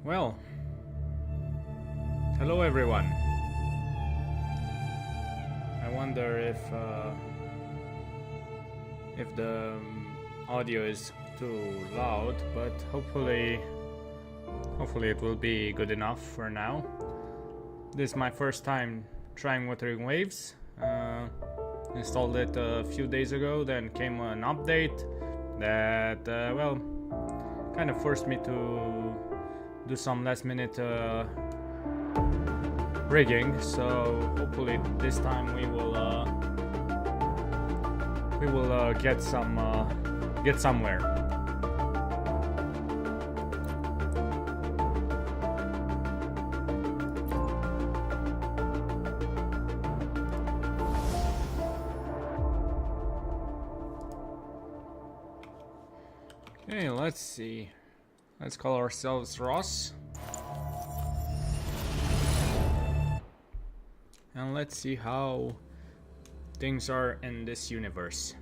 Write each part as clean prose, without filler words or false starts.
Well, hello everyone. I wonder if the audio is too loud, but hopefully it will be good enough for now. This is my first time trying Wuthering Waves. Installed it a few days ago, then came an update that well, kind of forced me to do some last minute rigging, so hopefully this time we will get somewhere. Okay, let's see. Let's call ourselves Ross. And let's see how things are in this universe.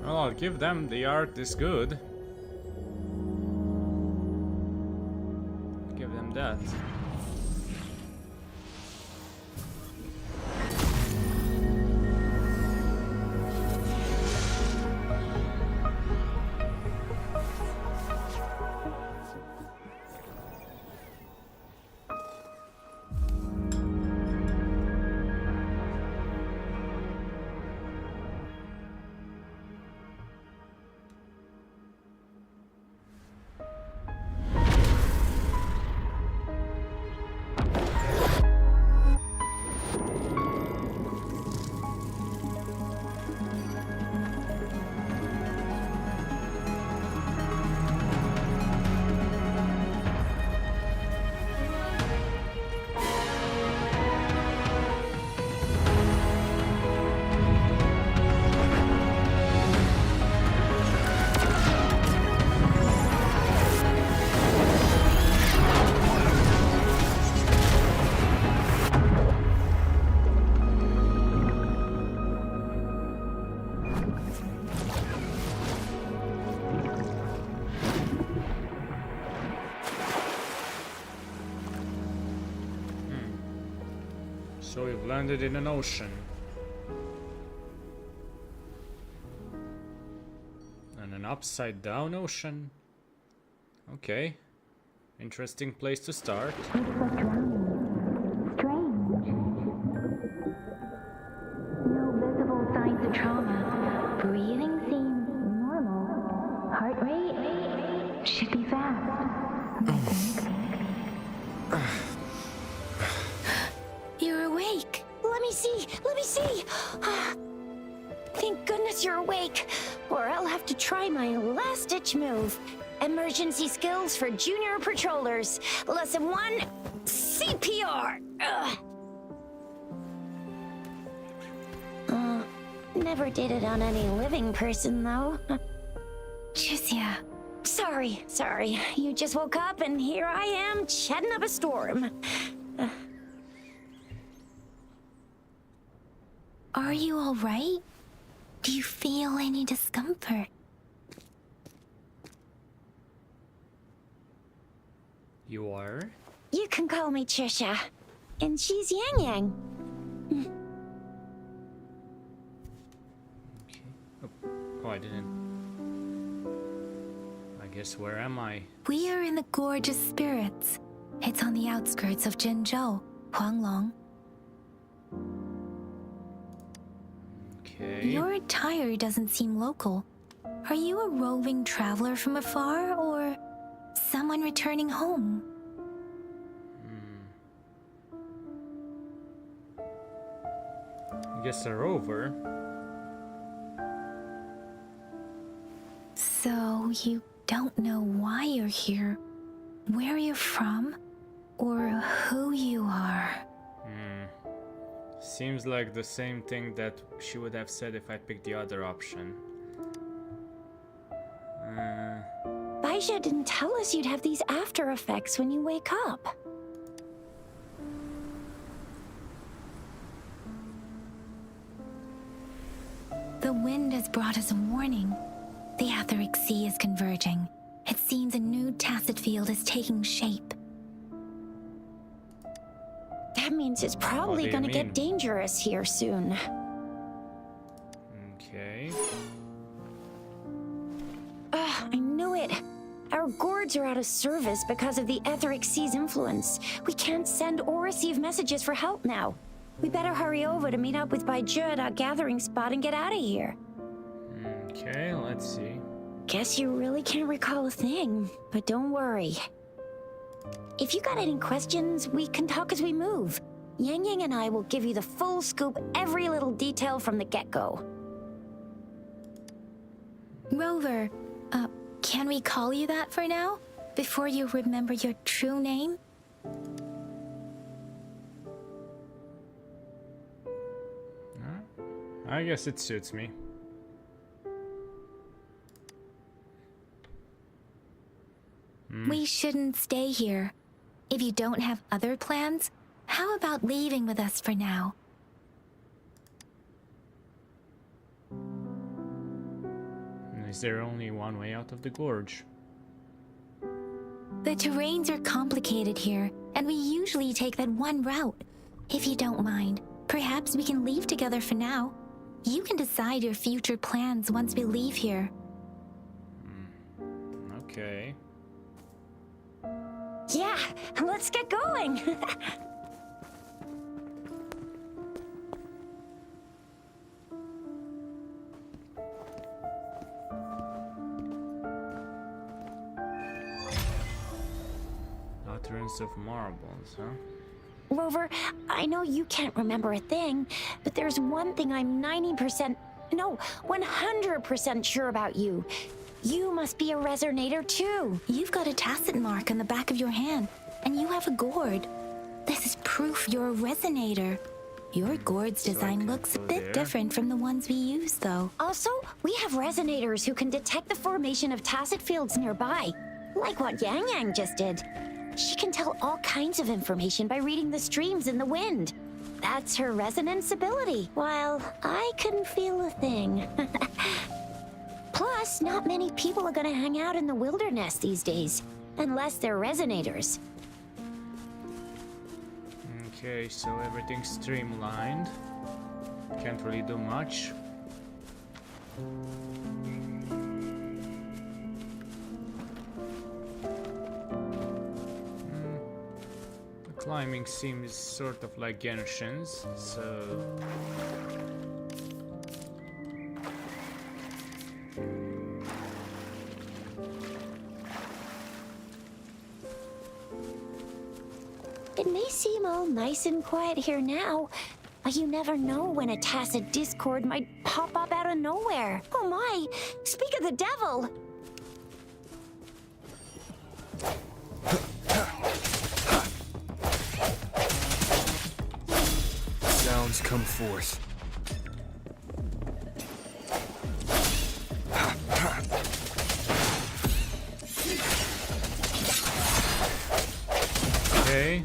Well, I'll give them the art is good. Give them that. So we've landed in an ocean. And an upside down ocean. Okay. Interesting place to start. It's like drowning. Strange. No visible signs of trauma. Breathing seems normal. Heart rate should be fast. I think. You're awake. Let me see. Let me see. Thank goodness you're awake, or I'll have to try my last-ditch move. Emergency skills for junior patrollers. Lesson 1, CPR. Never did it on any living person, though. Jusia. Sorry. You just woke up, and here I am, chatting up a storm. Are you all right? Do you feel any discomfort? You are? You can call me Trisha. And she's Yang Yang. Okay. Oh, I didn't. I guess where am I? We are in the Gorgeous Spirits. It's on the outskirts of Zhenzhou, Huanglong. Okay. Your attire doesn't seem local. Are you a roving traveler from afar, or someone returning home? I guess a rover. So you don't know why you're here, where you're from, or who you are. Seems like the same thing that she would have said if I picked the other option. Baija didn't tell us you'd have these after effects when you wake up. The wind has brought us a warning. The Etheric Sea is converging. It seems a new tacit field is taking shape. That means it's probably gonna get dangerous here soon. Okay. I knew it. Our gourds are out of service because of the Etheric Sea's influence. We can't send or receive messages for help now. We better hurry over to meet up with Baija at our gathering spot and get out of here. Okay, let's see. Guess you really can't recall a thing, but don't worry. If you got any questions, we can talk as we move. Yang Yang and I will give you the full scoop, every little detail from the get-go. Rover, can we call you that for now? Before you remember your true name? I guess it suits me. We shouldn't stay here. If you don't have other plans, how about leaving with us for now? Is there only one way out of the gorge? The terrains are complicated here, and we usually take that one route. If you don't mind, perhaps we can leave together for now. You can decide your future plans once we leave here. Okay. Yeah, let's get going. Utterance of marbles, huh? Rover, I know you can't remember a thing, but there's one thing I'm 100% sure about you. You must be a resonator too. You've got a tacit mark on the back of your hand, and you have a gourd. This is proof you're a resonator. Your gourd's design looks a bit different from the ones we use, though. Also, we have resonators who can detect the formation of tacit fields nearby, like what Yang Yang just did. She can tell all kinds of information by reading the streams in the wind. That's her resonance ability, while I couldn't feel a thing. Plus, not many people are gonna hang out in the wilderness these days, unless they're resonators. Okay, so everything's streamlined. Can't really do much. Climbing seems sort of like Genshin's, so... It may seem all nice and quiet here now, but you never know when a tacit discord might pop up out of nowhere. Oh my! Speak of the devil! Sounds come forth. Okay.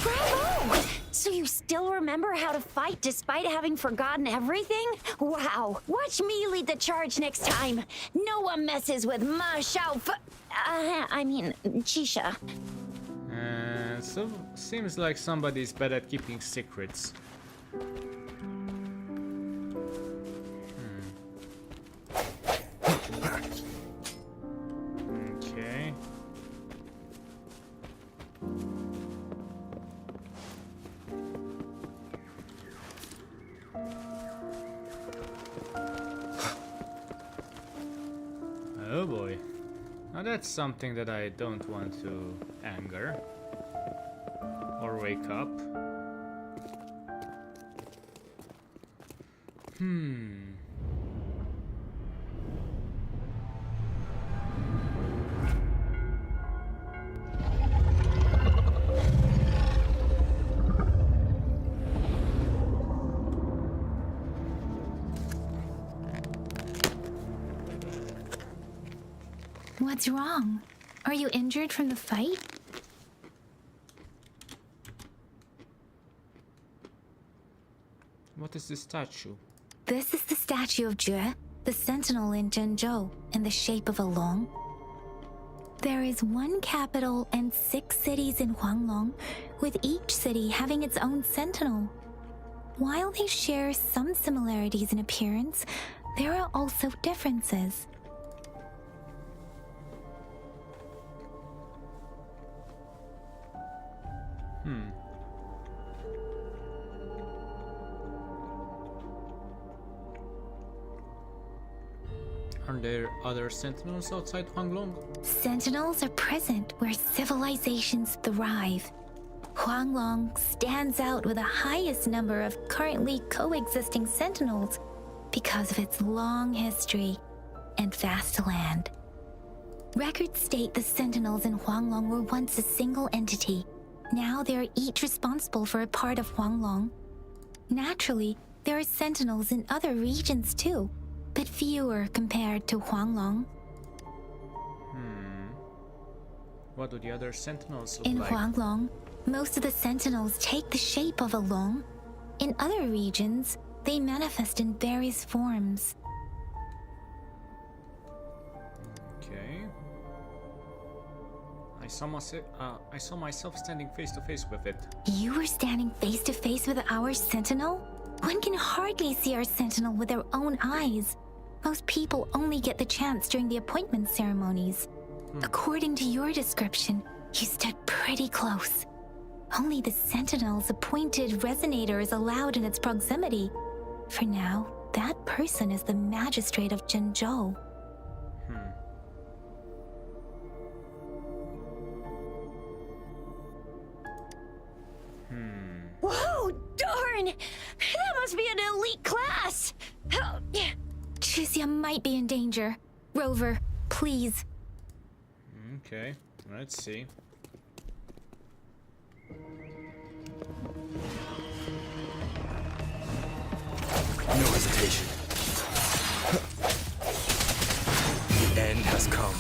Bravo! So you still remember how to fight despite having forgotten everything? Wow! Watch me lead the charge next time. No one messes with Ma Xiao Chisha. So seems like somebody's bad at keeping secrets. Okay. Oh boy. Now that's something that I don't want to anger or wake up. What's wrong? Are you injured from the fight? What is this statue? This is the statue of Jue, the sentinel in Zhenzhou, in the shape of a long. There is one capital and 6 cities in Huanglong, with each city having its own sentinel. While they share some similarities in appearance, there are also differences. Are there other sentinels outside Huanglong? Sentinels are present where civilizations thrive. Huanglong stands out with the highest number of currently coexisting sentinels because of its long history and vast land. Records state the sentinels in Huanglong were once a single entity. Now they are each responsible for a part of Huanglong. Naturally, there are sentinels in other regions too, but fewer compared to Huanglong. What do the other sentinels look In like? Huanglong, most of the sentinels take the shape of a long. In other regions, they manifest in various forms. Okay. I saw myself standing face to face with it. You were standing face to face with our sentinel? One can hardly see our sentinel with their own eyes. Most people only get the chance during the appointment ceremonies. According to your description, you stood pretty close. Only the sentinel's appointed resonator is allowed in its proximity. For now, that person is the magistrate of Zhenzhou. Whoa, darn! That must be an elite class! Chixia might be in danger. Rover, please. Okay, let's see. No hesitation. The end has come.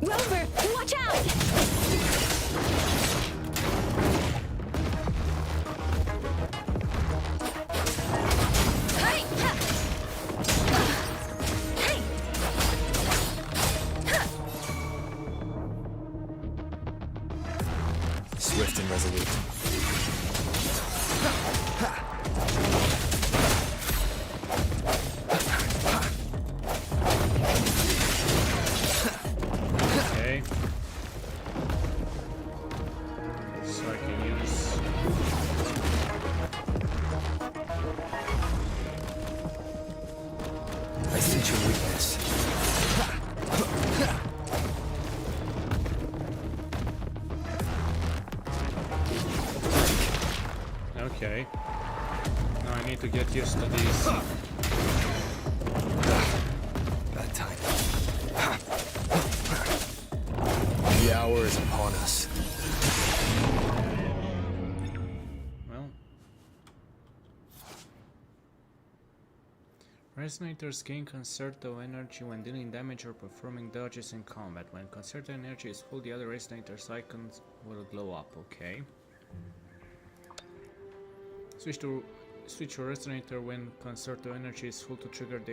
Rover, watch out! Hey! Hey! Swift and resolute. Okay. So I can use... I sense your weakness. Okay. Now I need to get used to these. Bad time. The hour is upon us. Well. Resonators gain concerto energy when dealing damage or performing dodges in combat. When concerto energy is full, the other resonators icons will glow up. Okay. Switch to resonator when concerto energy is full to trigger the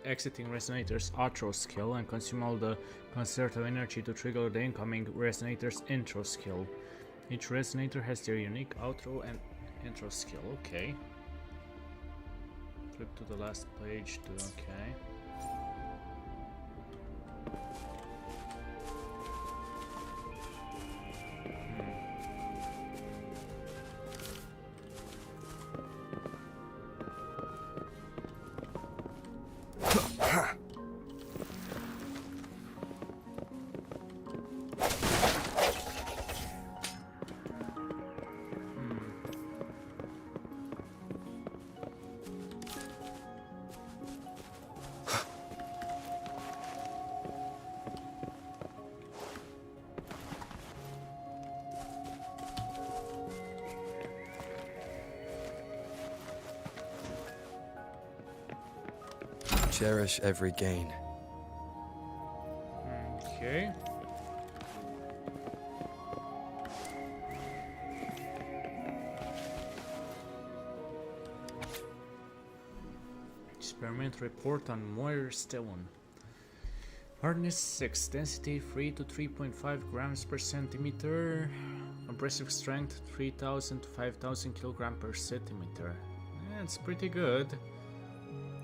exiting resonator's outro skill, and consume all the concerto energy to trigger the incoming resonator's intro skill. Each resonator has their unique outro and intro skill. Okay. Flip to the last page to okay. Cherish every gain. Okay. Experiment report on Moir Stone. Hardness 6, density 3 to 3.5 grams per centimeter, abrasive strength 3000 to 5000 kilogram per centimeter. That's pretty good.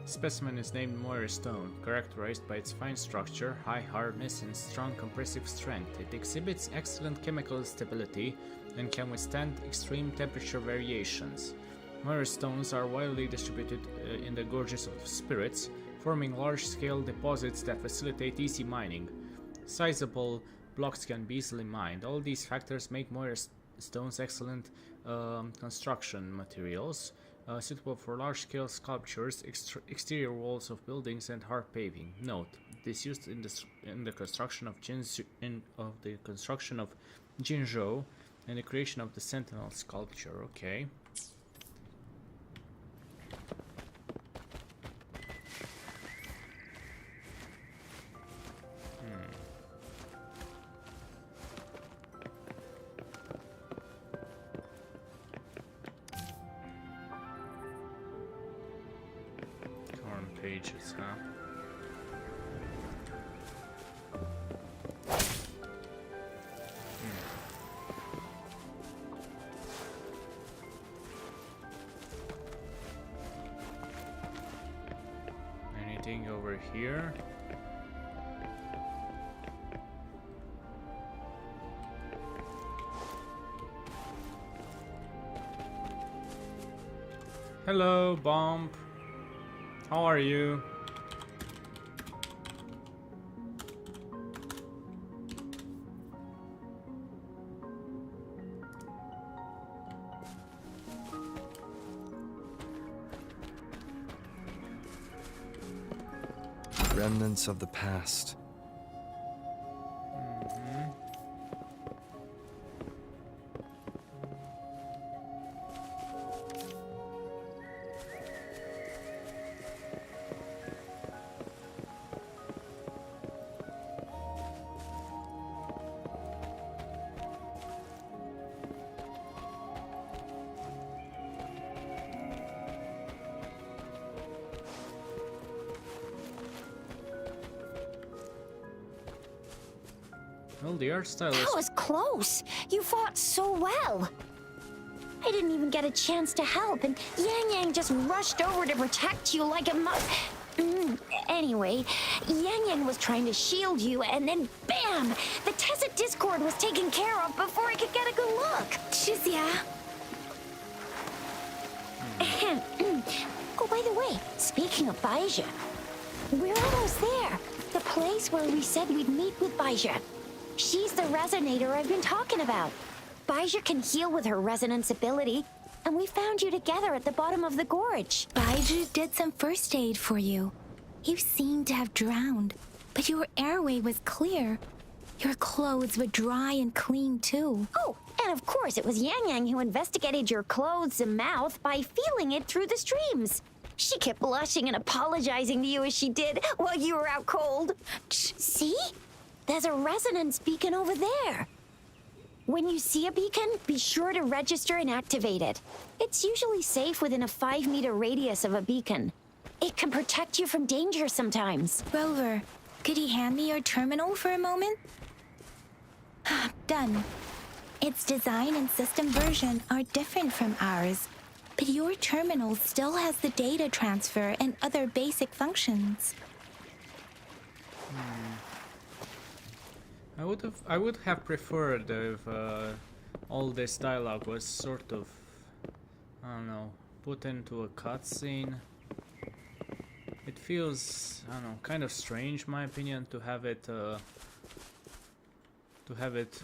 Specimen is named Moir Stone, characterized by its fine structure, high hardness, and strong compressive strength. It exhibits excellent chemical stability and can withstand extreme temperature variations. Moir stones are widely distributed in the gorges of spirits, forming large-scale deposits that facilitate easy mining. Sizable blocks can be easily mined. All these factors make Moir stones excellent construction materials, suitable for large-scale sculptures, exterior walls of buildings, and hard paving. Note: this used in the construction of Jinzhou and the creation of the Sentinel sculpture. Okay. Pages, huh? Anything over here? Hello, Bomb. How are you? Remnants of the past. Well, the art style is... That was close. You fought so well. I didn't even get a chance to help, and Yang Yang just rushed over to protect you like a Anyway, Yang Yang was trying to shield you, and then bam! The Tessa Discord was taken care of before I could get a good look. Shizia. Oh, by the way, speaking of Baija, we're almost there. The place where we said we'd meet with Baija. She's the resonator I've been talking about. Baija can heal with her resonance ability, and we found you together at the bottom of the gorge. Baiju did some first aid for you. You seemed to have drowned, but your airway was clear. Your clothes were dry and clean too. Oh, and of course it was Yang Yang who investigated your clothes and mouth by feeling it through the streams. She kept blushing and apologizing to you as she did while you were out cold. See? There's a resonance beacon over there. When you see a beacon, be sure to register and activate it. It's usually safe within a 5-meter radius of a beacon. It can protect you from danger sometimes. Rover, could you hand me your terminal for a moment? Done. Its design and system version are different from ours, but your terminal still has the data transfer and other basic functions. I would have preferred if all this dialogue was sort of, I don't know, put into a cutscene. It feels, I don't know, kind of strange, in my opinion, to have it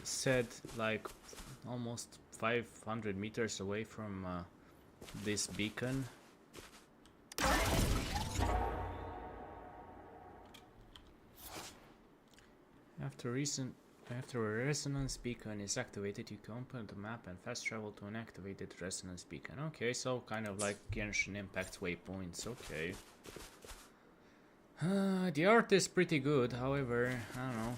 said like almost 500 meters away from this beacon. After a resonance beacon is activated, you can open the map and fast travel to an activated resonance beacon. Okay, so kind of like Genshin Impact waypoints. Okay. The art is pretty good, however, I don't know.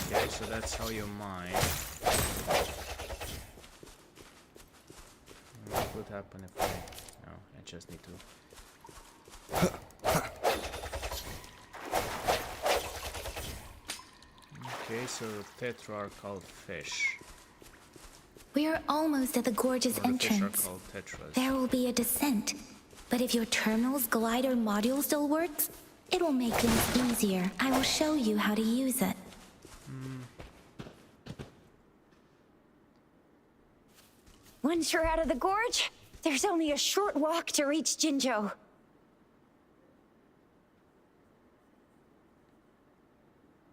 Okay, so that's how you mine. What would happen if I... No, I just need to... Okay, so tetrarchal fish. We are almost at the gorge's Or the fish are entrance. called tetras. There will be a descent, but if your terminal's glider module still works, it will make things easier. I will show you how to use it. Once you're out of the gorge, there's only a short walk to reach Jinzhou.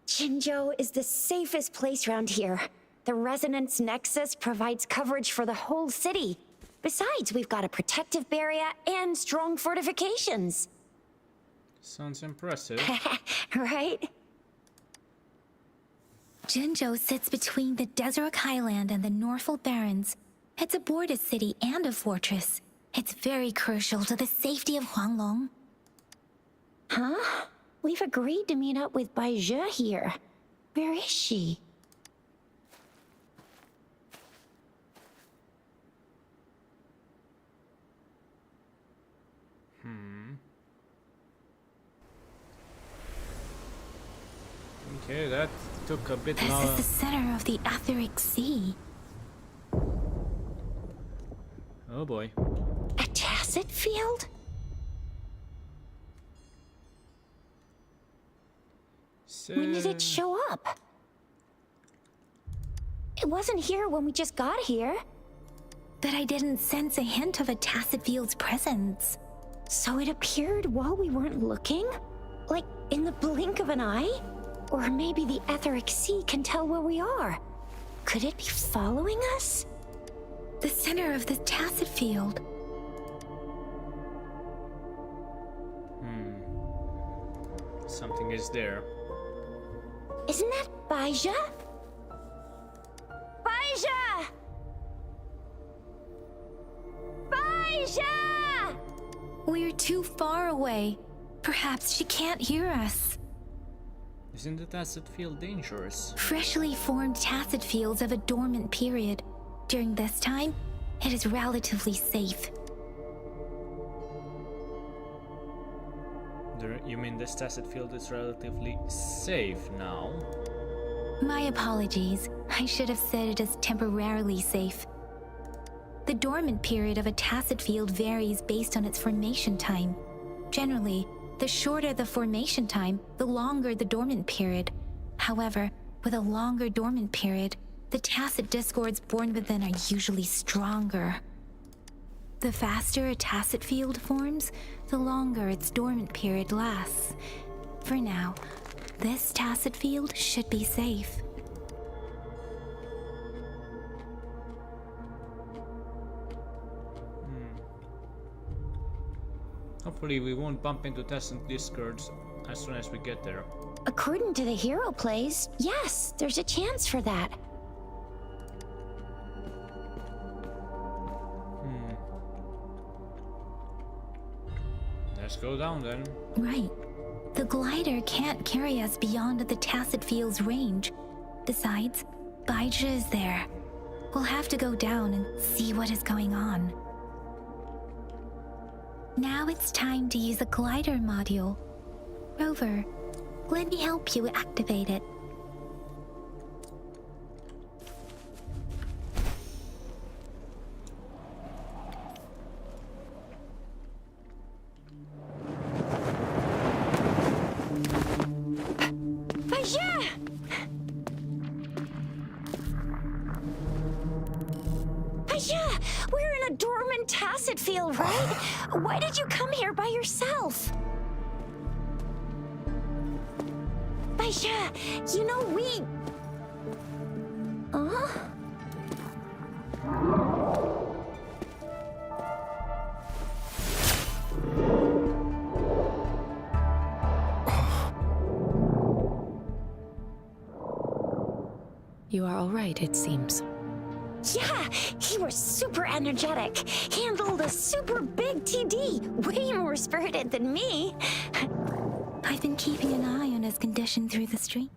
Jinzhou is the safest place around here. The Resonance Nexus provides coverage for the whole city. Besides, we've got a protective barrier and strong fortifications. Sounds impressive. Right? Jinzhou sits between the Desert Highland and the Norfolk Barrens. It's a border city and a fortress. It's very crucial to the safety of Huanglong. Huh? We've agreed to meet up with Bai Zhe here. Where is she? Okay, that took a bit This long. is the center of the Etheric Sea. Oh boy. A tacit field? So... When did it show up? It wasn't here when we just got here. But I didn't sense a hint of a tacit field's presence. So it appeared while we weren't looking? Like in the blink of an eye? Or maybe the Etheric Sea can tell where we are. Could it be following us? The center of the tacit field. Something is there. Isn't that Bai Zhe? Bai Zhe! Bai Zhe! We're too far away. Perhaps she can't hear us. Isn't the tacit field dangerous? Freshly formed tacit fields have a dormant period. During this time, it is relatively safe. You mean this tacit field is relatively safe now? My apologies. I should have said it is temporarily safe. The dormant period of a tacit field varies based on its formation time. Generally, the shorter the formation time, the longer the dormant period. However, with a longer dormant period, the tacit discords born within are usually stronger. The faster a tacit field forms, the longer its dormant period lasts. For now, this tacit field should be safe. Hopefully we won't bump into tacit discords as soon as we get there. According to the hero plays, yes, there's a chance for that. Let's go down then. Right. The glider can't carry us beyond the tacit field's range. Besides, Bai Zhe is there. We'll have to go down and see what is going on. Now it's time to use the glider module. Rover, let me help you activate it. Bai Zhe! Bai Zhe! We're in a dormant tacit field, right? Why did you come here by yourself? Bai Zhe, you know we... Huh? You are all right, it seems. Yeah, he was super energetic. Handled a super big TD. Way more spirited than me. I've been keeping an eye on his condition through the stream.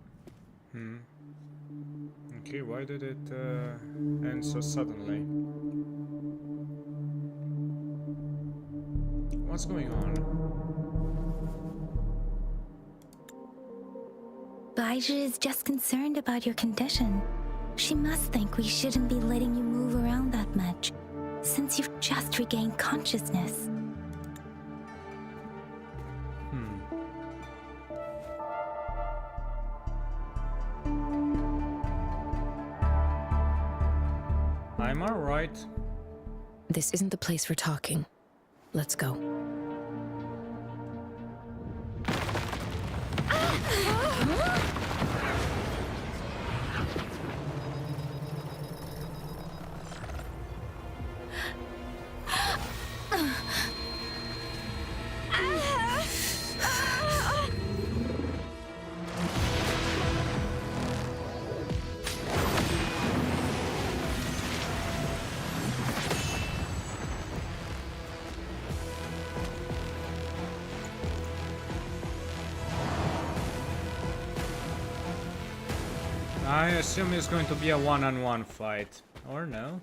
Okay, why did it end so suddenly? What's going on? Baija is just concerned about your condition. She must think we shouldn't be letting you move around that much, since you've just regained consciousness. I'm alright. This isn't the place for talking. Let's go. I assume it's going to be a one-on-one fight, or no?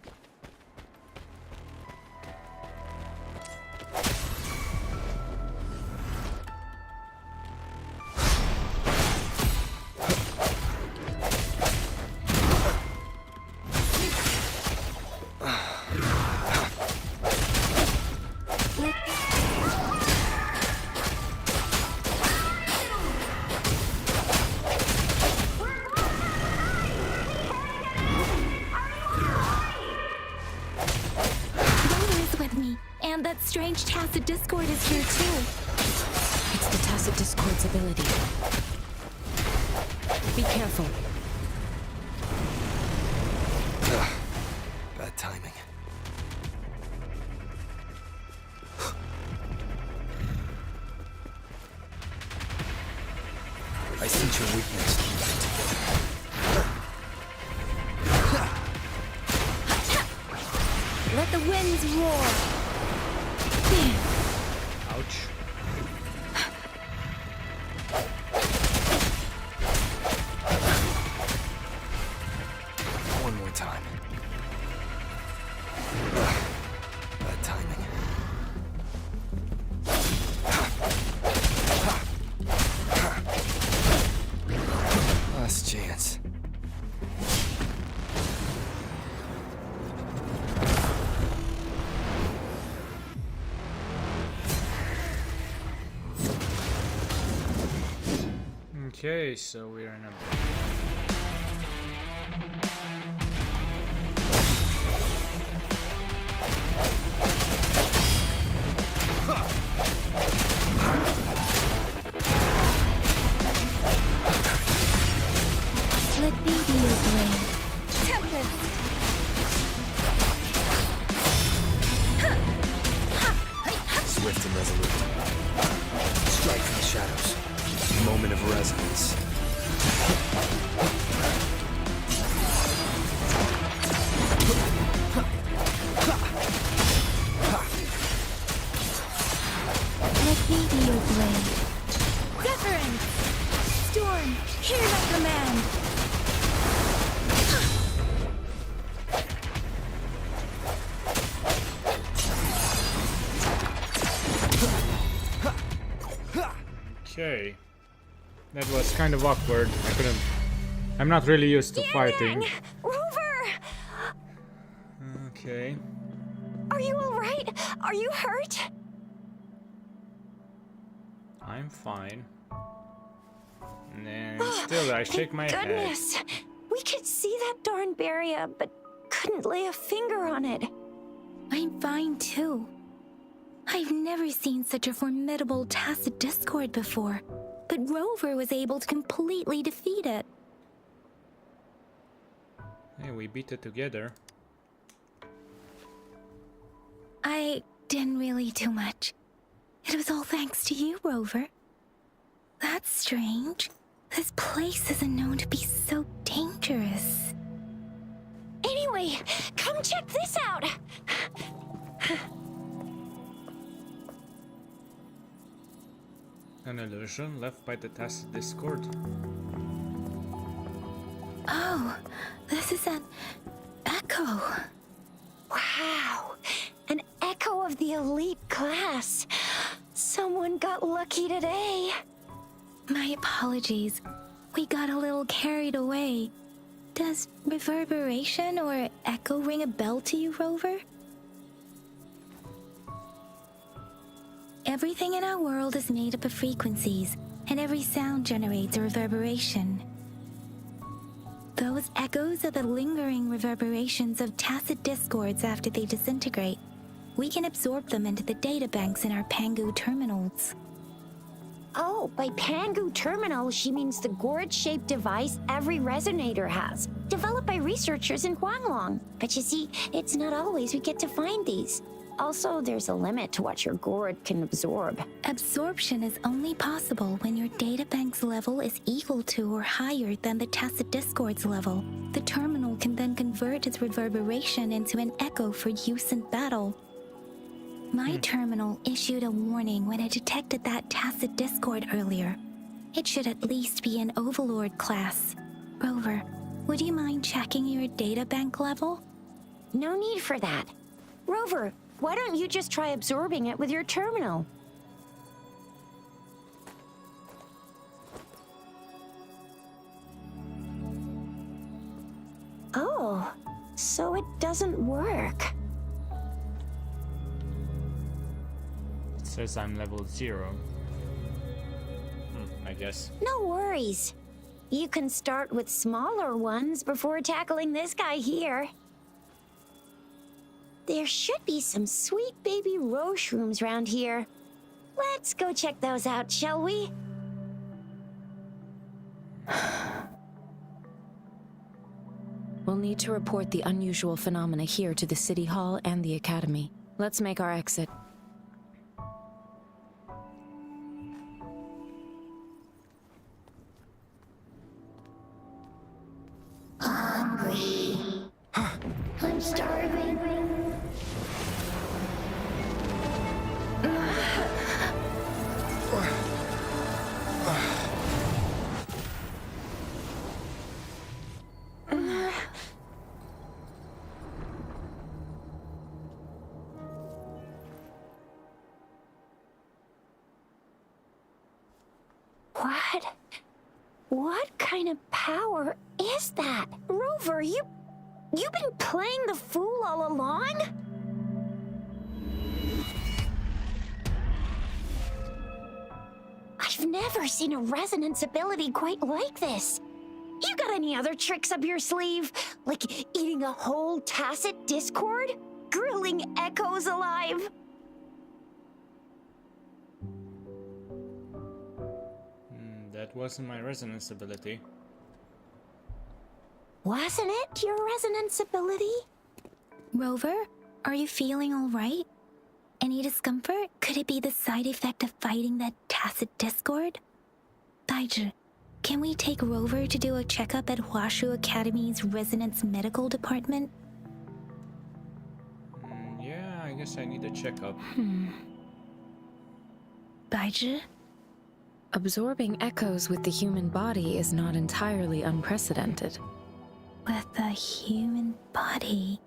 And that strange Tacit Discord is here too. It's the Tacit Discord's ability. Be careful. Bad timing. I sense your weakness. Let the winds roar. Ouch. One more time. Bad timing. Last chance. Okay, so we're in a... Let me be your blade. Tempest! Swift and resolute. Strike from the shadows. Moment of resonance. Let me be your blade. Deference! Storm, hear my command! Okay. That was kind of awkward. I couldn't... I'm not really used to fighting. Rover! Okay. Are you alright? Are you hurt? I'm fine. And then still I shake my head. Goodness! We could see that darn barrier, but couldn't lay a finger on it. I'm fine too. I've never seen such a formidable Tacit Discord before, but Rover was able to completely defeat it. Hey, we beat it together. I didn't really do much. It was all thanks to you, Rover. That's strange. This place isn't known to be so dangerous. Anyway, boy! Come check this out! An illusion left by the tacit discord. Oh, this is an echo. Wow! An echo of the elite class. Someone got lucky today. My apologies. We got a little carried away. Does reverberation or echo ring a bell to you, Rover? Everything in our world is made up of frequencies, and every sound generates a reverberation. Those echoes are the lingering reverberations of tacit discords after they disintegrate. We can absorb them into the databanks in our Pangu terminals. Oh, by Pangu terminal, she means the gourd-shaped device every resonator has, developed by researchers in Huanglong. But you see, it's not always we get to find these. Also, there's a limit to what your gourd can absorb. Absorption is only possible when your databank's level is equal to or higher than the tacit discord's level. The terminal can then convert its reverberation into an echo for use in battle. My terminal issued a warning when it detected that tacit discord earlier. It should at least be an Overlord class. Rover, would you mind checking your databank level? No need for that. Rover, why don't you just try absorbing it with your terminal? Oh, so it doesn't work. It says I'm level 0. I guess. No worries. You can start with smaller ones before tackling this guy here. There should be some sweet baby Roche rooms around here. Let's go check those out, shall we? We'll need to report the unusual phenomena here to the City Hall and the Academy. Let's make our exit. Hungry. I'm starving. What kind of power is that? Rover, you've been playing the fool all along? I've never seen a resonance ability quite like this. You got any other tricks up your sleeve? Like eating a whole tacit discord? Grilling echoes alive? That wasn't my resonance ability. Wasn't it your resonance ability? Rover, are you feeling all right? Any discomfort? Could it be the side effect of fighting that tacit discord? Baizhi, can we take Rover to do a checkup at Huashu Academy's Resonance Medical Department? Yeah, I guess I need a checkup. Baizhi? Absorbing echoes with the human body is not entirely unprecedented. With the human body.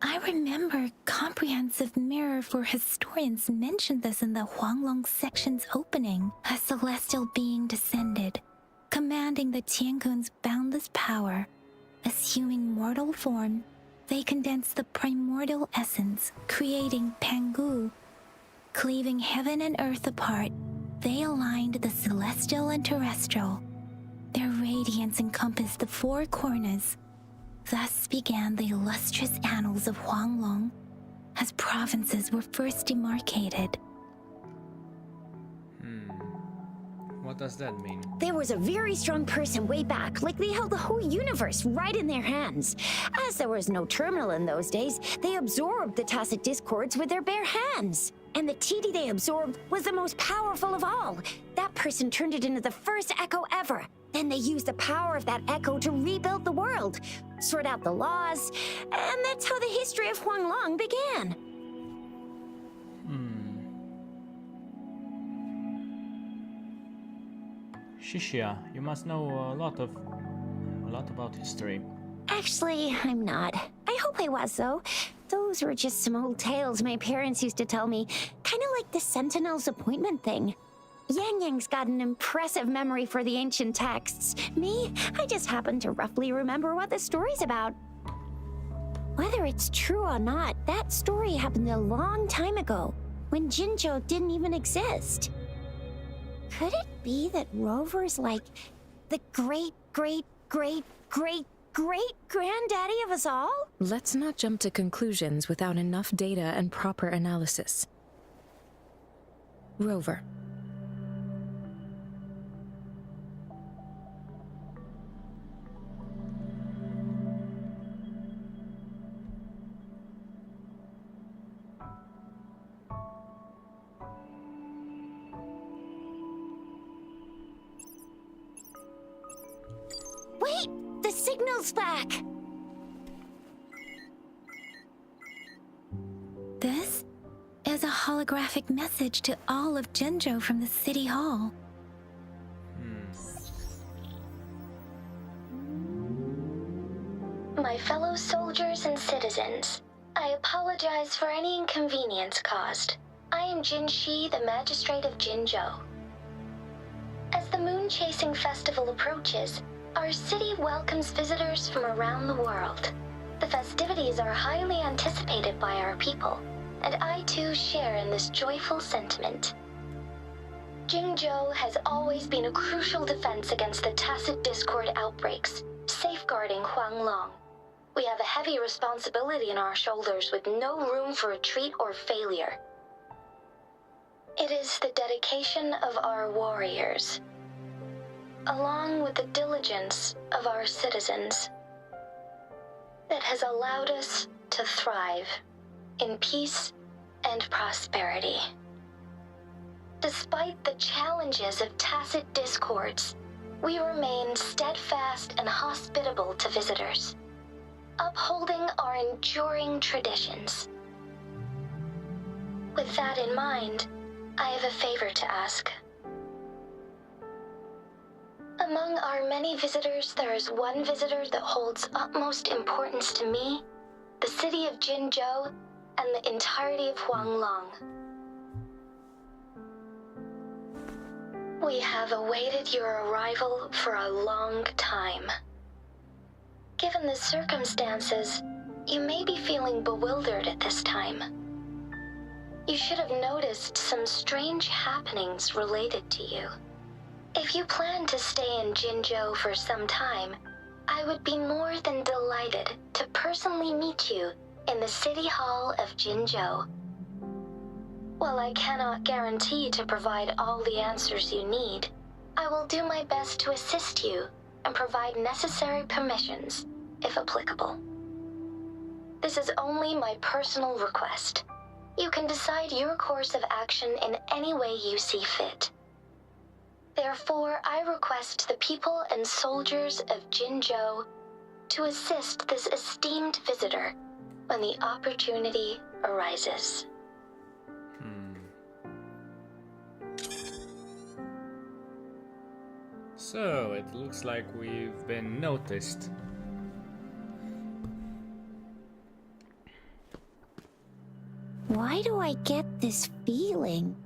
I remember Comprehensive Mirror for Historians mentioned this in the Huanglong section's opening. A celestial being descended, commanding the Tiankun's boundless power. Assuming mortal form, they condensed the primordial essence, creating Pangu. Cleaving heaven and earth apart, they aligned the celestial and terrestrial. Their radiance encompassed the four corners. Thus began the illustrious annals of Huanglong, as provinces were first demarcated. What does that mean? There was a very strong person way back, like they held the whole universe right in their hands. As there was no terminal in those days, they absorbed the tacit discords with their bare hands. And the TD they absorbed was the most powerful of all. That person turned it into the first echo ever. Then they used the power of that echo to rebuild the world, sort out the laws, and that's how the history of Huanglong began. Shishia, you must know a lot about history. Actually, I'm not. I hope I was, though. Those were just some old tales my parents used to tell me, kind of like the Sentinel's appointment thing. Yang Yang's got an impressive memory for the ancient texts. Me, I just happen to roughly remember what the story's about. Whether it's true or not, that story happened a long time ago, when Jinzhou didn't even exist. Could it be that Rover's like the great-great-great-great-great-granddaddy of us all? Let's not jump to conclusions without enough data and proper analysis. Rover. Wait! The signal's back! This is a holographic message to all of Jinzhou from the City Hall. My fellow soldiers and citizens, I apologize for any inconvenience caused. I am Jin Shi, the Magistrate of Jinzhou. As the Moon Chasing Festival approaches, our city welcomes visitors from around the world. The festivities are highly anticipated by our people, and I too share in this joyful sentiment. Jinzhou has always been a crucial defense against the tacit discord outbreaks, safeguarding Huanglong. We have a heavy responsibility on our shoulders with no room for retreat or failure. It is the dedication of our warriors, along with the diligence of our citizens, that has allowed us to thrive in peace and prosperity. Despite the challenges of tacit discords, we remain steadfast and hospitable to visitors, upholding our enduring traditions. With that in mind, I have a favor to ask. Among our many visitors, there is one visitor that holds utmost importance to me, the city of Jinzhou, and the entirety of Huanglong. We have awaited your arrival for a long time. Given the circumstances, you may be feeling bewildered at this time. You should have noticed some strange happenings related to you. If you plan to stay in Jinzhou for some time, I would be more than delighted to personally meet you in the City Hall of Jinzhou. While I cannot guarantee to provide all the answers you need, I will do my best to assist you and provide necessary permissions, if applicable. This is only my personal request. You can decide your course of action in any way you see fit. Therefore, I request the people and soldiers of Jinzhou to assist this esteemed visitor when the opportunity arises. So, it looks like we've been noticed. Why do I get this feeling?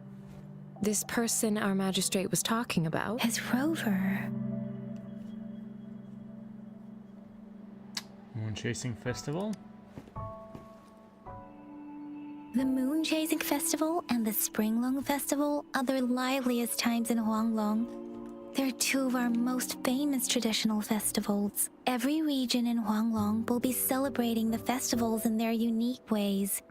This person our magistrate was talking about? As Rover. Moon Chasing Festival? The Moon Chasing Festival and the Springlong Festival are the liveliest times in Huanglong. They're two of our most famous traditional festivals. Every region in Huanglong will be celebrating the festivals in their unique ways.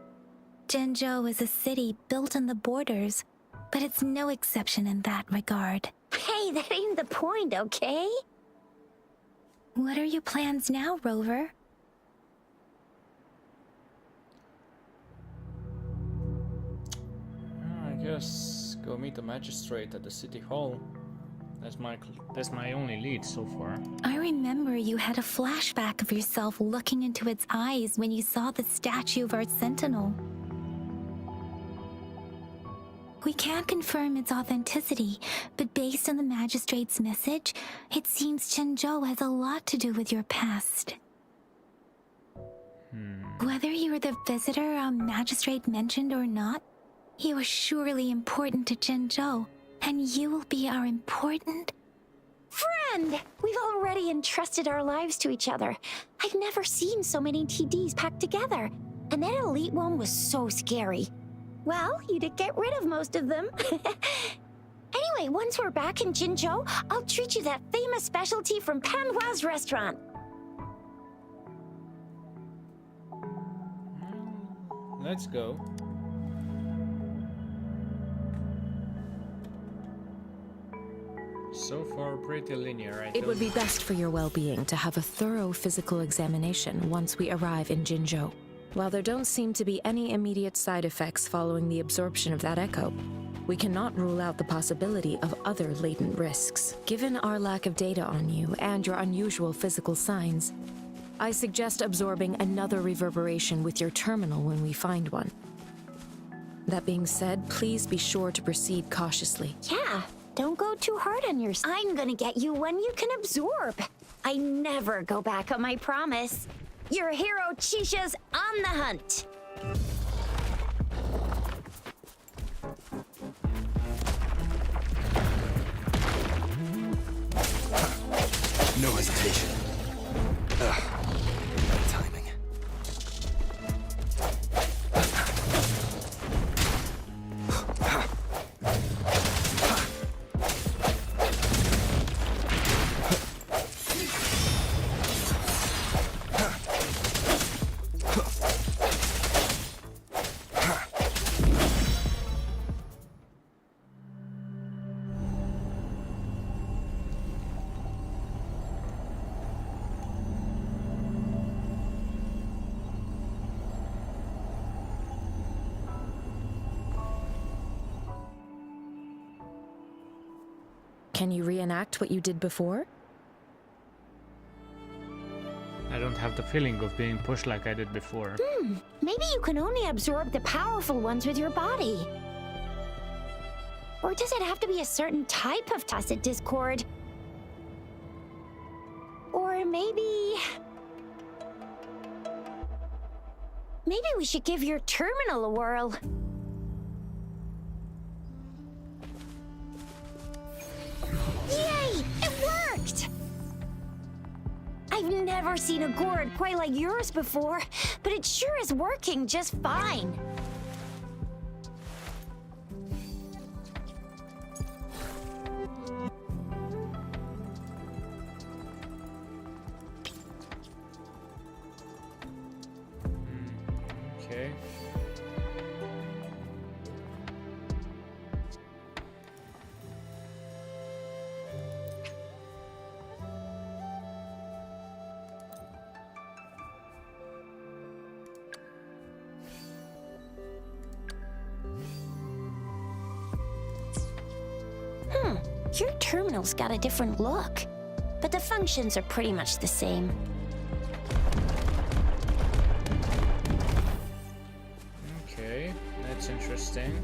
Jinzhou is a city built on the borders, but it's no exception in that regard. Hey, that ain't the point, okay? What are your plans now, Rover? guess go meet the magistrate at the city hall. That's my only lead so far. I remember you had a flashback of yourself looking into its eyes when you saw the statue of our sentinel. We can't confirm its authenticity, but based on the magistrate's message, it seems Zhenzhou has a lot to do with your past. Whether you were the visitor our magistrate mentioned or not, you are surely important to Zhenzhou, and you will be our important Friend! We've already entrusted our lives to each other. I've never seen so many TDs packed together. And that elite one was so scary. Well, you did get rid of most of them. Anyway, once we're back in Jinzhou, I'll treat you that famous specialty from Panhua's restaurant. Let's go. So far, pretty linear. It would be best for your well-being to have a thorough physical examination once we arrive in Jinzhou. While there don't seem to be any immediate side effects following the absorption of that echo, we cannot rule out the possibility of other latent risks. Given our lack of data on you and your unusual physical signs, I suggest absorbing another reverberation with your terminal when we find one. That being said, please be sure to proceed cautiously. Yeah, don't go too hard on yourself. I'm gonna get you one you can absorb. I never go back on my promise. Your hero Chisha's on the hunt. No hesitation. Ugh. Bad timing. Can you reenact what you did before? I don't have the feeling of being pushed like I did before. Maybe you can only absorb the powerful ones with your body. Or does it have to be a certain type of tacit discord? Or maybe we should give your terminal a whirl. Yay! It worked! I've never seen a gourd quite like yours before, but it sure is working just fine. Okay. Your terminal's got a different look, but the functions are pretty much the same. Okay, that's interesting.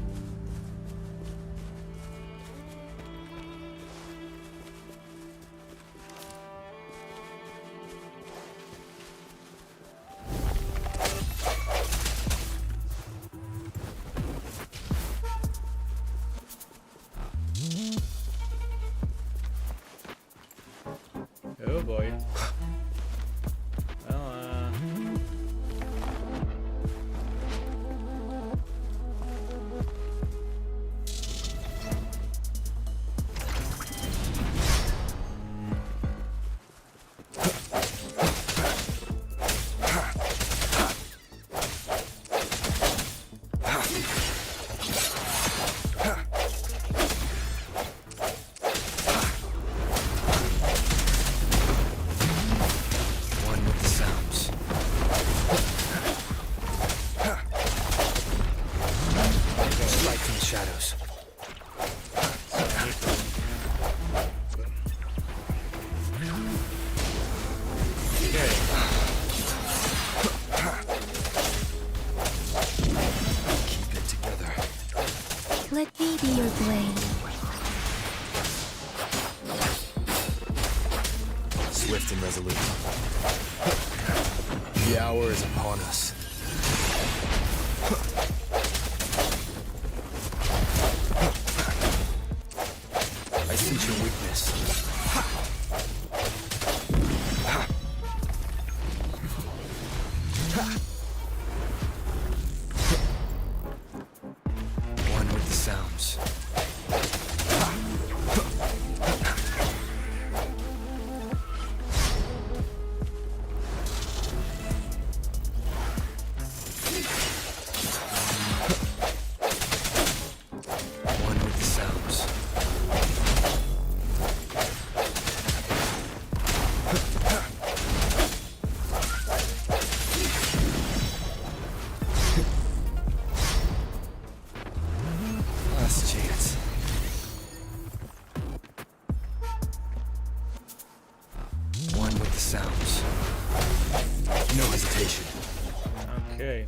Oh boy. Well, Let me be your blade. Swift and resolute. The hour is upon us. I sense your weakness. One with the sounds. One with the sounds. Last chance. One with the sounds. No hesitation. Okay.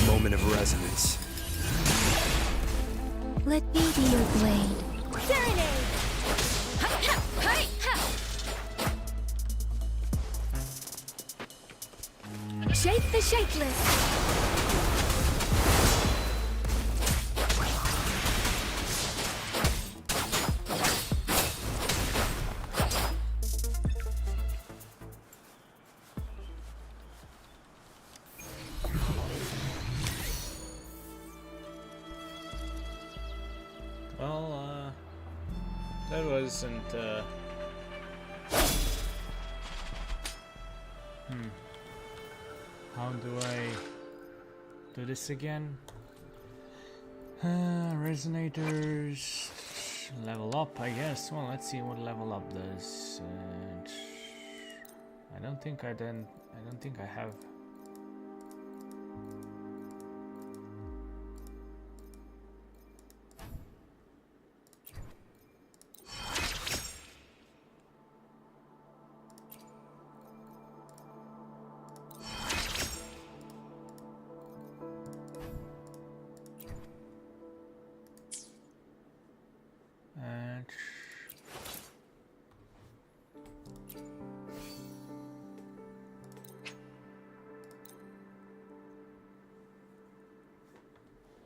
Moment of resonance. Let me be your blade. Serenade! Shape the shapeless! Well, that wasn't, How do I do this again? Resonators... level up, I guess. Well, let's see what level up does. I don't think I have...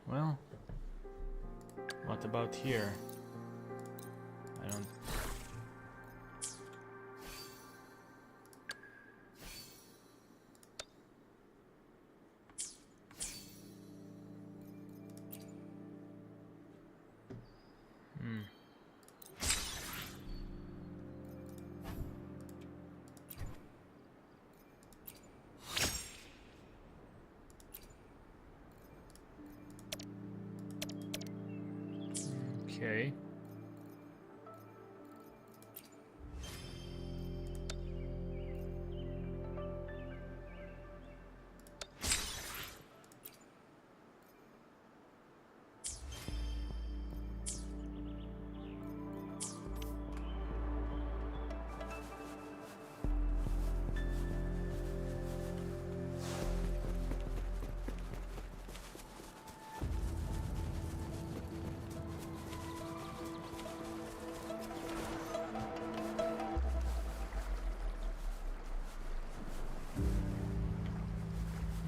Well, what about here? I don't... Okay.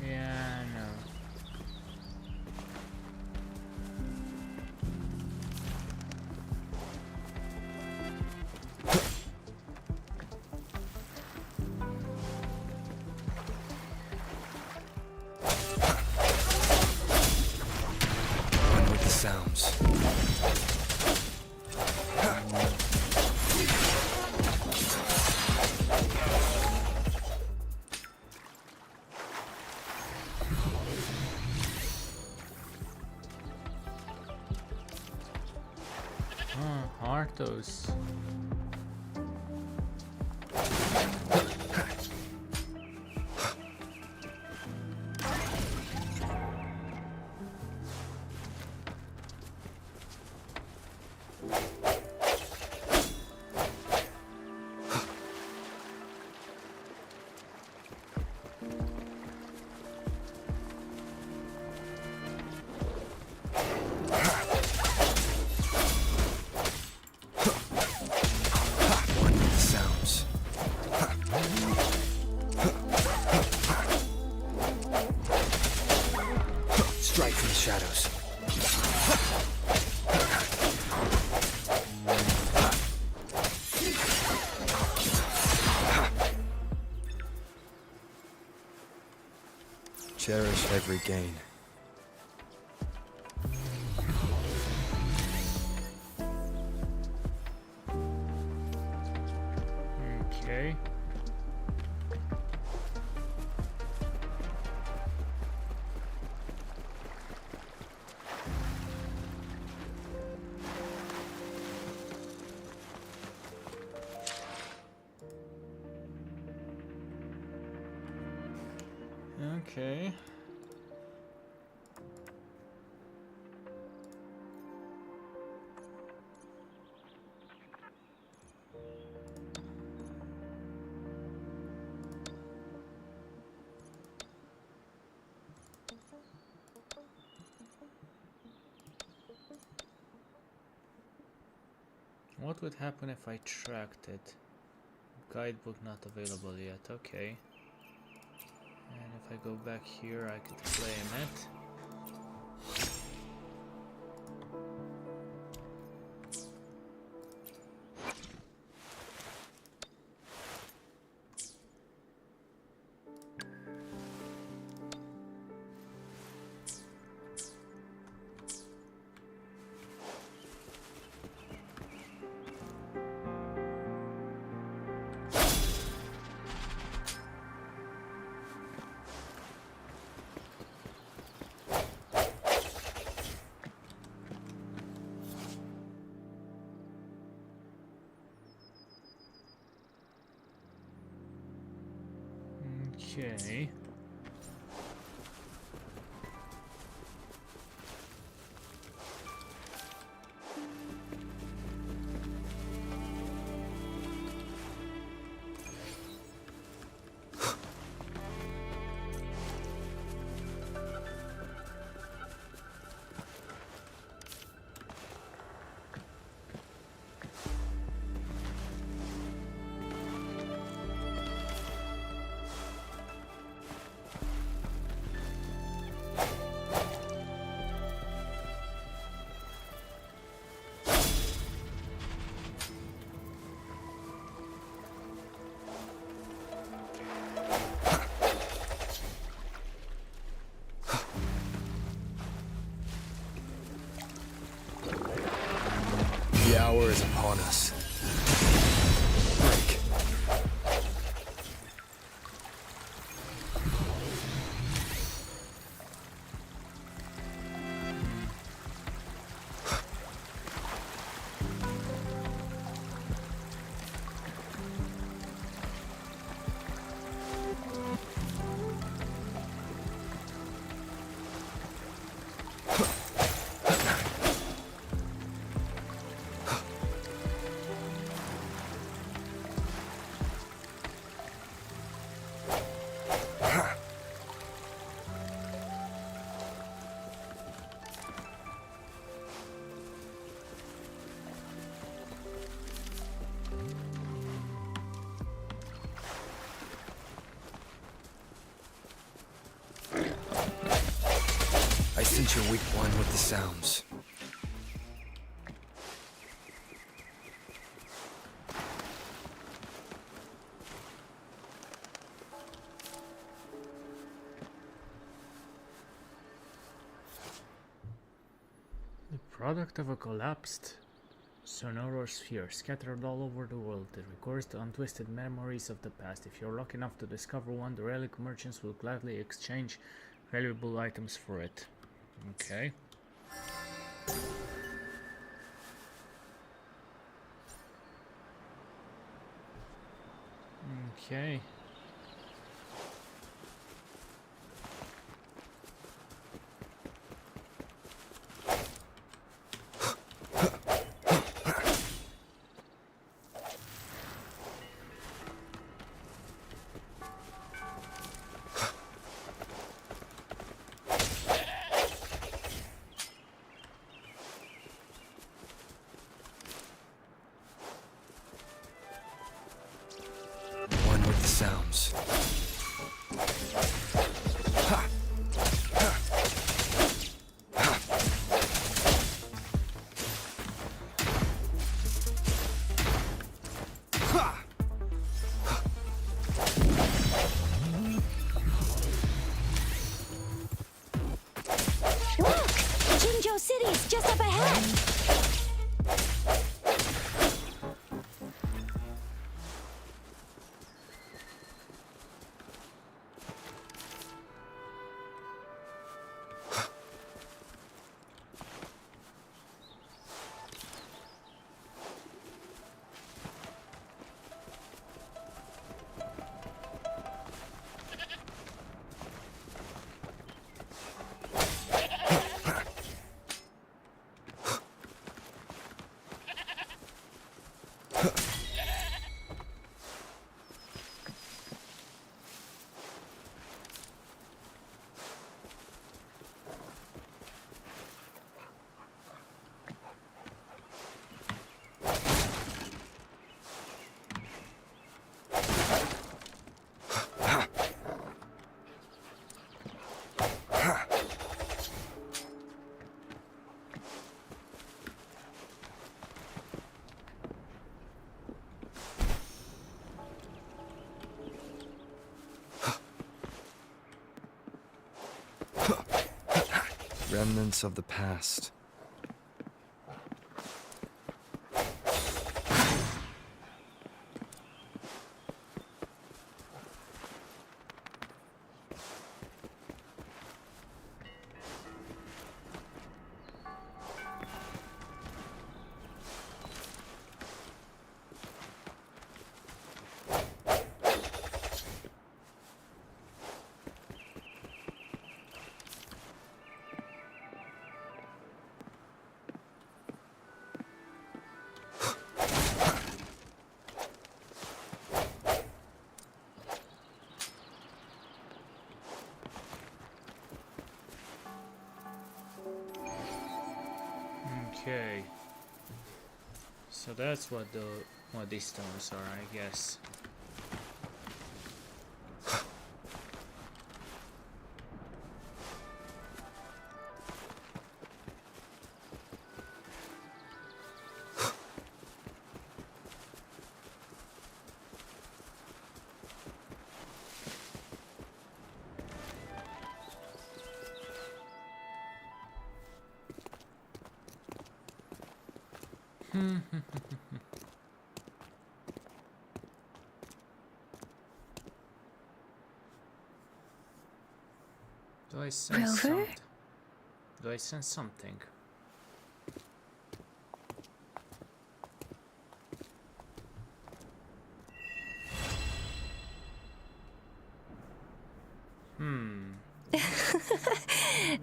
Yeah, I know. One with the sounds. Arthos. from the shadows. Cherish every gain. Okay. Okay. What would happen if I tracked it? Guidebook not available yet, okay. And if I go back here, I could claim it. Okay. The hour is upon us. Break. I sense your weak one with the sounds. The product of a collapsed sonorosphere scattered all over the world. It records the untwisted memories of the past. If you're lucky enough to discover one, the relic merchants will gladly exchange valuable items for it. Okay. Okay. One with the sounds. Ha! Ha! Jinzhou City is just up ahead. Remnants of the past. Okay. So that's what these stones are, I guess. Do I sense Rover? something? Do I sense something?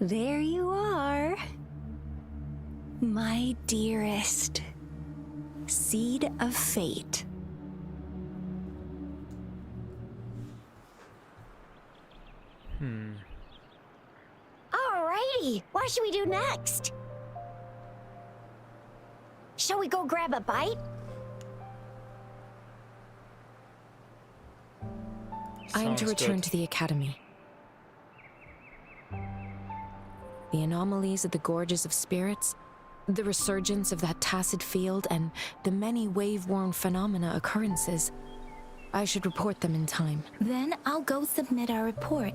There you are. My dearest. Seed of fate. Alrighty, what should we do next? Shall we go grab a bite? I am to Sounds return good. to the academy. The anomalies of the gorges of spirits, the resurgence of that tacit field, and the many wave-worn phenomena occurrences. I should report them in time. Then I'll go submit our report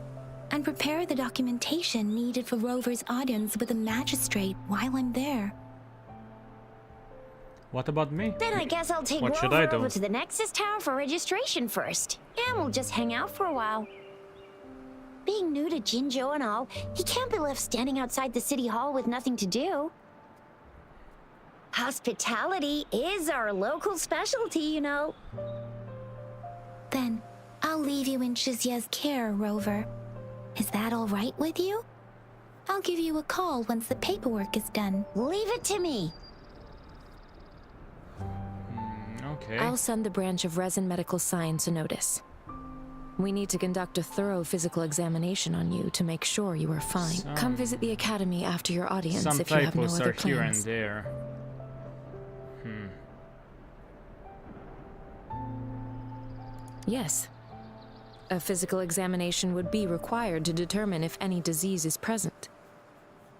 and prepare the documentation needed for Rover's audience with a magistrate while I'm there. What about me? Then I guess I'll take What should I Rover do? over to the Nexus Tower for registration first. And we'll just hang out for a while. Being new to Jinzhou and all, he can't be left standing outside the city hall with nothing to do. Hospitality is our local specialty, you know. Then I'll leave you in Shizia's care, Rover. Is that all right with you? I'll give you a call once the paperwork is done. Leave it to me. Okay. I'll send the branch of Resin Medical Science a notice. We need to conduct a thorough physical examination on you to make sure you are fine. Come visit the academy after your audience Some if you have no typos other are here and plans. there. Yes. A physical examination would be required to determine if any disease is present.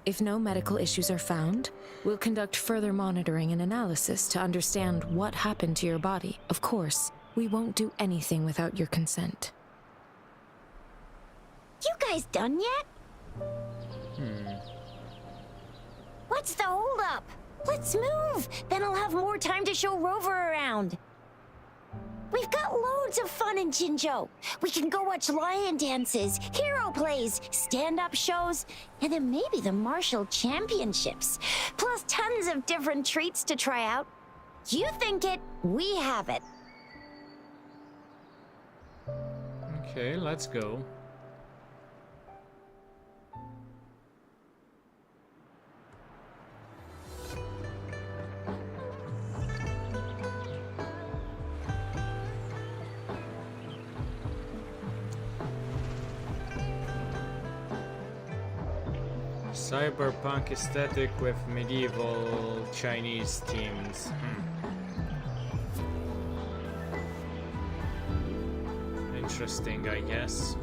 If no medical issues are found, we'll conduct further monitoring and analysis to understand what happened to your body. Of course, we won't do anything without your consent. You guys done yet? What's the holdup? Let's move! Then I'll have more time to show Rover around. We've got loads of fun in Jinzhou. We can go watch lion dances, hero plays, stand-up shows, and then maybe the martial championships. Plus tons of different treats to try out. You think it, we have it. Okay, let's go. Cyberpunk aesthetic with medieval Chinese themes. Interesting, I guess.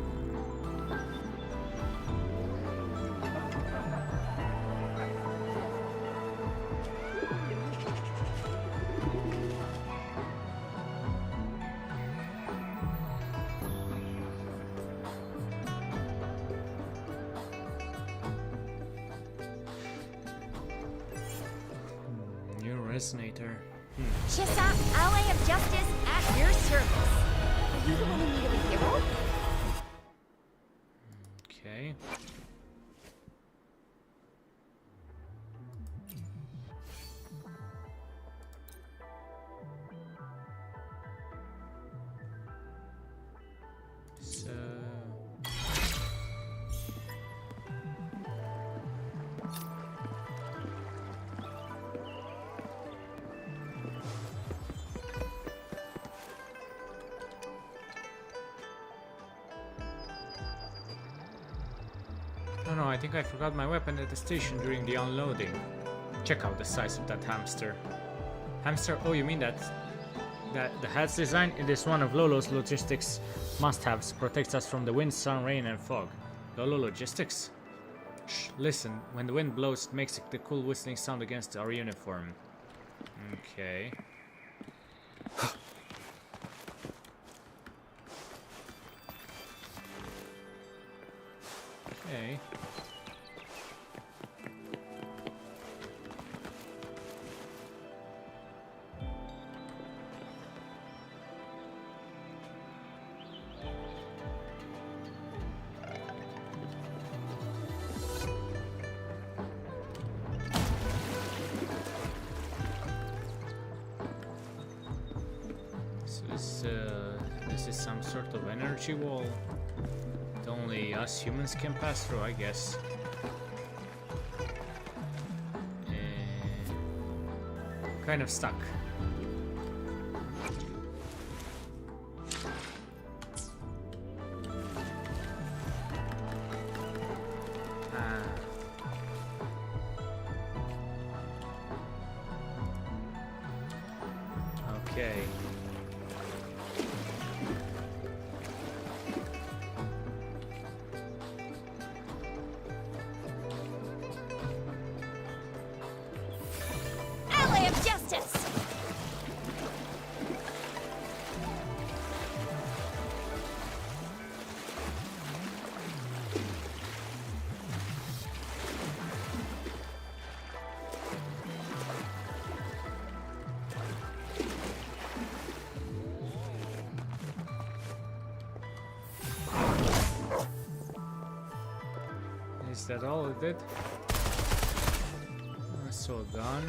New resonator. Chisa, Ally of Justice, at your service. Are you the one in need of a hero? Okay. So oh no, I think I forgot my weapon at the station during the unloading. Check out the size of that hamster. Hamster? Oh, you mean that the hat's design? It is one of Lolo's logistics must-haves. Protects us from the wind, sun, rain, and fog. Lolo Logistics? Shh, listen. When the wind blows, it makes the cool whistling sound against our uniform. Okay. Okay. So this is some sort of energy wall that only us humans can pass through, I guess. Kind of stuck. Okay. Ally of Justice! Is that all it did? So done.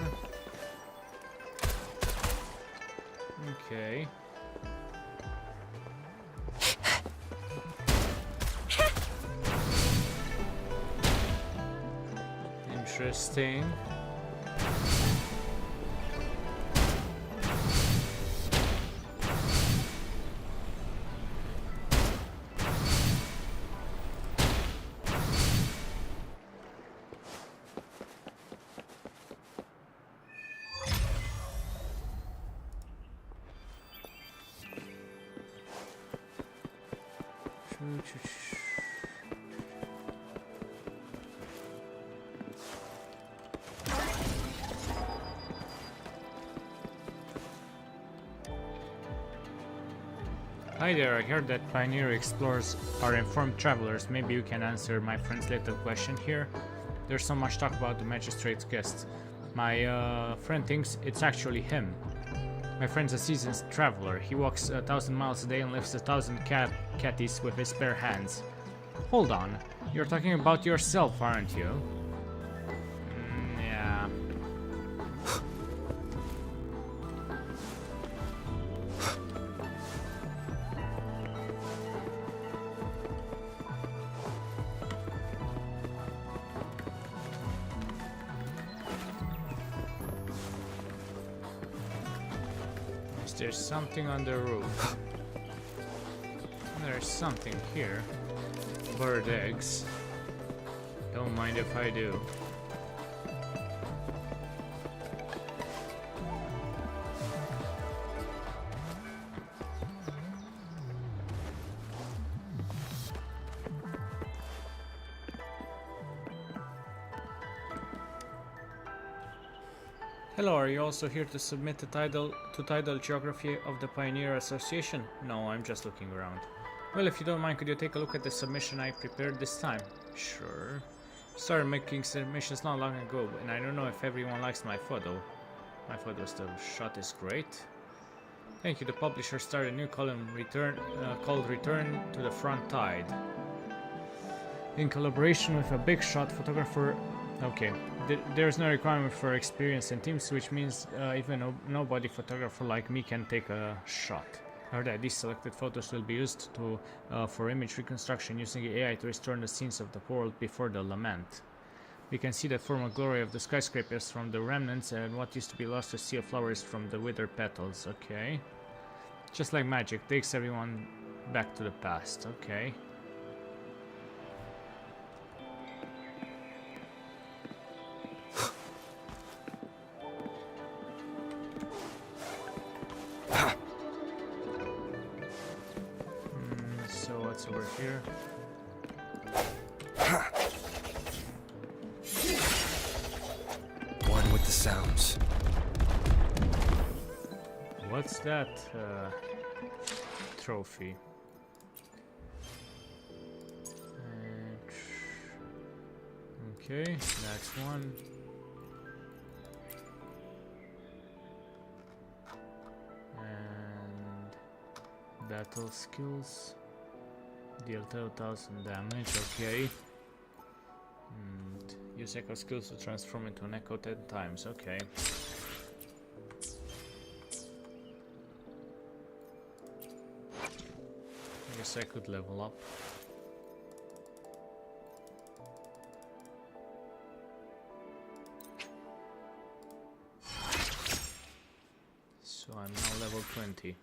Okay. Interesting. Hi there, I heard that pioneer explorers are informed travelers. Maybe you can answer my friend's little question here. There's so much talk about the magistrate's guest. My friend thinks it's actually him. My friend's a seasoned traveler. He walks 1,000 miles a day and lifts 1,000 catties with his bare hands. Hold on. You're talking about yourself, aren't you? Yeah. There's something on the roof. There's something here. Bird eggs. Don't mind if I do. Hello, are you also here to submit the title to Tidal Geography of the Pioneer Association? No, I'm just looking around. Well, if you don't mind, could you take a look at the submission I prepared this time? Sure. Started making submissions not long ago, and I don't know if everyone likes my photo. My photo still shot is great. Thank you. The publisher started a new column called Return to the Front Tide. In collaboration with a big shot photographer. Okay, there's no requirement for experience in teams, which means even a nobody photographer like me can take a shot. I heard that these selected photos will be used for image reconstruction using AI to restore the scenes of the world before the lament. We can see the former glory of the skyscrapers from the remnants and what used to be lost to sea of flowers from the withered petals. Okay. Just like magic, takes everyone back to the past. Okay. So what's over here? One with the sounds. What's that trophy? Okay, next one. And battle skills. Deal 10,000 damage, okay. And use echo skills to transform into an echo 10 times, okay. I guess I could level up. So I'm now level 20.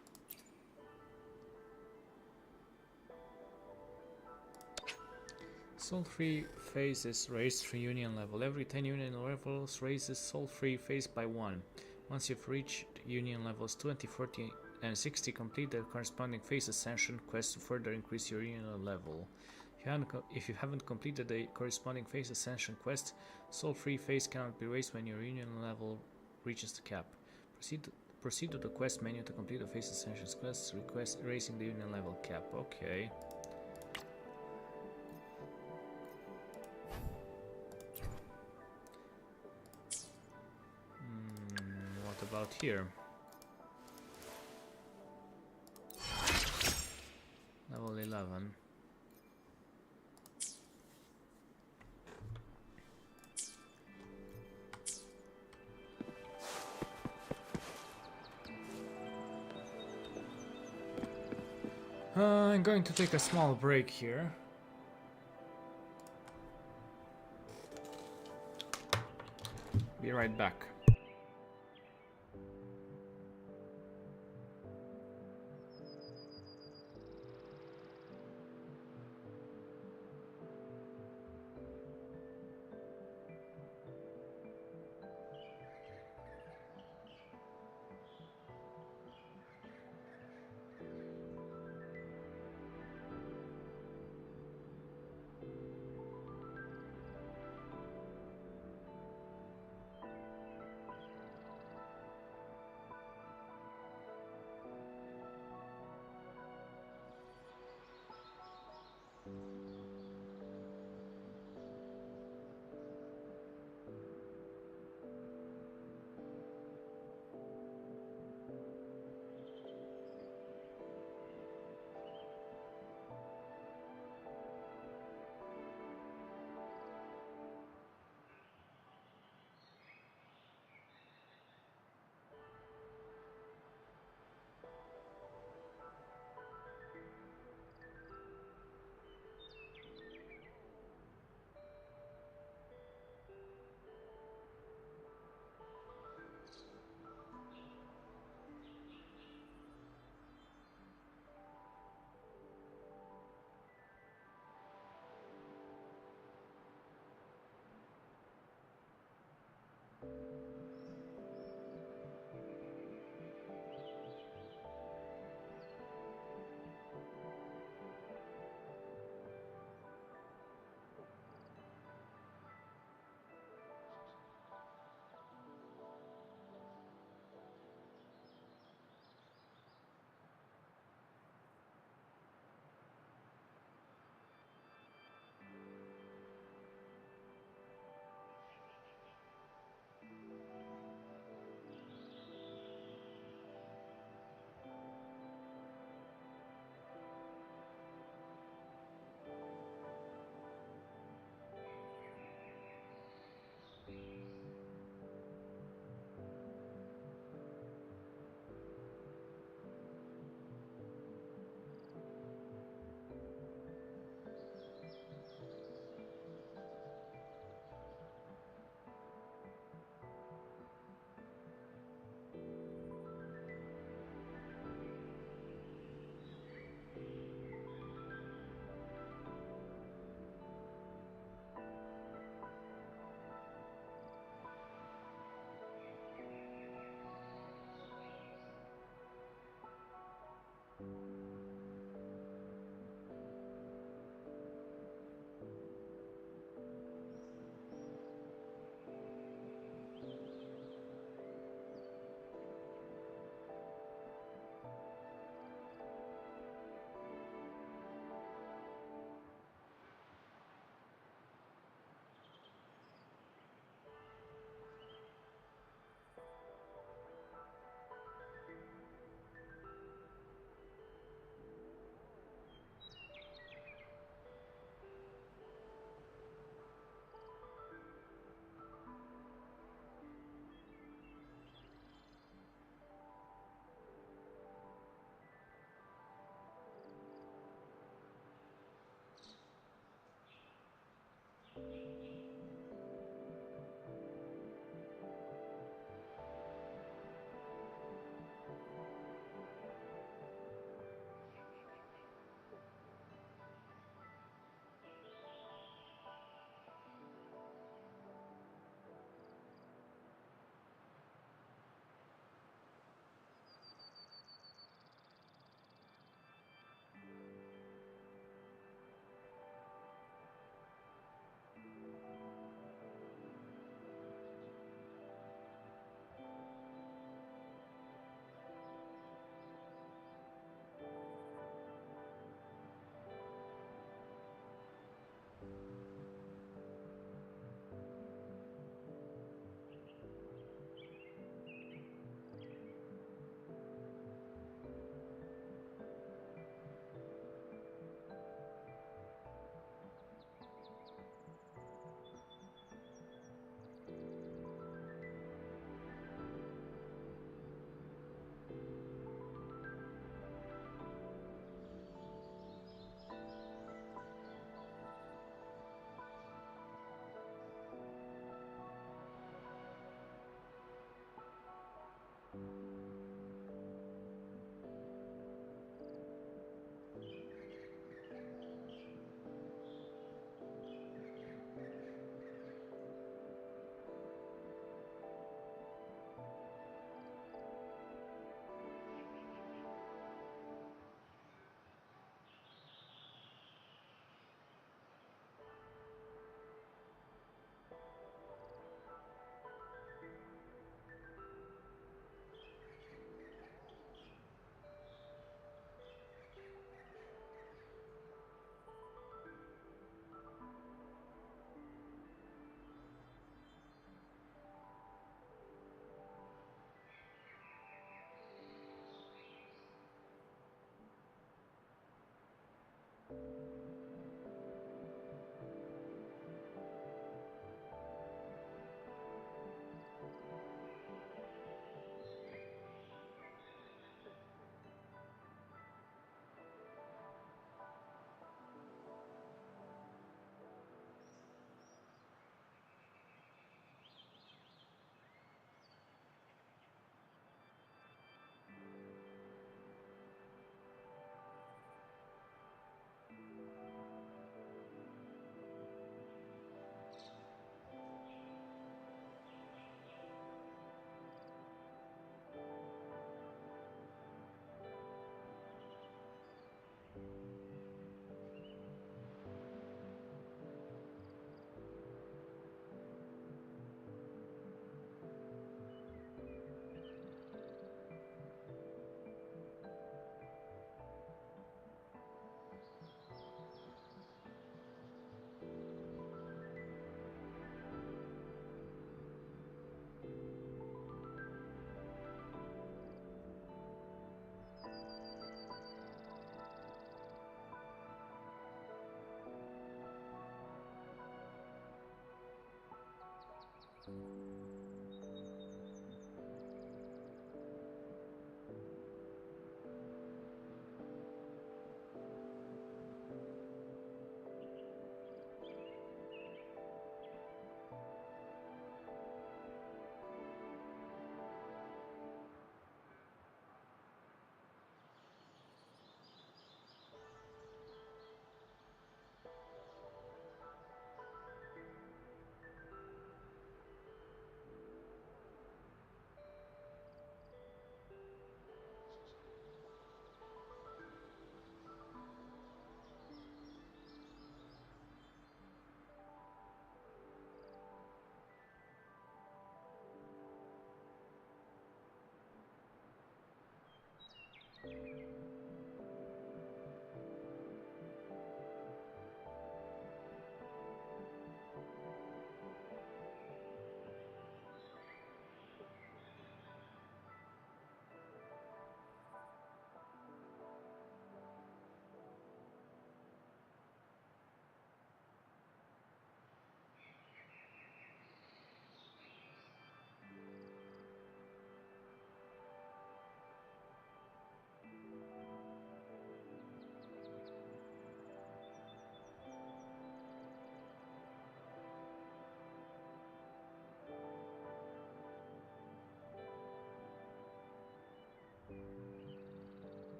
Soul-free phase is raised for union level. Every 10 union levels raises soul-free phase by 1. Once you've reached union levels 20, 40 and 60, complete the corresponding phase ascension quest to further increase your union level. If you haven't completed the corresponding phase ascension quest, soul-free phase cannot be raised when your union level reaches the cap. Proceed to the quest menu to complete the phase ascension quest, request raising the union level cap. Okay. What about here? Level 11. I'm going to take a small break here. Be right back.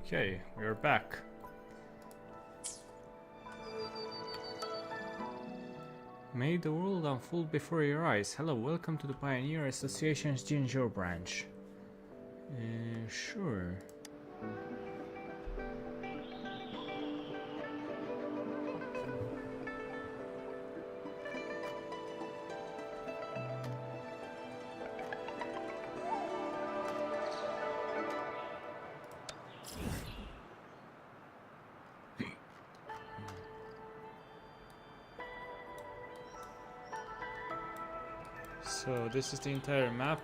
Okay, we're back. May the world unfold before your eyes. Hello, welcome to the Pioneer Association's Jinzhou branch. Sure. So this is the entire map.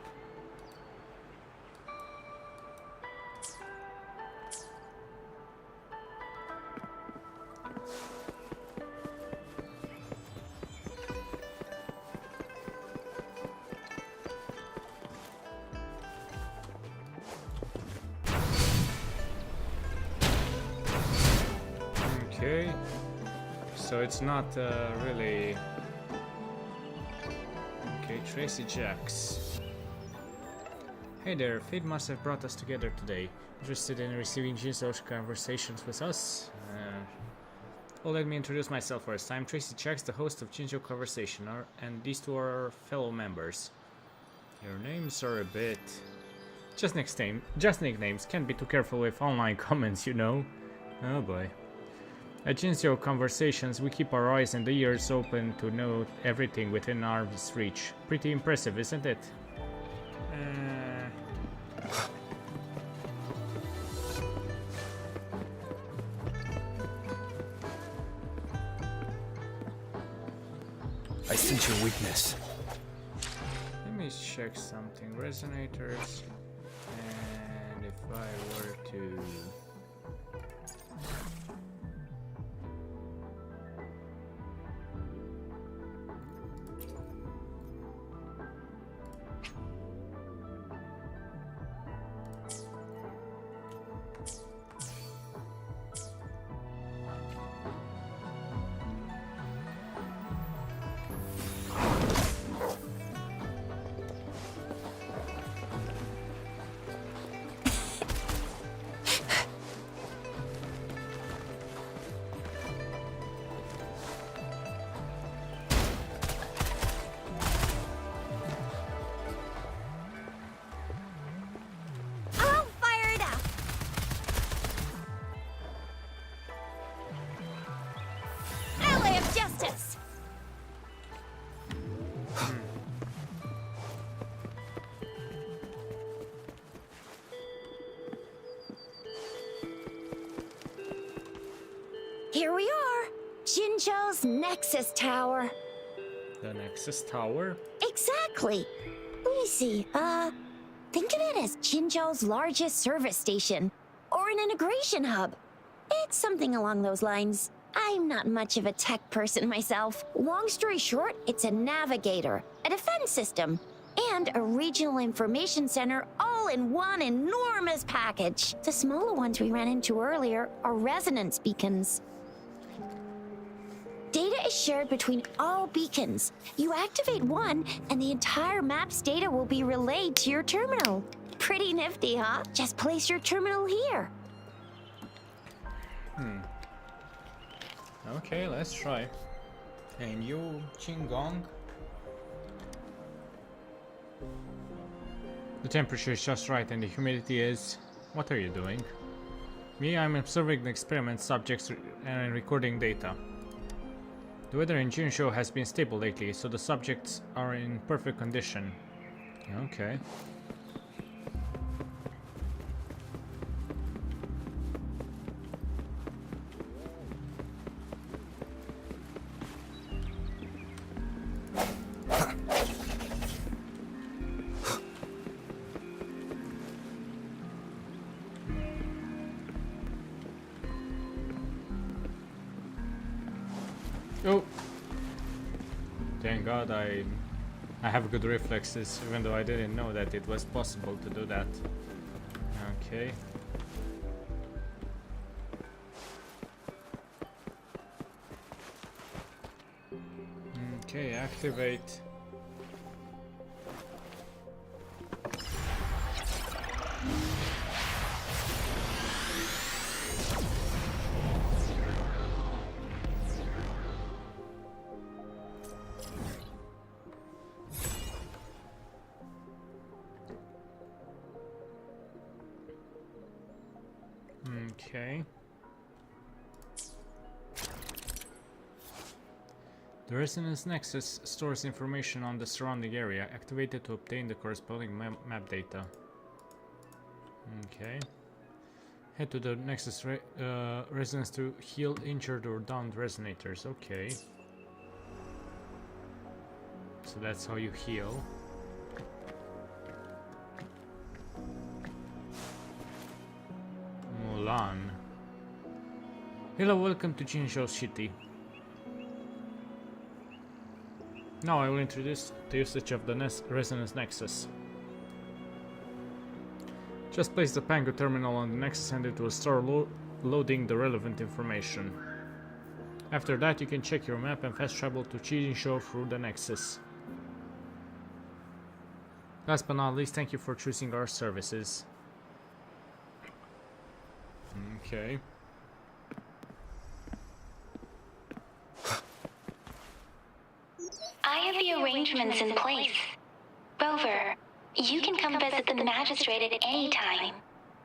Okay, so it's not really... Okay, Tracy Jacks. Hey there, fate must have brought us together today. Interested in receiving Jinzhou's conversations with us? Well, let me introduce myself first. I'm Tracy Jacks, the host of Jinzhou Conversation, and these two are our fellow members. Your names are a bit... Just nicknames. Can't be too careful with online comments, you know. Oh boy. At Jinzhou Conversations, we keep our eyes and ears open to know everything within arm's reach. Pretty impressive, isn't it? I sense your weakness. Let me check something. Resonators. And if I were to... Here we are, Jinzhou's Nexus Tower. The Nexus Tower? Exactly. Let me see, think of it as Jinzhou's largest service station, or an integration hub. It's something along those lines. I'm not much of a tech person myself. Long story short, it's a navigator, a defense system, and a regional information center all in one enormous package. The smaller ones we ran into earlier are resonance beacons. Data is shared between all beacons. You activate one, and the entire map's data will be relayed to your terminal. Pretty nifty, huh? Just place your terminal here. Okay, let's try. And you, Qinggong? The temperature is just right and the humidity is... What are you doing? Me, I'm observing the experiment subjects and recording data. The weather in Jinzhou has been stable lately, so the subjects are in perfect condition. Okay. Oh! Thank God I have good reflexes, even though I didn't know that it was possible to do that. Okay. Okay, activate. Okay. The Resonance Nexus stores information on the surrounding area. Activate it to obtain the corresponding map data. Okay. Head to the Nexus Resonance to heal injured or downed resonators. Okay. So that's how you heal. Mulan. Hello, welcome to Jinzhou City. Now I will introduce the usage of the Resonance Nexus. Just place the Pango terminal on the Nexus and it will start loading the relevant information. After that you can check your map and fast travel to Jinzhou through the Nexus. Last but not least, thank you for choosing our services. Okay. I have the arrangements in place. Rover, you can come visit the magistrate at any time.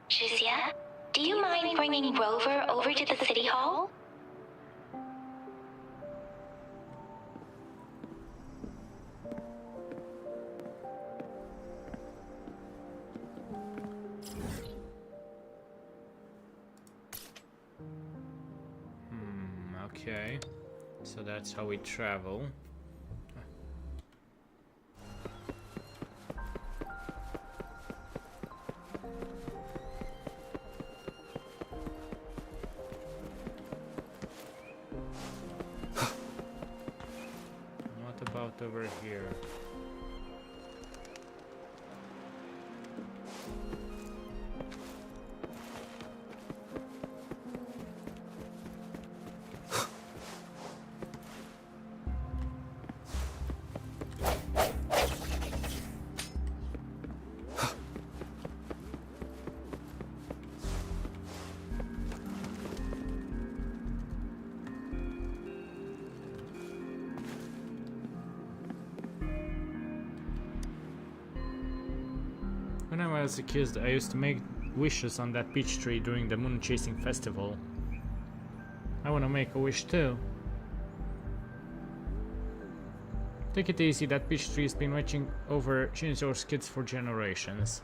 Shizia, do you mind bringing Rover over to the city hall? Okay. So that's how we travel. What about over here? When I was a kid, I used to make wishes on that peach tree during the moon chasing festival. I wanna make a wish too. Take it easy, that peach tree has been watching over Jinzhou's kids for generations.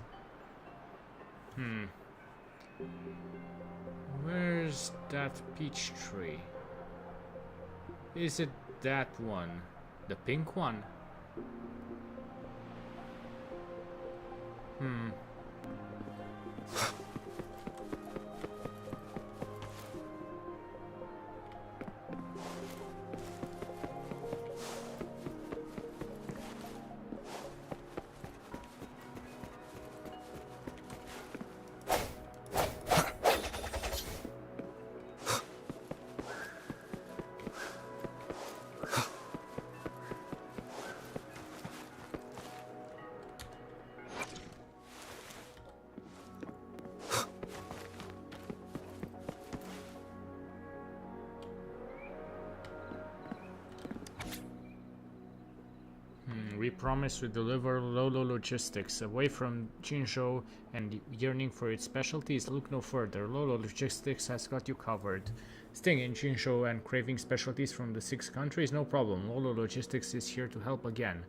Where's that peach tree? Is it that one? The pink one? We promise to deliver Lolo Logistics. Away from Jinzhou and yearning for its specialties, look no further. Lolo Logistics has got you covered. Staying in Jinzhou and craving specialties from the 6 countries? No problem. Lolo Logistics is here to help again.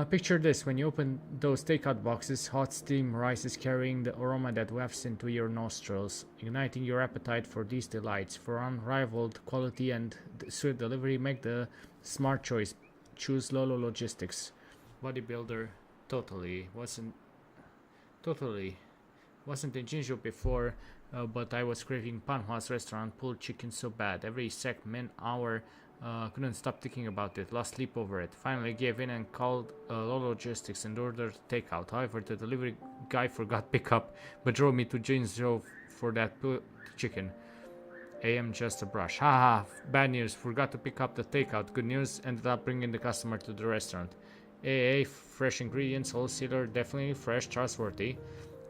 Picture this. When you open those takeout boxes, hot steam rises carrying the aroma that wafts into your nostrils, igniting your appetite for these delights. For unrivaled quality and swift delivery, make the smart choice. Choose Lolo Logistics. Bodybuilder totally wasn't in Jinzhou before, but I was craving Panhua's restaurant pulled chicken so bad. Every hour, couldn't stop thinking about it. Lost sleep over it. Finally gave in and called Lolo Logistics and ordered takeout. However, the delivery guy forgot pickup, but drove me to Jinzhou for that chicken. AM just a brush. Haha, bad news. Forgot to pick up the takeout. Good news, ended up bringing the customer to the restaurant. AA, fresh ingredients, wholesaler, definitely fresh, trustworthy.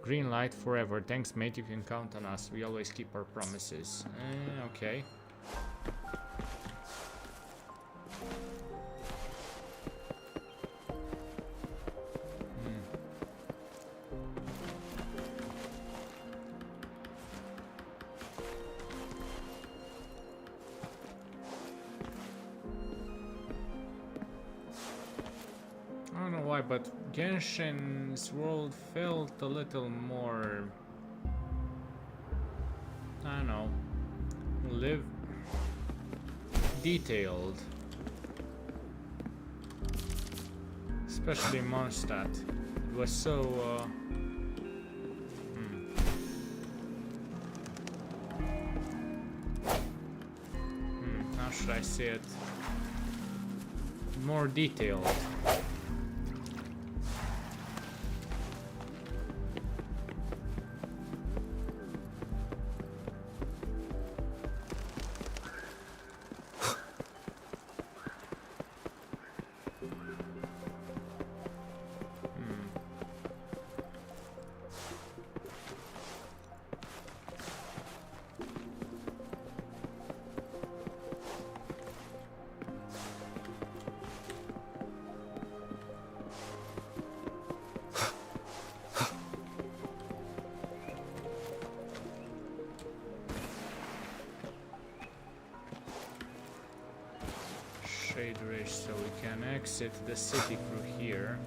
Green light forever. Thanks, mate. You can count on us. We always keep our promises. Okay. why, but Genshin's world felt a little more, I don't know, detailed. Especially Mondstadt. It was so how should I say it? More detailed. Shade Ridge, so we can exit the city through here.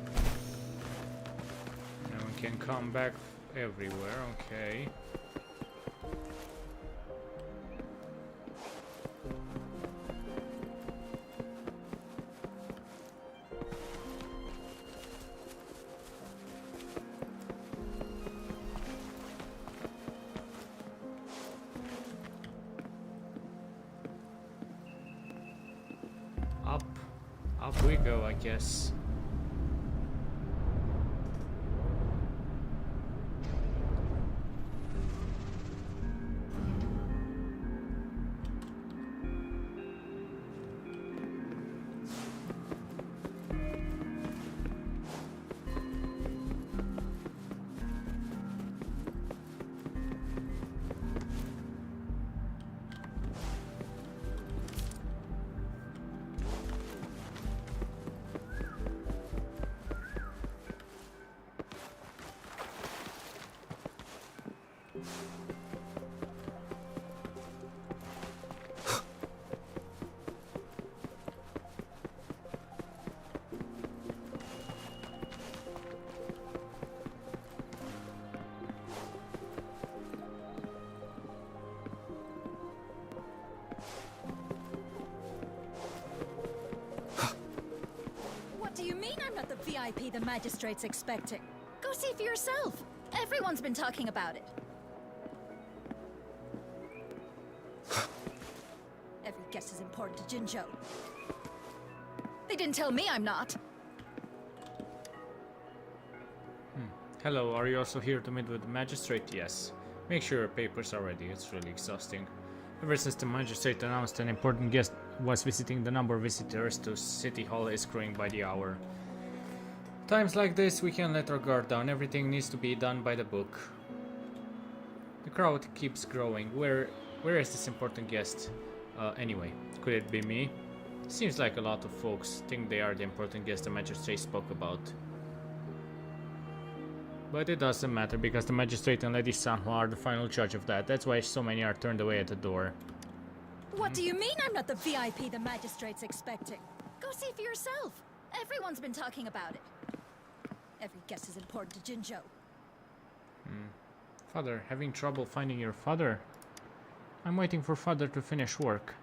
And we can come back everywhere, okay. Up we go, I guess. What do you mean I'm not the VIP the magistrate's expecting? Go see for yourself. Everyone's been talking about it. Every guess is important to Jinzhou. They didn't tell me I'm not. Hello, are you also here to meet with the magistrate? Yes. Make sure your papers are ready, it's really exhausting. Ever since the magistrate announced an important guest was visiting, the number of visitors to City Hall is growing by the hour. Times like this, we can't let our guard down. Everything needs to be done by the book. The crowd keeps growing. Where is this important guest? Anyway, could it be me? Seems like a lot of folks think they are the important guest the magistrate spoke about. But it doesn't matter, because the magistrate and Lady Sanhua are the final judge of that. That's why so many are turned away at the door. What do you mean I'm not the VIP the magistrate's expecting? Go see for yourself. Everyone's been talking about it. Every guess is important to Jinzhou. Father, having trouble finding your father? I'm waiting for father to finish work.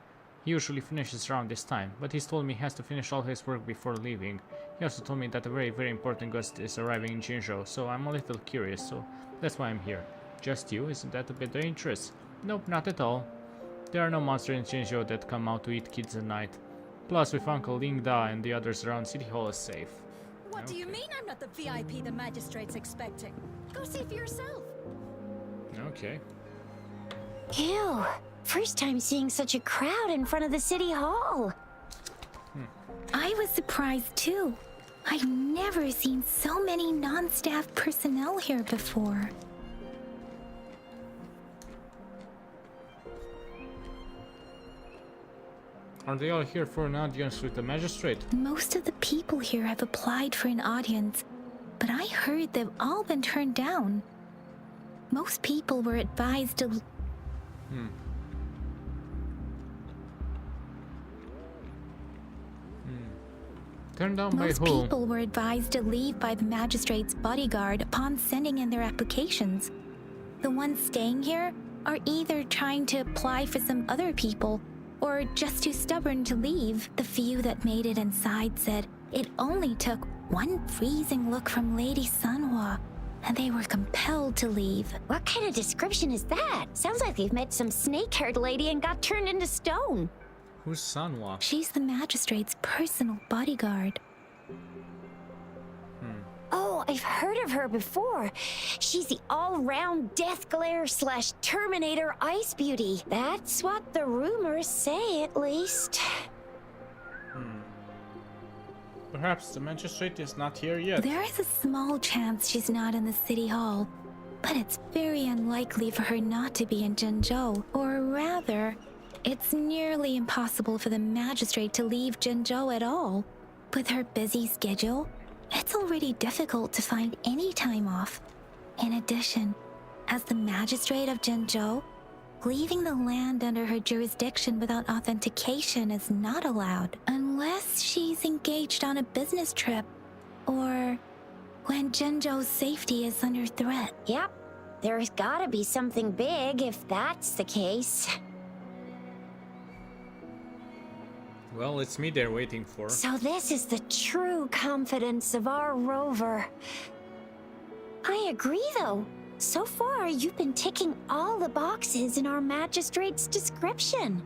He usually finishes around this time, but he's told me he has to finish all his work before leaving. He also told me that a very, very important guest is arriving in Jinzhou, so I'm a little curious, so that's why I'm here. Just you? Isn't that a bit dangerous? Nope, not at all. There are no monsters in Jinzhou that come out to eat kids at night. Plus, with Uncle Ling Da and the others around, City Hall is safe. What do you mean I'm not the VIP the magistrate's expecting? Go see for yourself. Okay. Ew. First time seeing such a crowd in front of the City Hall. I was surprised too. I've never seen so many non-staff personnel here before. Are they all here for an audience with the magistrate? Most of the people here have applied for an audience, but I heard they've all been turned down. Most people were advised to... Turned down by Most who? people were advised to leave by the magistrate's bodyguard upon sending in their applications. The ones staying here are either trying to apply for some other people or just too stubborn to leave. The few that made it inside said it only took one freezing look from Lady Sanhua and they were compelled to leave. What kind of description is that? Sounds like they've met some snake-haired lady and got turned into stone. Who's Sanwa? She's the magistrate's personal bodyguard. Oh, I've heard of her before. She's the all-round Death Glare / Terminator Ice Beauty. That's what the rumors say, at least. Perhaps the magistrate is not here yet. There is a small chance she's not in the city hall, but it's very unlikely for her not to be in Jinzhou. Or rather, it's nearly impossible for the magistrate to leave Jinzhou at all. With her busy schedule, it's already difficult to find any time off. In addition, as the magistrate of Jinzhou, leaving the land under her jurisdiction without authentication is not allowed, unless she's engaged on a business trip, or when Jinzhou's safety is under threat. Yep, there's gotta be something big if that's the case. Well, it's me they're waiting for. So this is the true confidence of our rover. I agree, though. So far, you've been ticking all the boxes in our magistrate's description.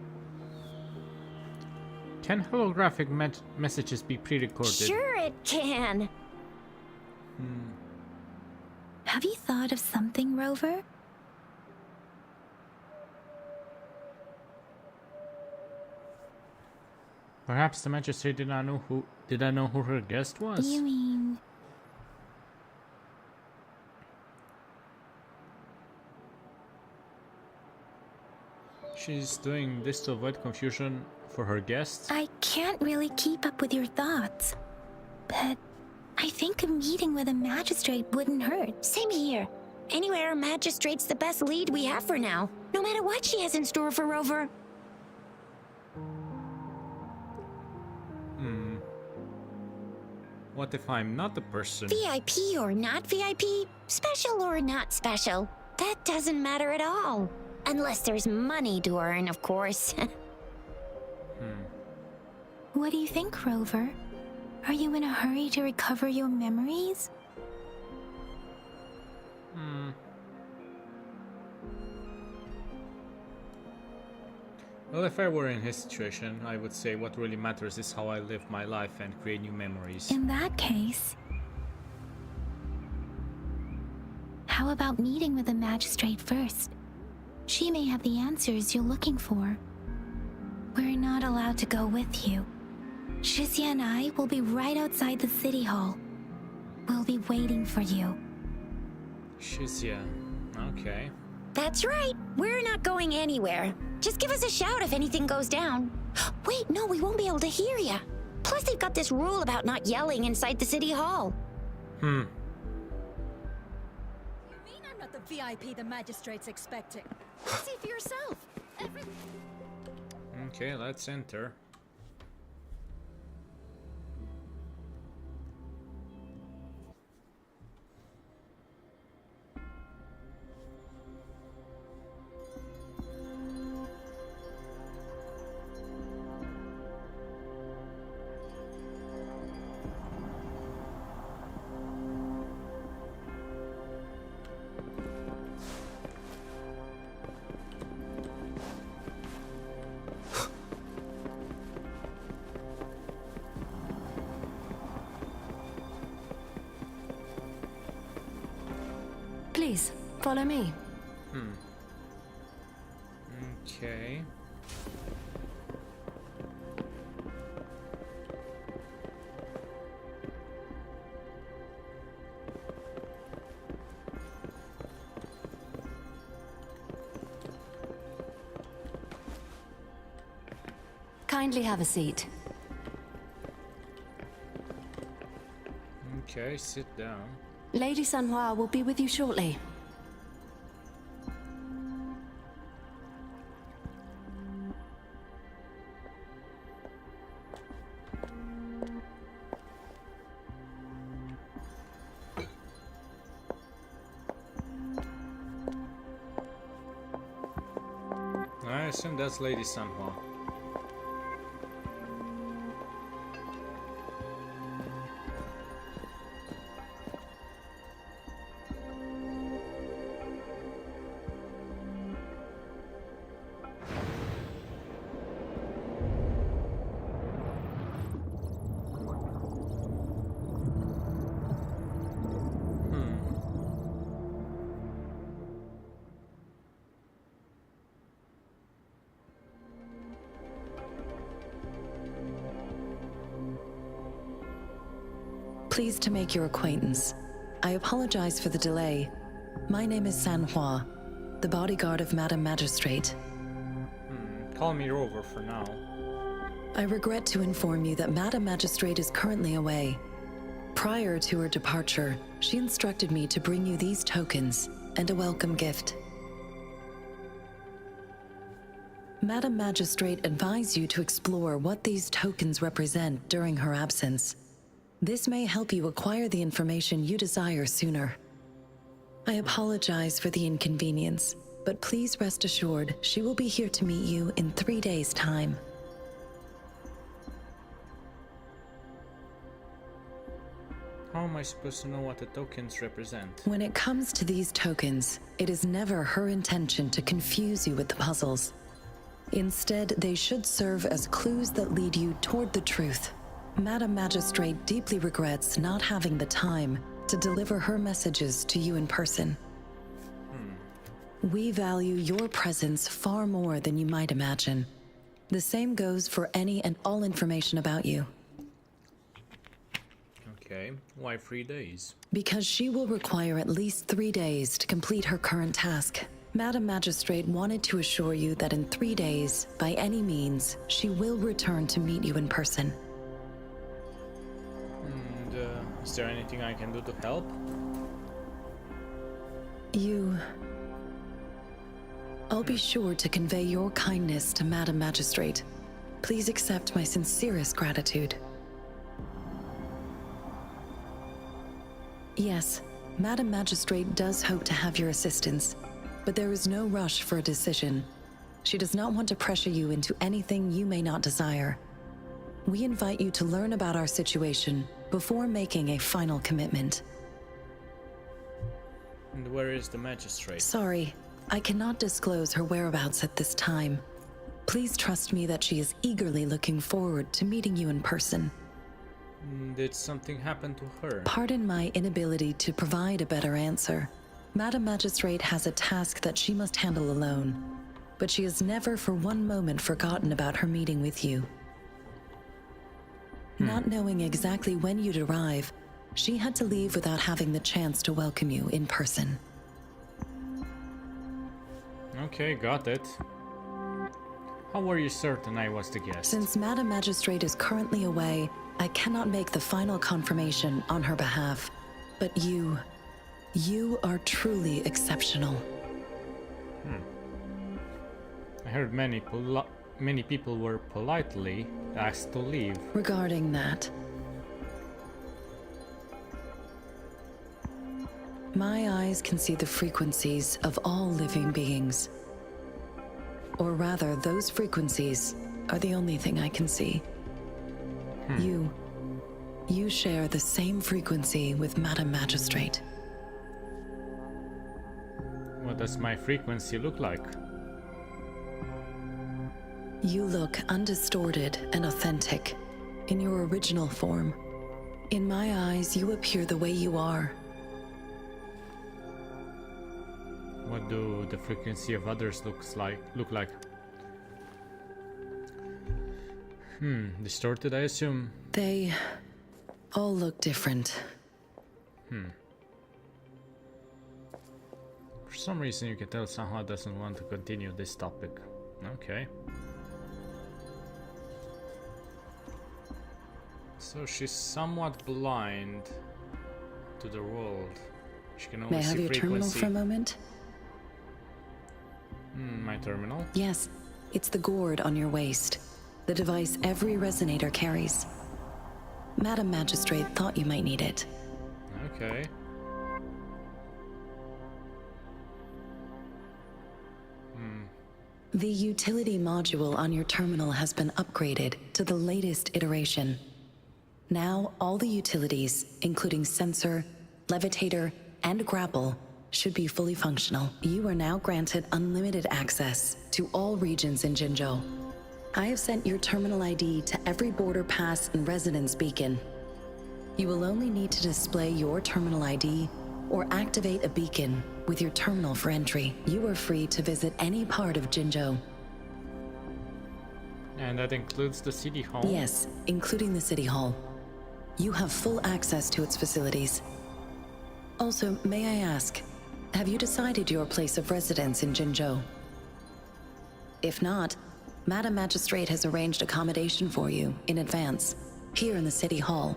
Can holographic messages be pre-recorded? Sure it can. Have you thought of something, Rover? Perhaps the magistrate did not know who her guest was. You mean... She's doing this to avoid confusion for her guests. I can't really keep up with your thoughts, but I think a meeting with a magistrate wouldn't hurt. Same here. Anyway, our magistrate's the best lead we have for now, no matter what she has in store for Rover. What if I'm not the person? VIP or not VIP, special or not special, that doesn't matter at all. Unless there's money to earn, of course. What do you think, Rover? Are you in a hurry to recover your memories? Well, if I were in his situation, I would say what really matters is how I live my life and create new memories. In that case, how about meeting with the magistrate first? She may have the answers you're looking for. We're not allowed to go with you. Shizia and I will be right outside the city hall. We'll be waiting for you. Shizia. Okay. That's right. We're not going anywhere. Just give us a shout if anything goes down. Wait, no, we won't be able to hear ya. Plus, they've got this rule about not yelling inside the city hall. You mean I'm not the VIP the magistrate's expecting? See for yourself. Okay, let's enter. Please, follow me. Okay. Kindly have a seat. Okay, sit down. Lady Sanhua will be with you shortly. assume that's Lady Sanhua. Pleased to make your acquaintance. I apologize for the delay. My name is Sanhua, the bodyguard of Madam Magistrate. Call me Rover for now. I regret to inform you that Madam Magistrate is currently away. Prior to her departure, she instructed me to bring you these tokens and a welcome gift. Madam Magistrate advised you to explore what these tokens represent during her absence. This may help you acquire the information you desire sooner. I apologize for the inconvenience, but please rest assured she will be here to meet you in 3 days' time. How am I supposed to know what the tokens represent? When it comes to these tokens, it is never her intention to confuse you with the puzzles. Instead, they should serve as clues that lead you toward the truth. Madam Magistrate deeply regrets not having the time to deliver her messages to you in person. We value your presence far more than you might imagine. The same goes for any and all information about you. Okay, why 3 days? Because she will require at least 3 days to complete her current task. Madam Magistrate wanted to assure you that in 3 days, by any means, she will return to meet you in person. Is there anything I can do to help? I'll be sure to convey your kindness to Madam Magistrate. Please accept my sincerest gratitude. Yes, Madam Magistrate does hope to have your assistance, but there is no rush for a decision. She does not want to pressure you into anything you may not desire. We invite you to learn about our situation before making a final commitment. And where is the magistrate? Sorry, I cannot disclose her whereabouts at this time. Please trust me that she is eagerly looking forward to meeting you in person. Did something happen to her? Pardon my inability to provide a better answer. Madam Magistrate has a task that she must handle alone, but she has never for one moment forgotten about her meeting with you. Not knowing exactly when you'd arrive, she had to leave without having the chance to welcome you in person. Okay, got it. How were you certain I was the guest? Since Madam Magistrate is currently away, I cannot make the final confirmation on her behalf. But you are truly exceptional. I heard many people were politely asked to leave. Regarding that, my eyes can see the frequencies of all living beings. Or rather, those frequencies are the only thing I can see. You share the same frequency with Madam Magistrate. What does my frequency look like? You look undistorted and authentic, in your original form. In my eyes, you appear the way you are. What do the frequency of others look like? Distorted, I assume. They all look different. For some reason you can tell Sanhua doesn't want to continue this topic. Okay. So she's somewhat blind to the world. She can only May I have see your frequency. terminal for a moment? My terminal? Yes, it's the gourd on your waist. The device every resonator carries. Madam Magistrate thought you might need it. Okay. The utility module on your terminal has been upgraded to the latest iteration. Now, all the utilities, including sensor, levitator, and grapple, should be fully functional. You are now granted unlimited access to all regions in Jinzhou. I have sent your terminal ID to every border pass and residence beacon. You will only need to display your terminal ID or activate a beacon with your terminal for entry. You are free to visit any part of Jinzhou. And that includes the city hall? Yes, including the city hall. You have full access to its facilities. Also, may I ask, have you decided your place of residence in Jinzhou? If not, Madam Magistrate has arranged accommodation for you in advance, here in the city hall.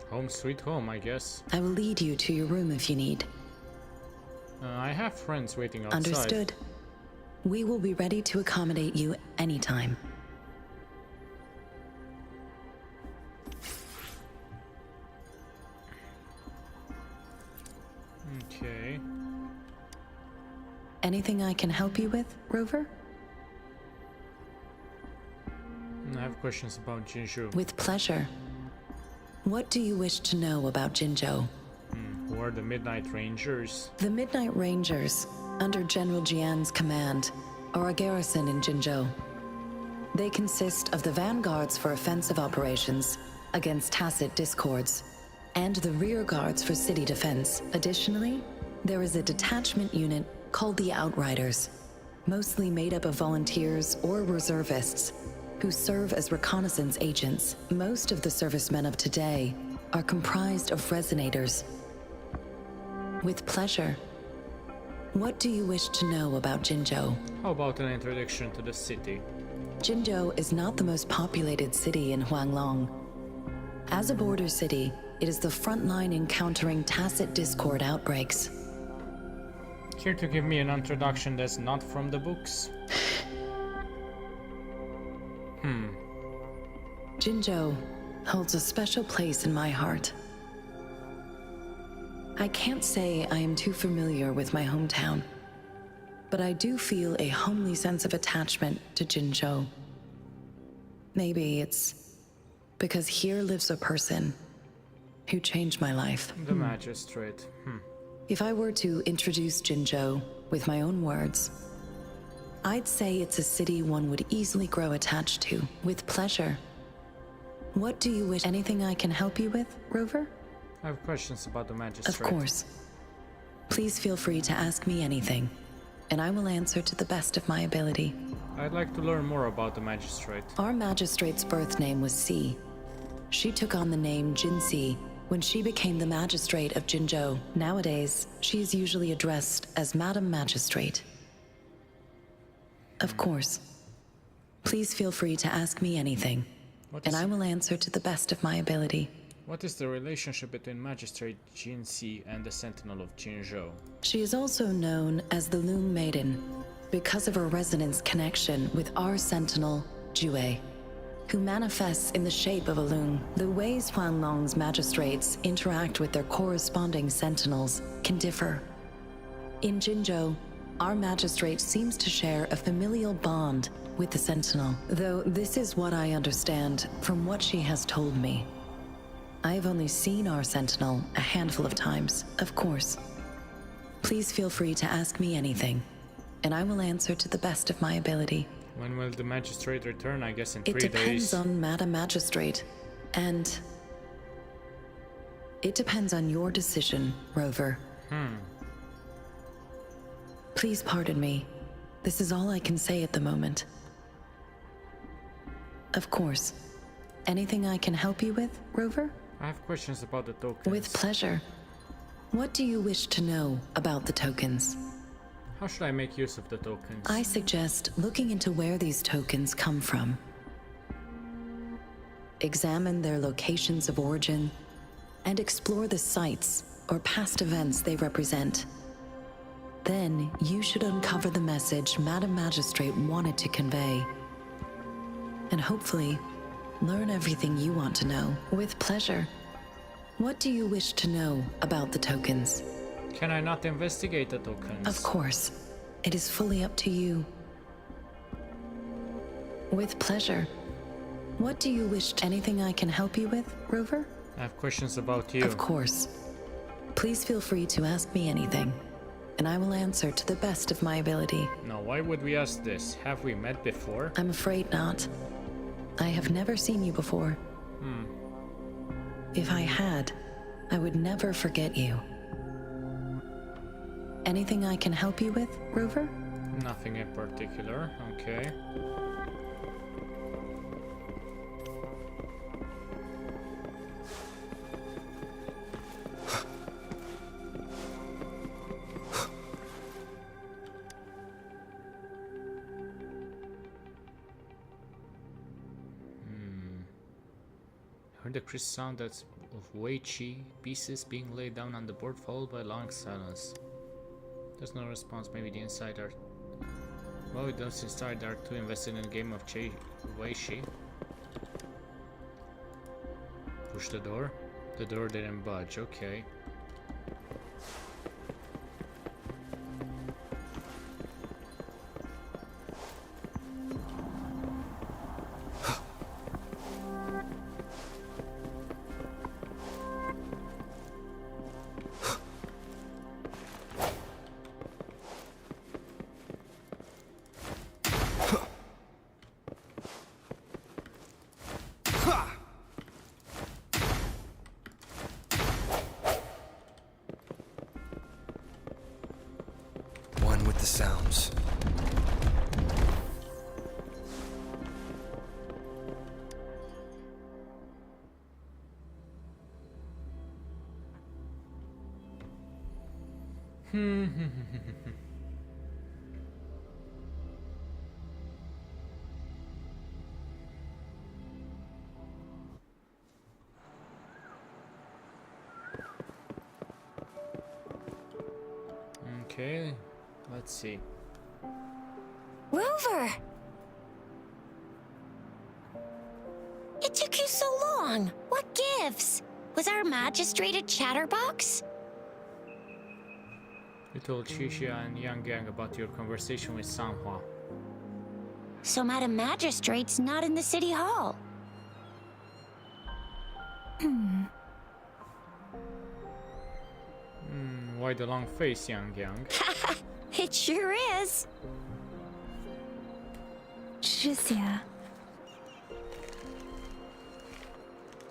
Home sweet home, I guess. I will lead you to your room if you need. I have friends waiting outside. Understood. We will be ready to accommodate you anytime. Okay. Anything I can help you with, Rover? I have questions about Jinzhou. With pleasure. What do you wish to know about Jinzhou? Who are the Midnight Rangers? The Midnight Rangers, under General Jian's command, are a garrison in Jinzhou. They consist of the vanguards for offensive operations against tacit discords, and the rear guards for city defense. Additionally, there is a detachment unit called the Outriders, mostly made up of volunteers or reservists who serve as reconnaissance agents. Most of the servicemen of today are comprised of resonators. With pleasure. What do you wish to know about Jinzhou? How about an introduction to the city? Jinzhou is not the most populated city in Huanglong. As a border city, it is the front line in countering tacit discord outbreaks. Care to give me an introduction that's not from the books? Jinzhou holds a special place in my heart. I can't say I am too familiar with my hometown, but I do feel a homely sense of attachment to Jinzhou. Maybe it's because here lives a person who changed my life. The Magistrate. If I were to introduce Jinzhou with my own words, I'd say it's a city one would easily grow attached to, with pleasure. What do you wish? Anything I can help you with, Rover? I have questions about the Magistrate. Of course. Please feel free to ask me anything, and I will answer to the best of my ability. I'd like to learn more about the Magistrate. Our Magistrate's birth name was Si. She took on the name Jinsi when she became the Magistrate of Jinzhou. Nowadays, she is usually addressed as Madam Magistrate. Of course. Please feel free to ask me anything, and I will answer to the best of my ability. What is the relationship between Magistrate Jinsi and the Sentinel of Jinzhou? She is also known as the Loom Maiden because of her resonance connection with our Sentinel, Jue, who manifests in the shape of a loom. The ways Huanglong's magistrates interact with their corresponding sentinels can differ. In Jinzhou, our magistrate seems to share a familial bond with the sentinel, though this is what I understand from what she has told me. I have only seen our sentinel a handful of times. Of course. Please feel free to ask me anything, and I will answer to the best of my ability. When will the Magistrate return? I guess in 3 days. It depends on Madam Magistrate, and it depends on your decision, Rover. Please pardon me. This is all I can say at the moment. Of course. Anything I can help you with, Rover? I have questions about the tokens. With pleasure. What do you wish to know about the tokens? How should I make use of the tokens? I suggest looking into where these tokens come from. Examine their locations of origin, and explore the sites or past events they represent. Then you should uncover the message Madam Magistrate wanted to convey. And hopefully, learn everything you want to know. With pleasure. What do you wish to know about the tokens? Can I not investigate the tokens? Of course. It is fully up to you. With pleasure. What do you wish? Anything I can help you with, Rover? I have questions about you. Of course. Please feel free to ask me anything, and I will answer to the best of my ability. Now, why would we ask this? Have we met before? I'm afraid not. I have never seen you before. If I had, I would never forget you. Anything I can help you with, Rover? Nothing in particular. Okay. Heard the crisp sound of Wei Chi pieces being laid down on the board, followed by long silence. There's no response. Maybe the inside are. Well, those inside are too invested in a game of Wei Chi. Push the door. The door didn't budge. Okay. One with the sounds. Okay. Let's see. Rover! It took you so long. What gives? Was our magistrate a chatterbox? You told Xixia and Yang Yang about your conversation with Sanhua. So Madam Magistrate's not in the city hall. Why the long face, Yang Yang? It sure is. Zhixia.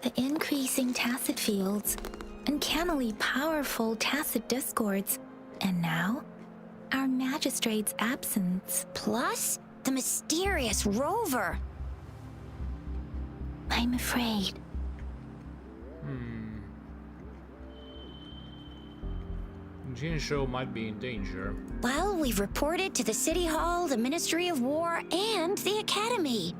The increasing tacit fields, uncannily powerful tacit discords, and now, our magistrate's absence. Plus, the mysterious Rover. I'm afraid. Jinzhou might be in danger. Well, we've reported to the City Hall, the Ministry of War, and the Academy.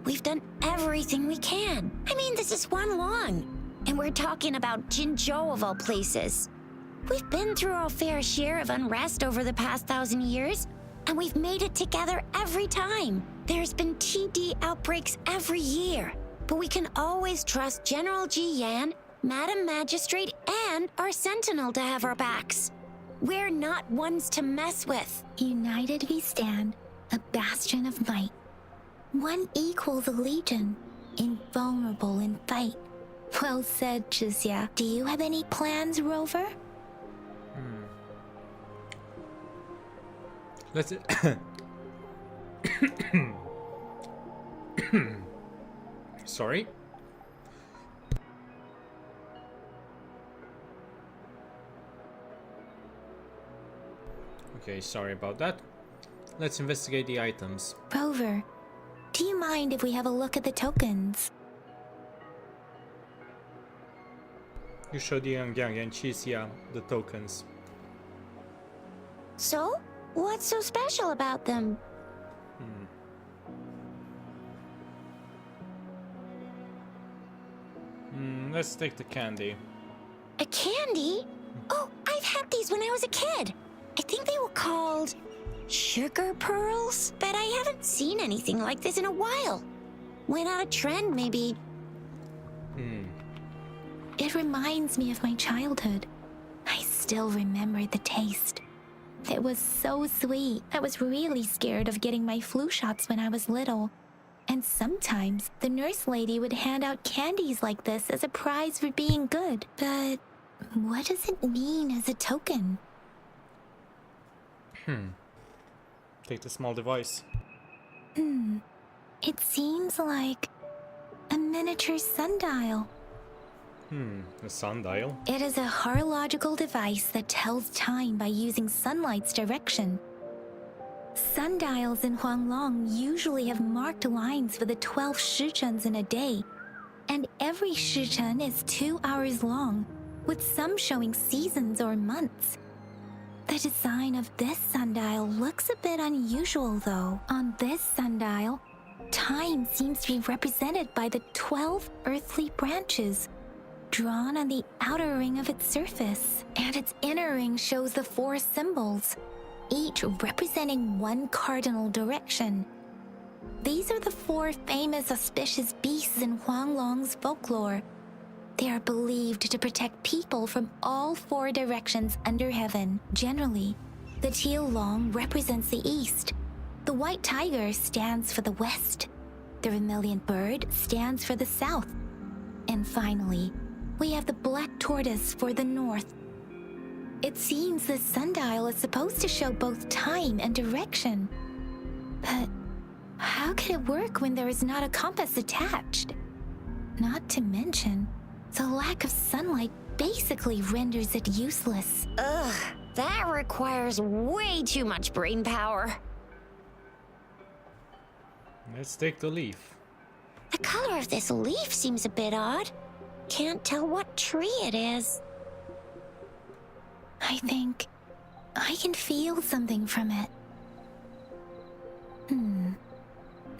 We've done everything we can. I mean, this is one long. And we're talking about Jinzhou of all places. We've been through our fair share of unrest over the past 1,000 years, and we've made it together every time. There's been TD outbreaks every year, but we can always trust General Ji Yan, Madam Magistrate, and our Sentinel to have our backs. We're not ones to mess with. United we stand, a bastion of might. One equals a legion, invulnerable in fight. Well said, Zhixia. Do you have any plans, Rover? Let's. Sorry. Okay, sorry about that. Let's investigate the items. Rover, do you mind if we have a look at the tokens? You showed Yang Yang and Xixia the tokens. So, what's so special about them? Let's take the candy. A candy? Oh, I've had these when I was a kid. I think they were called sugar pearls, but I haven't seen anything like this in a while. Went out of trend, maybe. It reminds me of my childhood. I still remember the taste. It was so sweet. I was really scared of getting my flu shots when I was little. And sometimes the nurse lady would hand out candies like this as a prize for being good. But what does it mean as a token? Take the small device. It seems like a miniature sundial. A sundial. It is a horological device that tells time by using sunlight's direction. Sundials in Huanglong usually have marked lines for the 12 shichens in a day, and every shichen is 2 hours long, with some showing seasons or months. The design of this sundial looks a bit unusual, though. On this sundial, time seems to be represented by the 12 earthly branches drawn on the outer ring of its surface, and its inner ring shows the 4 symbols, each representing one cardinal direction. These are the 4 famous auspicious beasts in Huanglong's folklore. They are believed to protect people from all 4 directions under heaven. Generally, the teal long represents the east, the white tiger stands for the west, the vermilion bird stands for the south, and finally, we have the black tortoise for the north. It seems the sundial is supposed to show both time and direction. But how could it work when there is not a compass attached? Not to mention, the lack of sunlight basically renders it useless. Ugh, that requires way too much brain power. Let's take the leaf. The color of this leaf seems a bit odd. Can't tell what tree it is. I think I can feel something from it.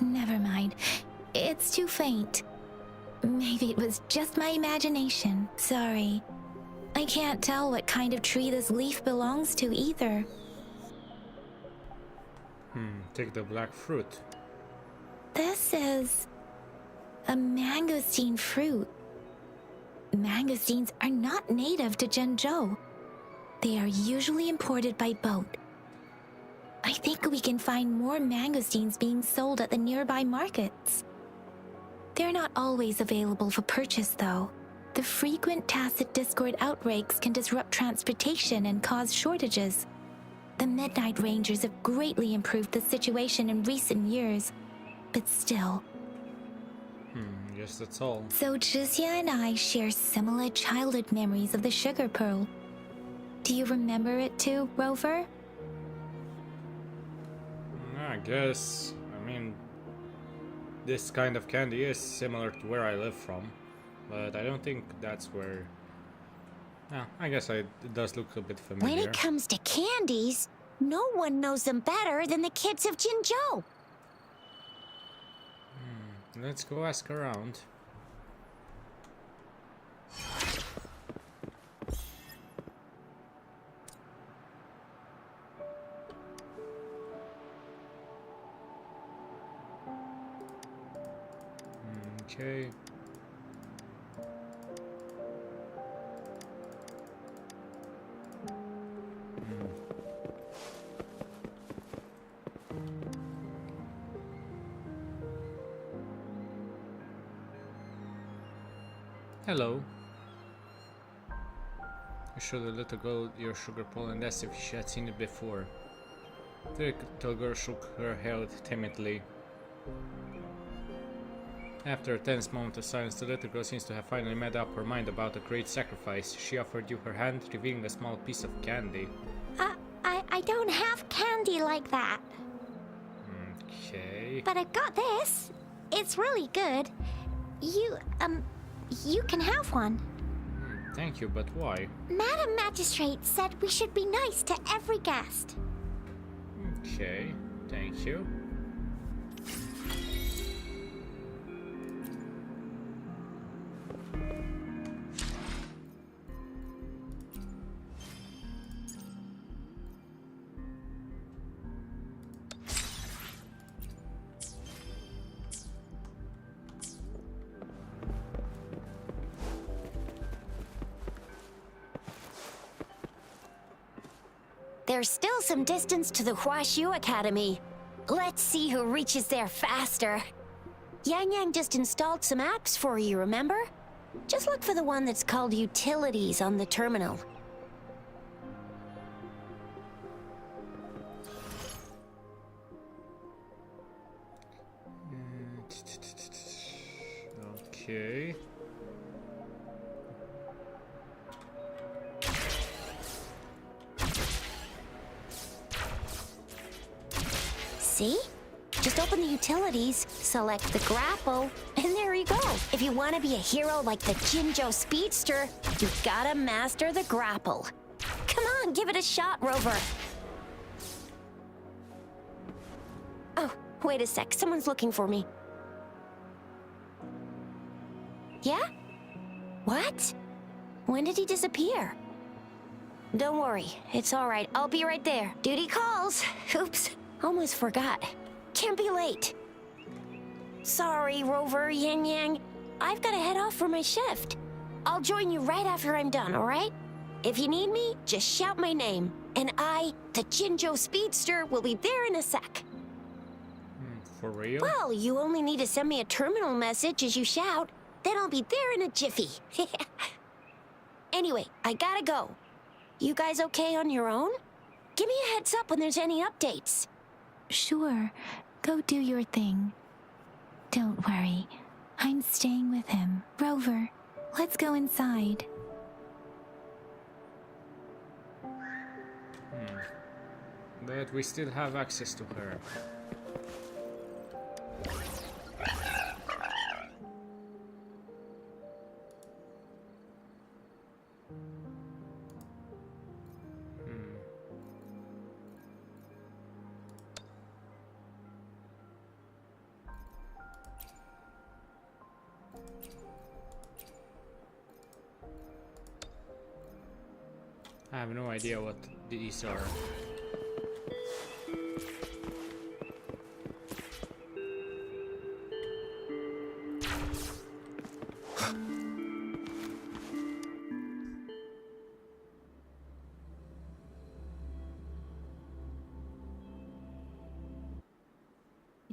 Never mind. It's too faint. Maybe it was just my imagination. Sorry. I can't tell what kind of tree this leaf belongs to either. Take the black fruit. This is a mangosteen fruit. Mangosteens are not native to Zhengzhou. They are usually imported by boat. I think we can find more mangosteens being sold at the nearby markets. They're not always available for purchase, though. The frequent tacit discord outbreaks can disrupt transportation and cause shortages. The Midnight Rangers have greatly improved the situation in recent years, but still. Yes, that's all. So Zhixia and I share similar childhood memories of the sugar pearl. Do you remember it too, Rover? I guess. I mean, this kind of candy is similar to where I live from, but I don't think that's where... I guess it does look a bit familiar. When it comes to candies, no one knows them better than the kids of Jinzhou. Let's go ask around. Okay. Hello. I showed the little girl your sugar pearl and asked if she had seen it before. The little girl shook her head timidly. After a tense moment of silence, the little girl seems to have finally made up her mind about a great sacrifice. She offered you her hand, revealing a small piece of candy. I don't have candy like that. Okay. But I've got this. It's really good. You can have one. Thank you, but why? Madam Magistrate said we should be nice to every guest. Okay, thank you. There's still some distance to the Huashu Academy. Let's see who reaches there faster. Yang Yang just installed some apps for you, remember? Just look for the one that's called Utilities on the terminal. Okay. See? Just open the utilities, select the grapple, and there you go. If you want to be a hero like the Jinzhou Speedster, you gotta master the grapple. Come on, give it a shot, Rover. Oh, wait a sec. Someone's looking for me. Yeah? What? When did he disappear? Don't worry. It's all right. I'll be right there. Duty calls. Oops. Almost forgot. Can't be late. Sorry, Rover, Yang Yang. I've got to head off for my shift. I'll join you right after I'm done, all right? If you need me, just shout my name. And I, the Jinzhou Speedster, will be there in a sec. For real? Well, you only need to send me a terminal message as you shout. Then I'll be there in a jiffy. Anyway, I gotta go. You guys okay on your own? Give me a heads up when there's any updates. Sure, go do your thing. Don't worry, I'm staying with him. Rover, let's go inside. But we still have access to her. I have no idea what these are.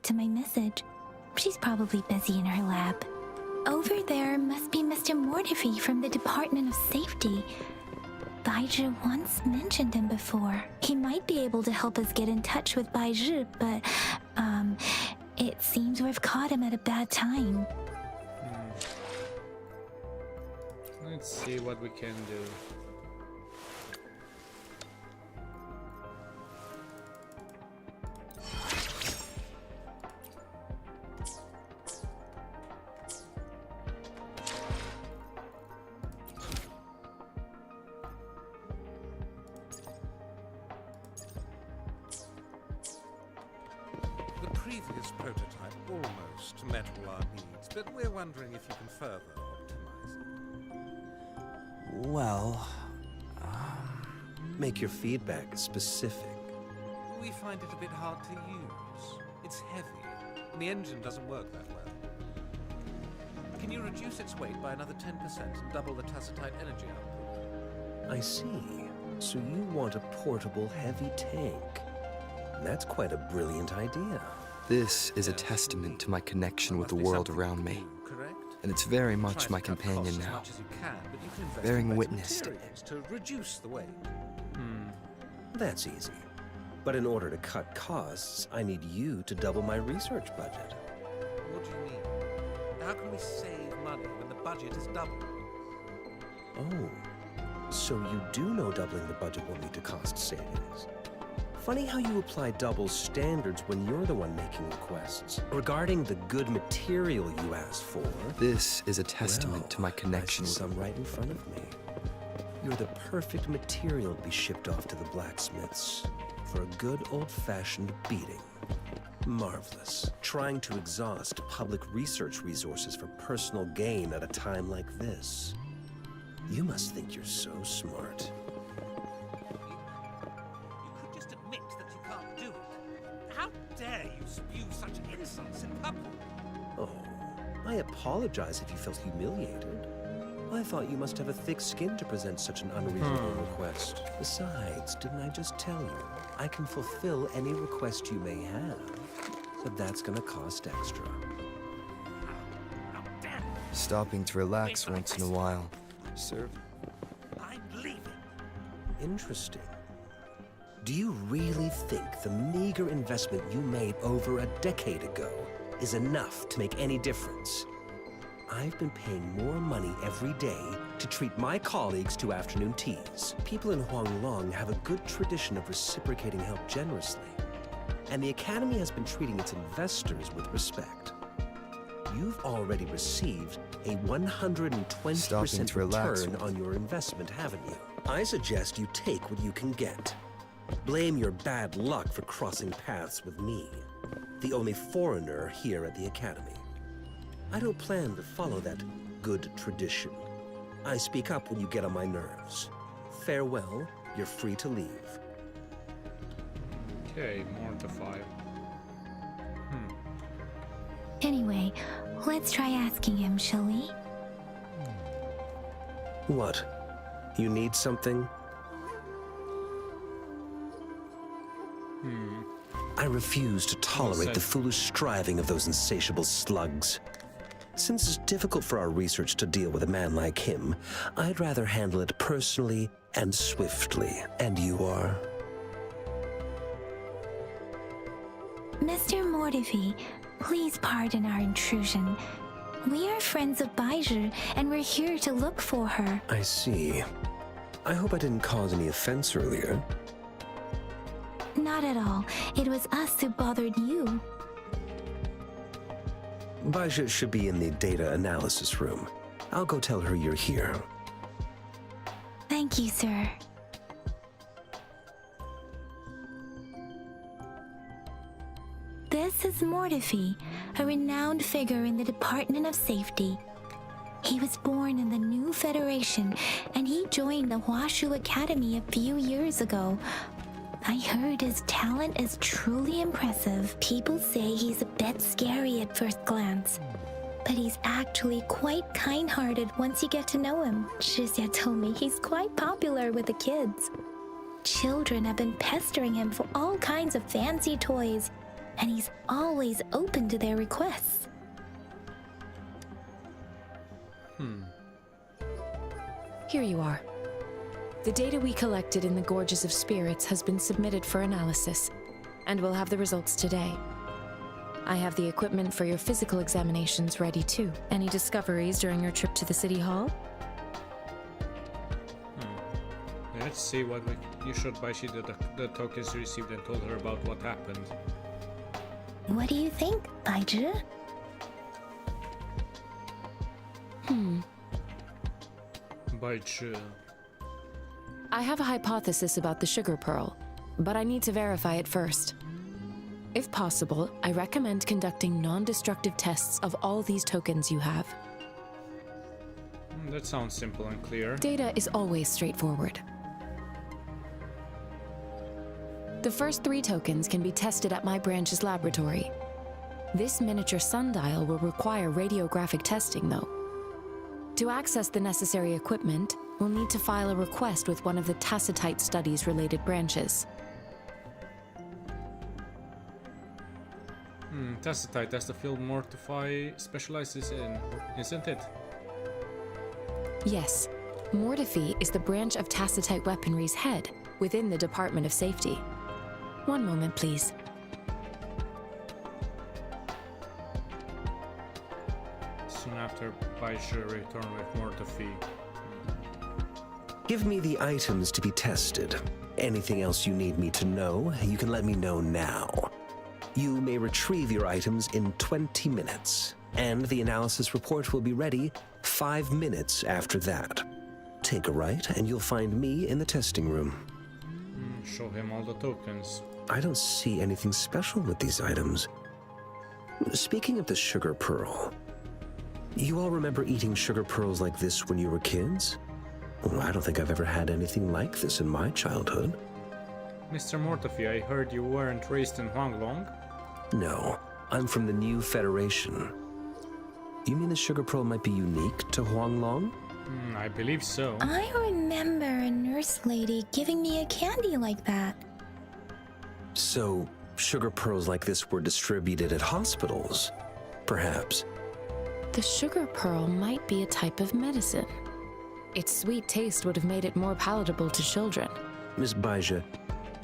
To my message. She's probably busy in her lab. Over there must be Mr. Mortefi from the Department of Safety. Baizhi once mentioned him before. He might be able to help us get in touch with Baizhi, but, it seems we've caught him at a bad time. Let's see what we can do. The previous prototype almost met all our needs, but we're wondering if you can further optimize it. Well, make your feedback specific. We find it a bit hard to use. It's heavy, and the engine doesn't work that well. Can you reduce its weight by another 10% and double the tacitite energy output? I see. So you want a portable heavy tank. That's quite a brilliant idea. This is a testament to my connection with the world around me, and it's very much my companion now, bearing witness to it. To reduce the weight. That's easy. But in order to cut costs, I need you to double my research budget. What do you mean? How can we save money when the budget is doubled? Oh, so you do know doubling the budget will lead to cost savings. Funny how you apply double standards when you're the one making requests. Regarding the good material you asked for... This is a testament to my connection with some right in front of me. You're the perfect material to be shipped off to the blacksmiths for a good old-fashioned beating. Marvelous. Trying to exhaust public research resources for personal gain at a time like this. You must think you're so smart. How dare you spew such insults in public? Oh, I apologize if you felt humiliated. I thought you must have a thick skin to present such an unreasonable request. Besides, didn't I just tell you? I can fulfill any request you may have, but that's gonna cost extra. Stopping to relax once in a while. Serve. I'm leaving. Interesting. Do you really think the meager investment you made over a decade ago is enough to make any difference? I've been paying more money every day to treat my colleagues to afternoon teas. People in Huanglong have a good tradition of reciprocating help generously, and the Academy has been treating its investors with respect. You've already received a 120% return on your investment, haven't you? I suggest you take what you can get. Blame your bad luck for crossing paths with me, the only foreigner here at the Academy. I don't plan to follow that good tradition. I speak up when you get on my nerves. Farewell, you're free to leave. Okay, mortify. Anyway, let's try asking him, shall we? What? You need something? I refuse to tolerate the foolish striving of those insatiable slugs. Since it's difficult for our research to deal with a man like him, I'd rather handle it personally and swiftly. And you are? Mr. Mortifi, please pardon our intrusion. We are friends of Baizhi, and we're here to look for her. I see. I hope I didn't cause any offense earlier. Not at all. It was us who bothered you. Baizhi should be in the data analysis room. I'll go tell her you're here. Thank you, sir. This is Mortifi, a renowned figure in the Department of Safety. He was born in the new Federation, and he joined the Huashu Academy a few years ago. I heard his talent is truly impressive. People say he's a bit scary at first glance, but he's actually quite kind-hearted once you get to know him. Shizia told me he's quite popular with the kids. Children have been pestering him for all kinds of fancy toys, and he's always open to their requests. Here you are. The data we collected in the Gorges of Spirits has been submitted for analysis, and we'll have the results today. I have the equipment for your physical examinations ready too. Any discoveries during your trip to the City Hall? Let's see what you showed Baishi the tokens received and told her about what happened. What do you think, Baizhi? Baishi. I have a hypothesis about the sugar pearl, but I need to verify it first. If possible, I recommend conducting non-destructive tests of all these tokens you have. That sounds simple and clear. Data is always straightforward. The first 3 tokens can be tested at my branch's laboratory. This miniature sundial will require radiographic testing, though. To access the necessary equipment, we'll need to file a request with one of the Tacitite Studies-related branches. Tacitite, that's the field Mortify specializes in, isn't it? Yes. Mortifi is the branch of Tacitite Weaponry's head within the Department of Safety. One moment, please. Soon after Baishi returned with Mortifi. Give me the items to be tested. Anything else you need me to know, you can let me know now. You may retrieve your items in 20 minutes, and the analysis report will be ready 5 minutes after that. Take a right, and you'll find me in the testing room. Show him all the tokens. I don't see anything special with these items. Speaking of the sugar pearl, you all remember eating sugar pearls like this when you were kids? Well, I don't think I've ever had anything like this in my childhood. Mr. Mortifi, I heard you weren't raised in Huanglong? No, I'm from the new Federation. You mean the sugar pearl might be unique to Huanglong? I believe so. I remember a nurse lady giving me a candy like that. So, sugar pearls like this were distributed at hospitals, perhaps. The sugar pearl might be a type of medicine. Its sweet taste would have made it more palatable to children. Miss Baija,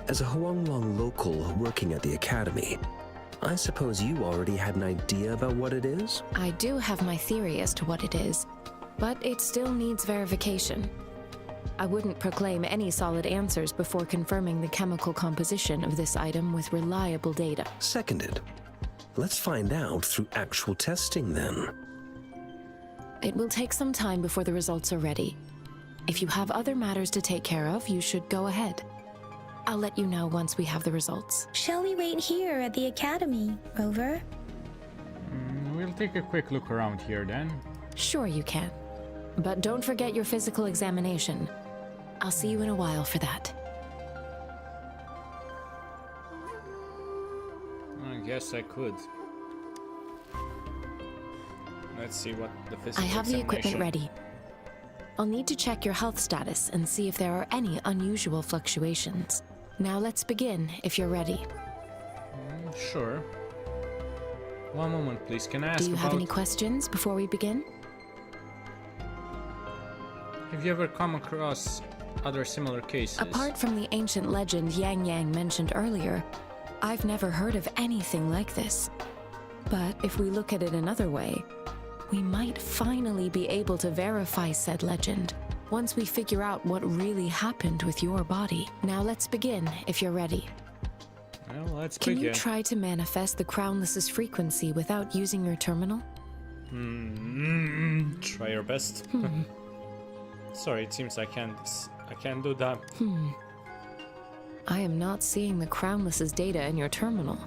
as a Huanglong local working at the academy, I suppose you already had an idea about what it is? I do have my theory as to what it is, but it still needs verification. I wouldn't proclaim any solid answers before confirming the chemical composition of this item with reliable data. Seconded. Let's find out through actual testing then. It will take some time before the results are ready. If you have other matters to take care of, you should go ahead. I'll let you know once we have the results. Shall we wait here at the academy, Rover? We'll take a quick look around here then. Sure you can. But don't forget your physical examination. I'll see you in a while for that. I guess I could. Let's see what the physical I have the equipment examination- ready. I'll need to check your health status and see if there are any unusual fluctuations. Now let's begin, if you're ready. Sure. One moment, please. Can I ask Do you have about... any questions before we begin? Have you ever come across other similar cases? Apart from the ancient legend Yang Yang mentioned earlier, I've never heard of anything like this. But if we look at it another way, we might finally be able to verify said legend once we figure out what really happened with your body. Now let's begin, if you're ready. Well, let's Can begin. you try to manifest the Crownless's frequency without using your terminal? Try your best. Sorry, it seems I can't do that. I am not seeing the Crownless's data in your terminal.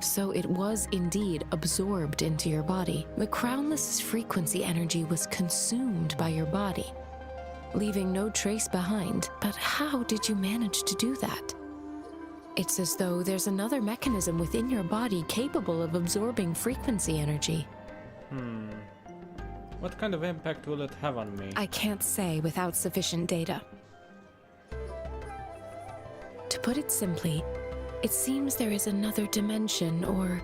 So it was indeed absorbed into your body. The Crownless's frequency energy was consumed by your body, leaving no trace behind. But how did you manage to do that? It's as though there's another mechanism within your body capable of absorbing frequency energy. What kind of impact will it have on me? I can't say without sufficient data. To put it simply, it seems there is another dimension or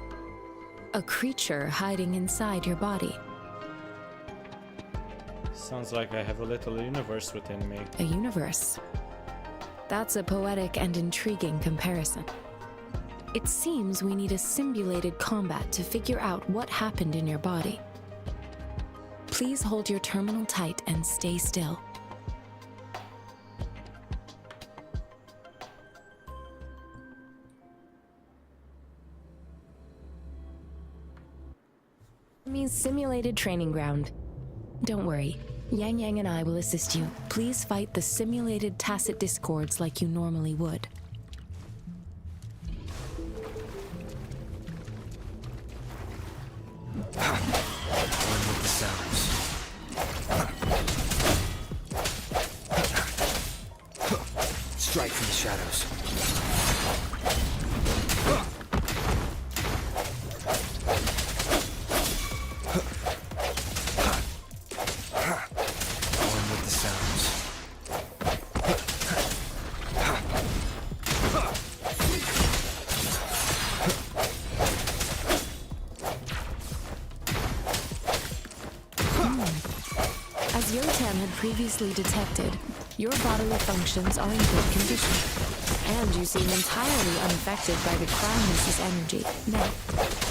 a creature hiding inside your body. Sounds like I have a little universe within me. A universe. That's a poetic and intriguing comparison. It seems we need a simulated combat to figure out what happened in your body. Please hold your terminal tight and stay still. Means simulated training ground. Don't worry, Yang Yang and I will assist you. Please fight the simulated tacit discords like you normally would. One with the sounds. Strike from the shadows. One with the sounds. As Yotan had previously detected, your bodily functions are in good condition, and you seem entirely unaffected by the Crownless's energy. Now,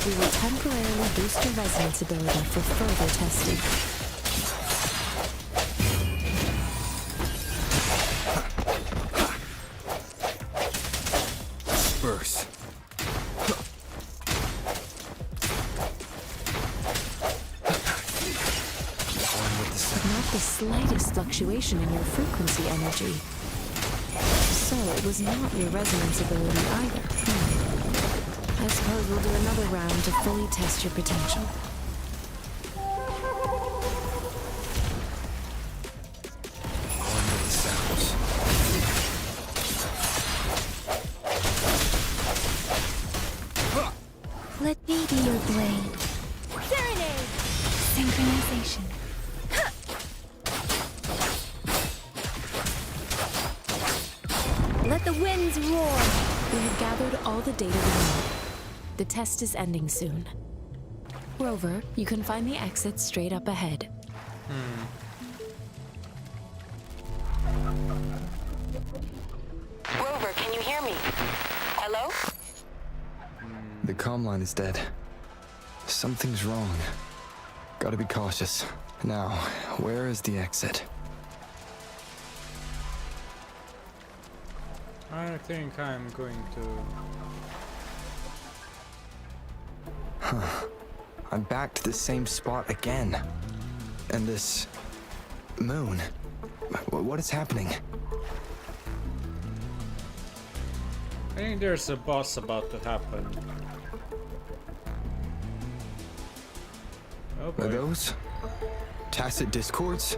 we will temporarily boost your resonance ability for further testing. Disperse. One with the sounds. Not the slightest fluctuation in your frequency energy. So it was not your resonance ability either. I suppose we'll do another round to fully test your potential. One with the sounds. Let me be your blade. Serenade! Synchronization. winds roar. We have gathered all the data we need. The test is ending soon. Rover, you can find the exit straight up ahead. Rover, can you hear me? Hello? The comm line is dead. Something's wrong. Gotta be cautious. Now, where is the exit? I think I'm going to... I'm back to the same spot again. And this... moon. What is happening? I think there's a boss about to happen. Oh boy. Are those tacit discords?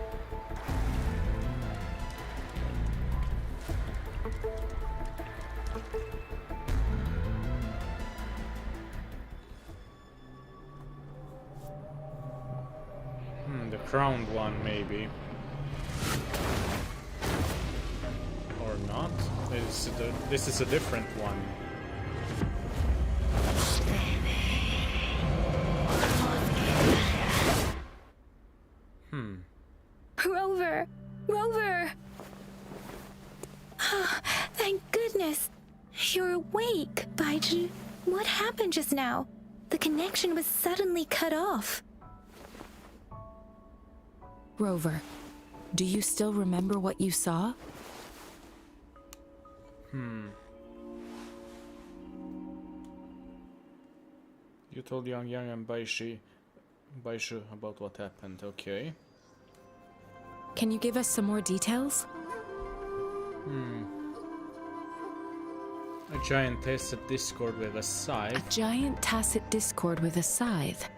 The crowned one, maybe. Or not? This is a different one. Rover! Rover! Thank goodness! You're awake, Baizhi. What happened just now? The connection was suddenly cut off. Rover, do you still remember what you saw? You told Yang Yang and Baishu about what happened, okay. Can you give us some more details? A giant tacit discord with a scythe. A giant tacit discord with a scythe.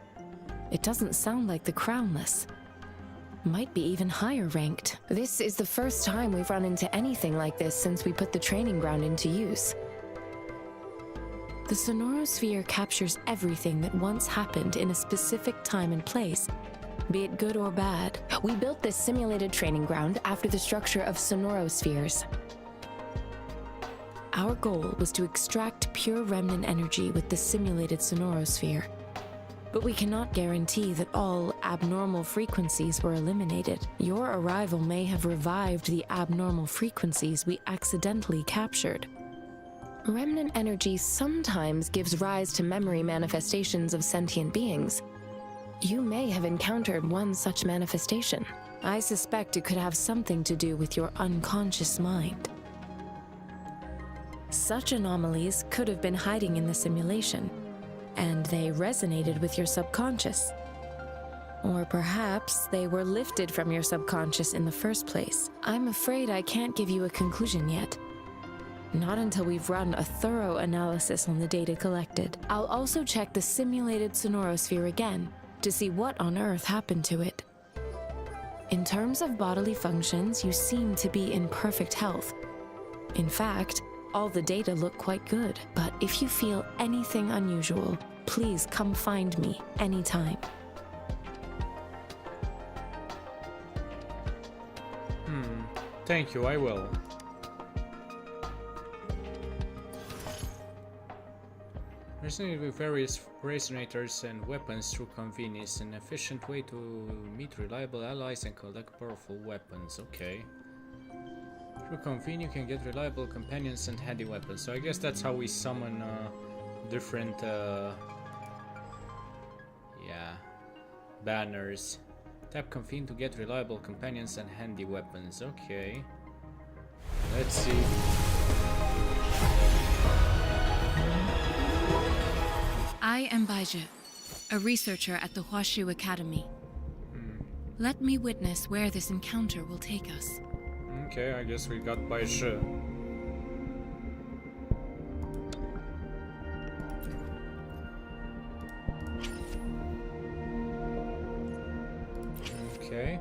It doesn't sound like the Crownless. Might be even higher ranked. This is the first time we've run into anything like this since we put the training ground into use. The Sonorosphere captures everything that once happened in a specific time and place, be it good or bad. We built this simulated training ground after the structure of Sonorospheres. Our goal was to extract pure remnant energy with the simulated Sonorosphere. But we cannot guarantee that all abnormal frequencies were eliminated. Your arrival may have revived the abnormal frequencies we accidentally captured. Remnant energy sometimes gives rise to memory manifestations of sentient beings. You may have encountered one such manifestation. I suspect it could have something to do with your unconscious mind. Such anomalies could have been hiding in the simulation, and they resonated with your subconscious. Or perhaps they were lifted from your subconscious in the first place. I'm afraid I can't give you a conclusion yet. Not until we've run a thorough analysis on the data collected. I'll also check the simulated Sonorosphere again to see what on earth happened to it. In terms of bodily functions, you seem to be in perfect health. In fact, all the data look quite good, but if you feel anything unusual, please come find me anytime. Thank you, I will. Resonate with various resonators and weapons through convenience, an efficient way to meet reliable allies and collect powerful weapons. Okay. Through convene, you can get reliable companions and handy weapons. So I guess that's how we summon different banners. Tap convene to get reliable companions and handy weapons. Okay. Let's see. I am Baizhi, a researcher at the Huashu Academy. Let me witness where this encounter will take us. Okay, I guess we got Baizhi. Okay.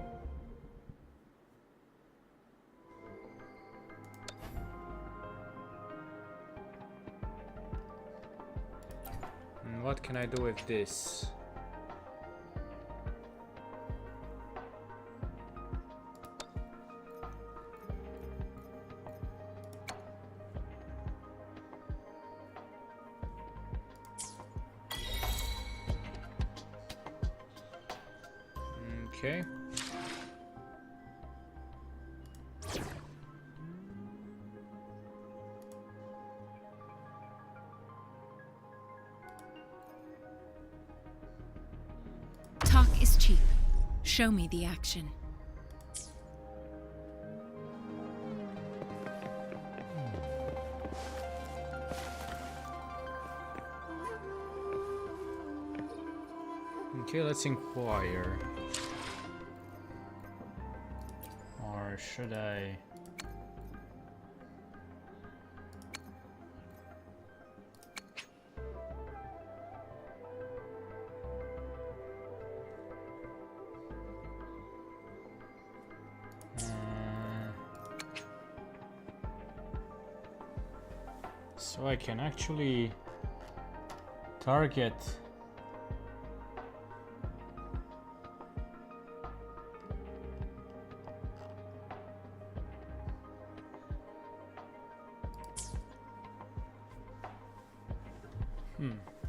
And what can I do with this? Okay. Talk is cheap. Show me the action. Okay, let's inquire. Or should I? So I can actually target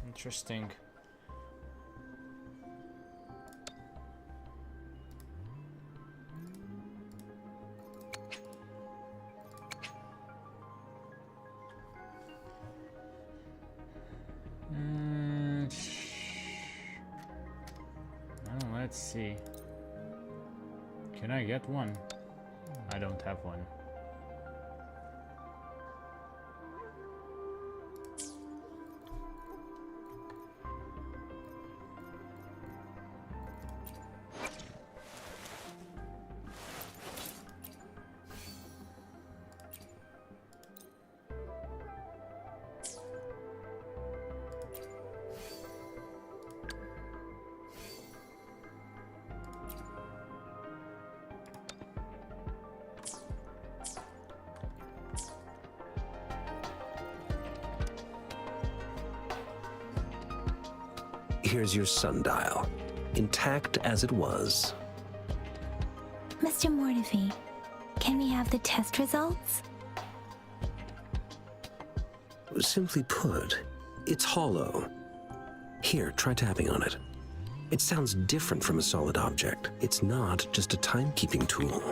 interesting. Let's see. Can I get one? I don't have one. Here's your sundial, intact as it was. Mr. Mortefi, can we have the test results? Simply put, it's hollow. Here, try tapping on it. It sounds different from a solid object. It's not just a timekeeping tool.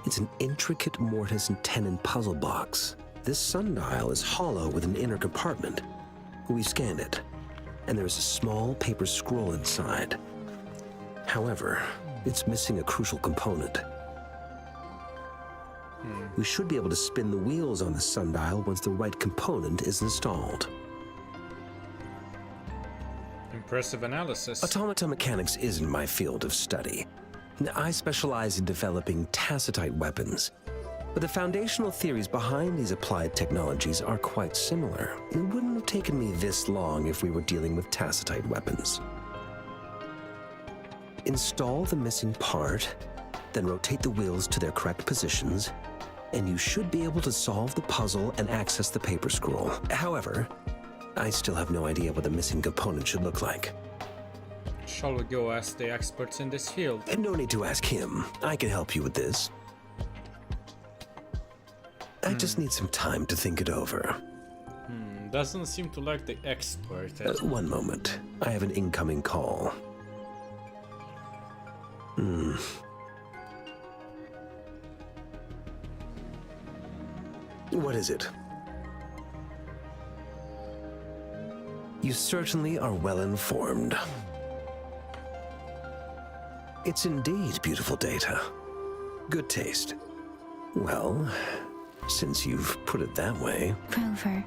It's an intricate mortise and tenon puzzle box. This sundial is hollow with an inner compartment. We scanned it, and there's a small paper scroll inside. However, it's missing a crucial component. We should be able to spin the wheels on the sundial once the right component is installed. Impressive analysis. Automata mechanics isn't my field of study. I specialize in developing tacitite weapons, but the foundational theories behind these applied technologies are quite similar. It wouldn't have taken me this long if we were dealing with tacitite weapons. Install the missing part, then rotate the wheels to their correct positions, and you should be able to solve the puzzle and access the paper scroll. However, I still have no idea what the missing component should look like. Shall we go ask the experts in this field? No need to ask him. I can help you with this. I just need some time to think it over. Doesn't seem to like the expert. One moment. I have an incoming call. What is it? You certainly are well informed. It's indeed beautiful data. Good taste. Well, since you've put it that way... Rover,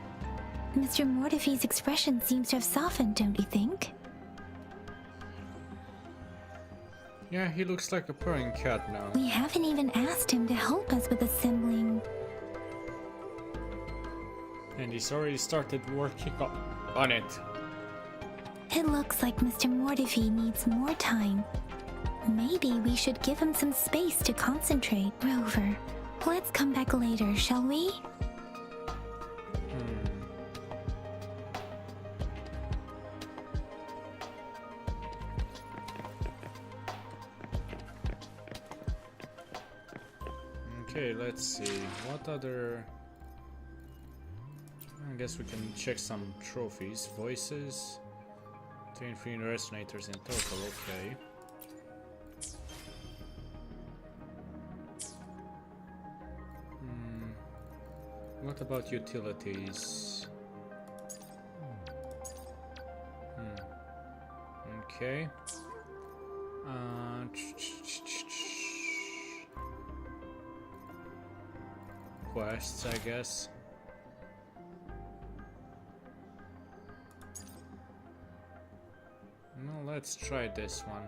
Mr. Mortefi's expression seems to have softened, don't you think? Yeah, he looks like a purring cat now. We haven't even asked him to help us with assembling. And he's already started working on it. It looks like Mr. Mortefi needs more time. Maybe we should give him some space to concentrate. Rover, let's come back later, shall we? Okay, let's see. What other... I guess we can check some trophies. Voices. 2 infinite resonators in total, okay. What about utilities? Okay. Quests, I guess. No, let's try this one.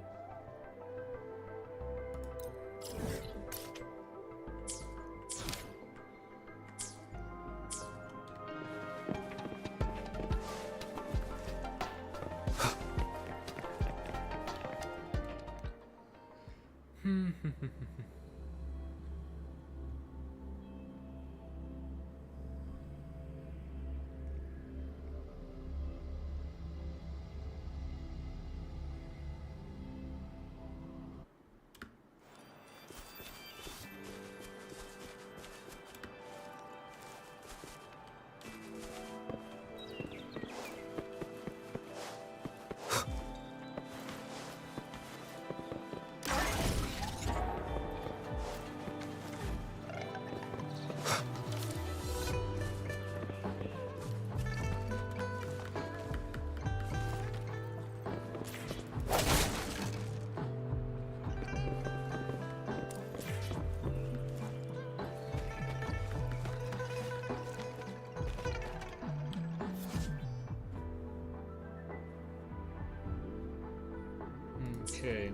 Okay.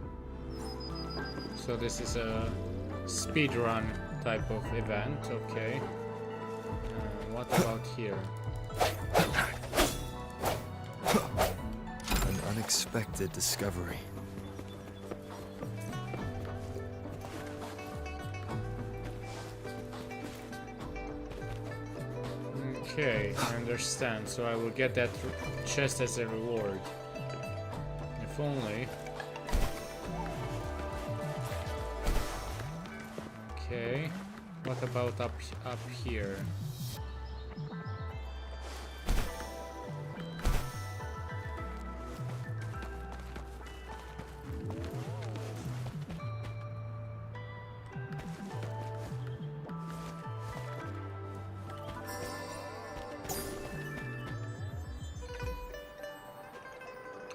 So this is a speedrun type of event, okay. What about here? An unexpected discovery. Okay, I understand. So I will get that chest as a reward. If only. Okay. What about up here?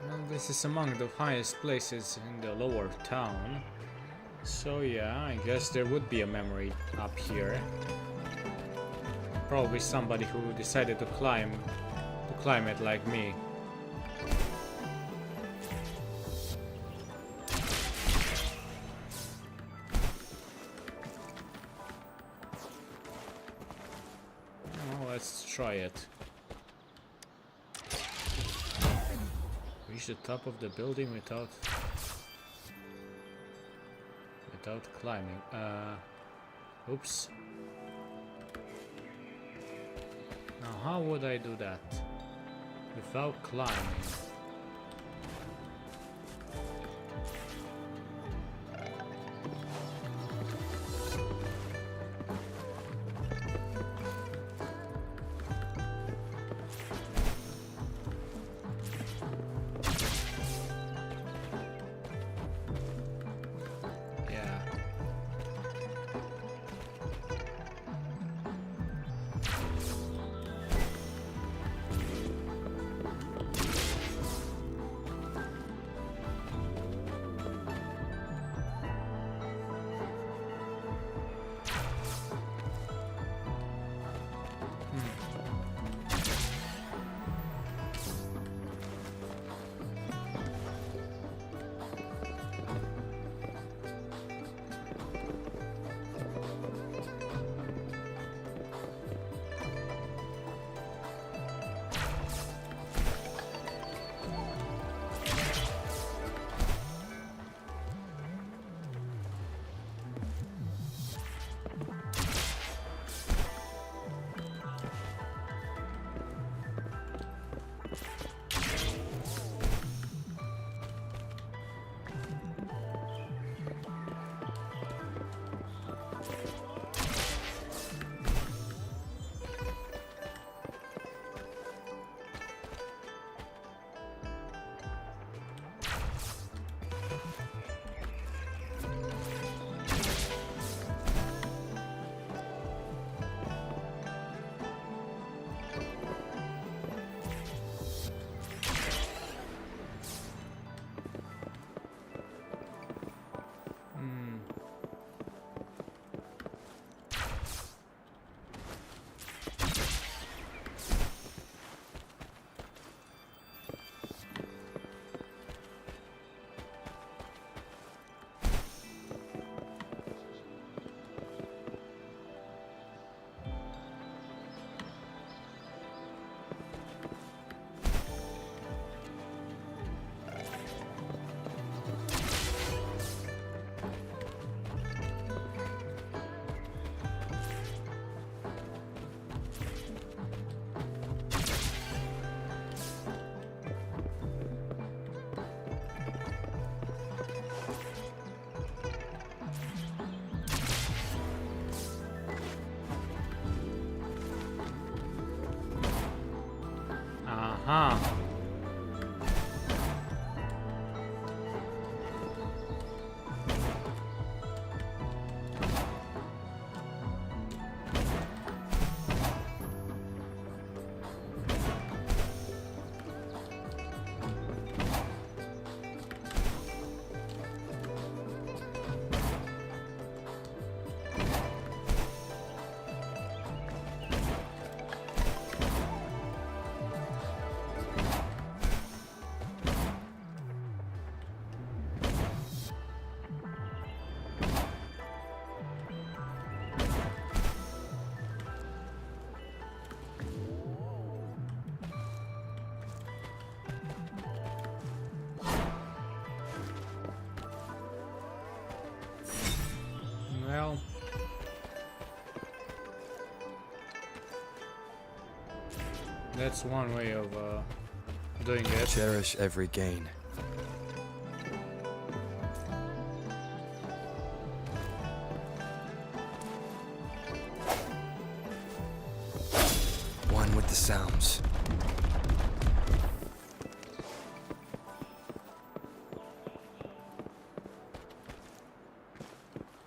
Well, this is among the highest places in the lower town. So yeah, I guess there would be a memory up here. Probably somebody who decided to climb it like me. Oh, let's try it. Reach the top of the building without climbing. Oops. Now how would I do that without climbing? Aha! Well, that's one way of doing it. Cherish every gain. One with the sounds.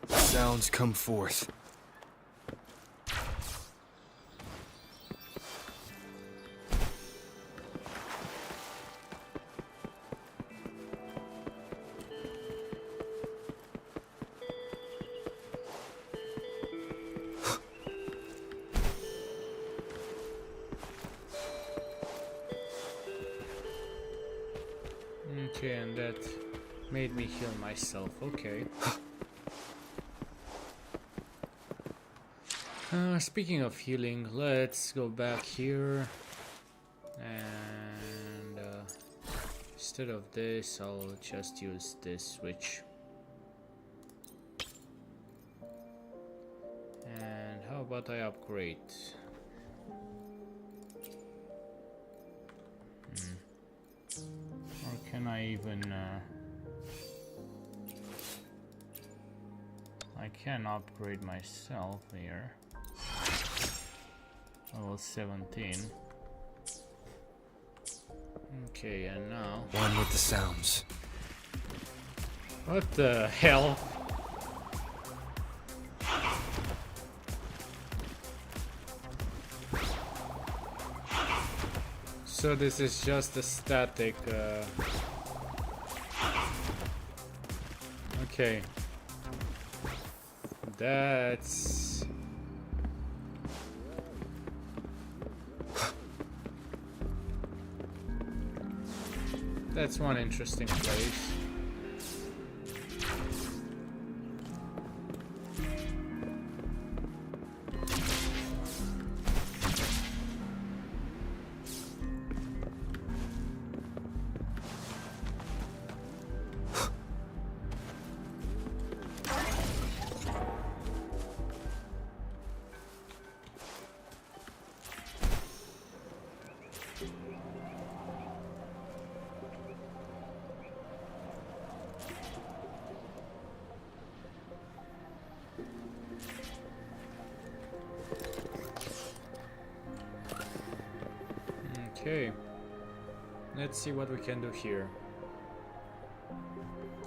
Sounds come forth. Okay, and that made me heal myself. Okay. Speaking of healing, let's go back here, and instead of this, I'll just use this switch. And how about I upgrade? Or can I even... I can upgrade myself here. Level 17. Okay, and now... One with the sounds. What the hell? So this is just a static... Okay. That's... That's one interesting place. Okay, let's see what we can do here.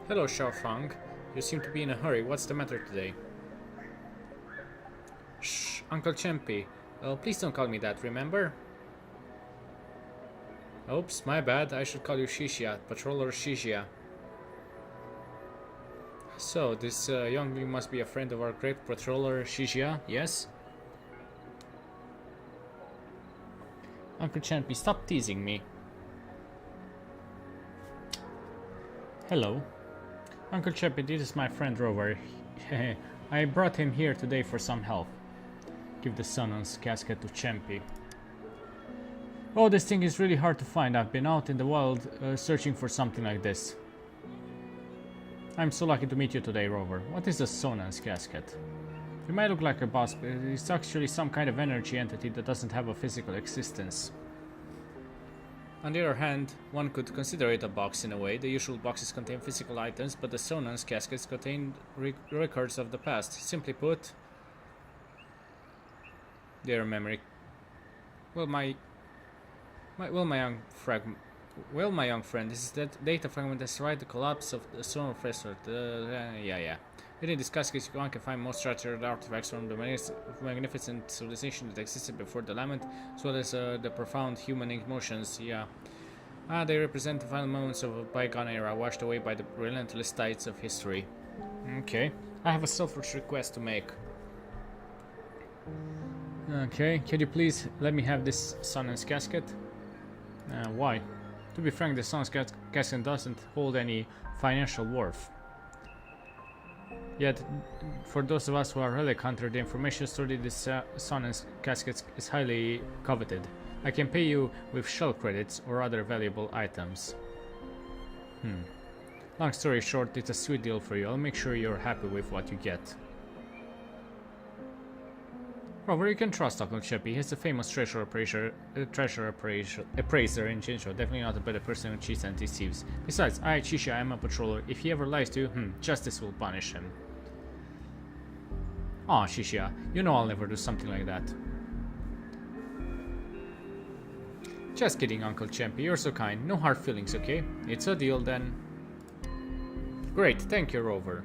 Hello, Xiaofang. You seem to be in a hurry. What's the matter today? Shh, Uncle Chempy. Oh, please don't call me that, remember? Oops, my bad. I should call you Shishia, Patroller Shishia. So, this youngling must be a friend of our great Patroller Shishia, yes? Uncle Champy, stop teasing me. Hello. Uncle Champy, this is my friend Rover. I brought him here today for some help. Give the Sonon's casket to Champy. Oh, this thing is really hard to find. I've been out in the wild searching for something like this. I'm so lucky to meet you today, Rover. What is the Sonon's casket? It might look like a boss, but it's actually some kind of energy entity that doesn't have a physical existence. On the other hand, one could consider it a box in a way. The usual boxes contain physical items, but the Sonon's caskets contain records of the past. Simply put, their memory... Well, my Well, my young friend, this is that data fragment that survived the collapse of the solar resort. Yeah. Within this casket, one can find most structured artifacts from the magnificent civilization that existed before the lament, as well as the profound human emotions. Yeah. They represent the final moments of a bygone era, washed away by the relentless tides of history. Okay. I have a selfish request to make. Okay, can you please let me have this Sonnen's casket? Why? To be frank, the Sonnen's casket doesn't hold any financial worth. Yet, for those of us who are relic hunter, the information stored in this Sonnen's casket is highly coveted. I can pay you with shell credits or other valuable items. Long story short, it's a sweet deal for you. I'll make sure you're happy with what you get. Rover, you can trust Uncle Cheppy. He's a famous treasure appraiser in Jinzhou. Definitely not a better person who cheats and deceives. Besides, Chisha, I'm a patroller. If he ever lies to you, justice will punish him. Aw, Chisha, you know I'll never do something like that. Just kidding, Uncle Cheppy. You're so kind. No hard feelings, okay? It's a deal then. Great, thank you, Rover.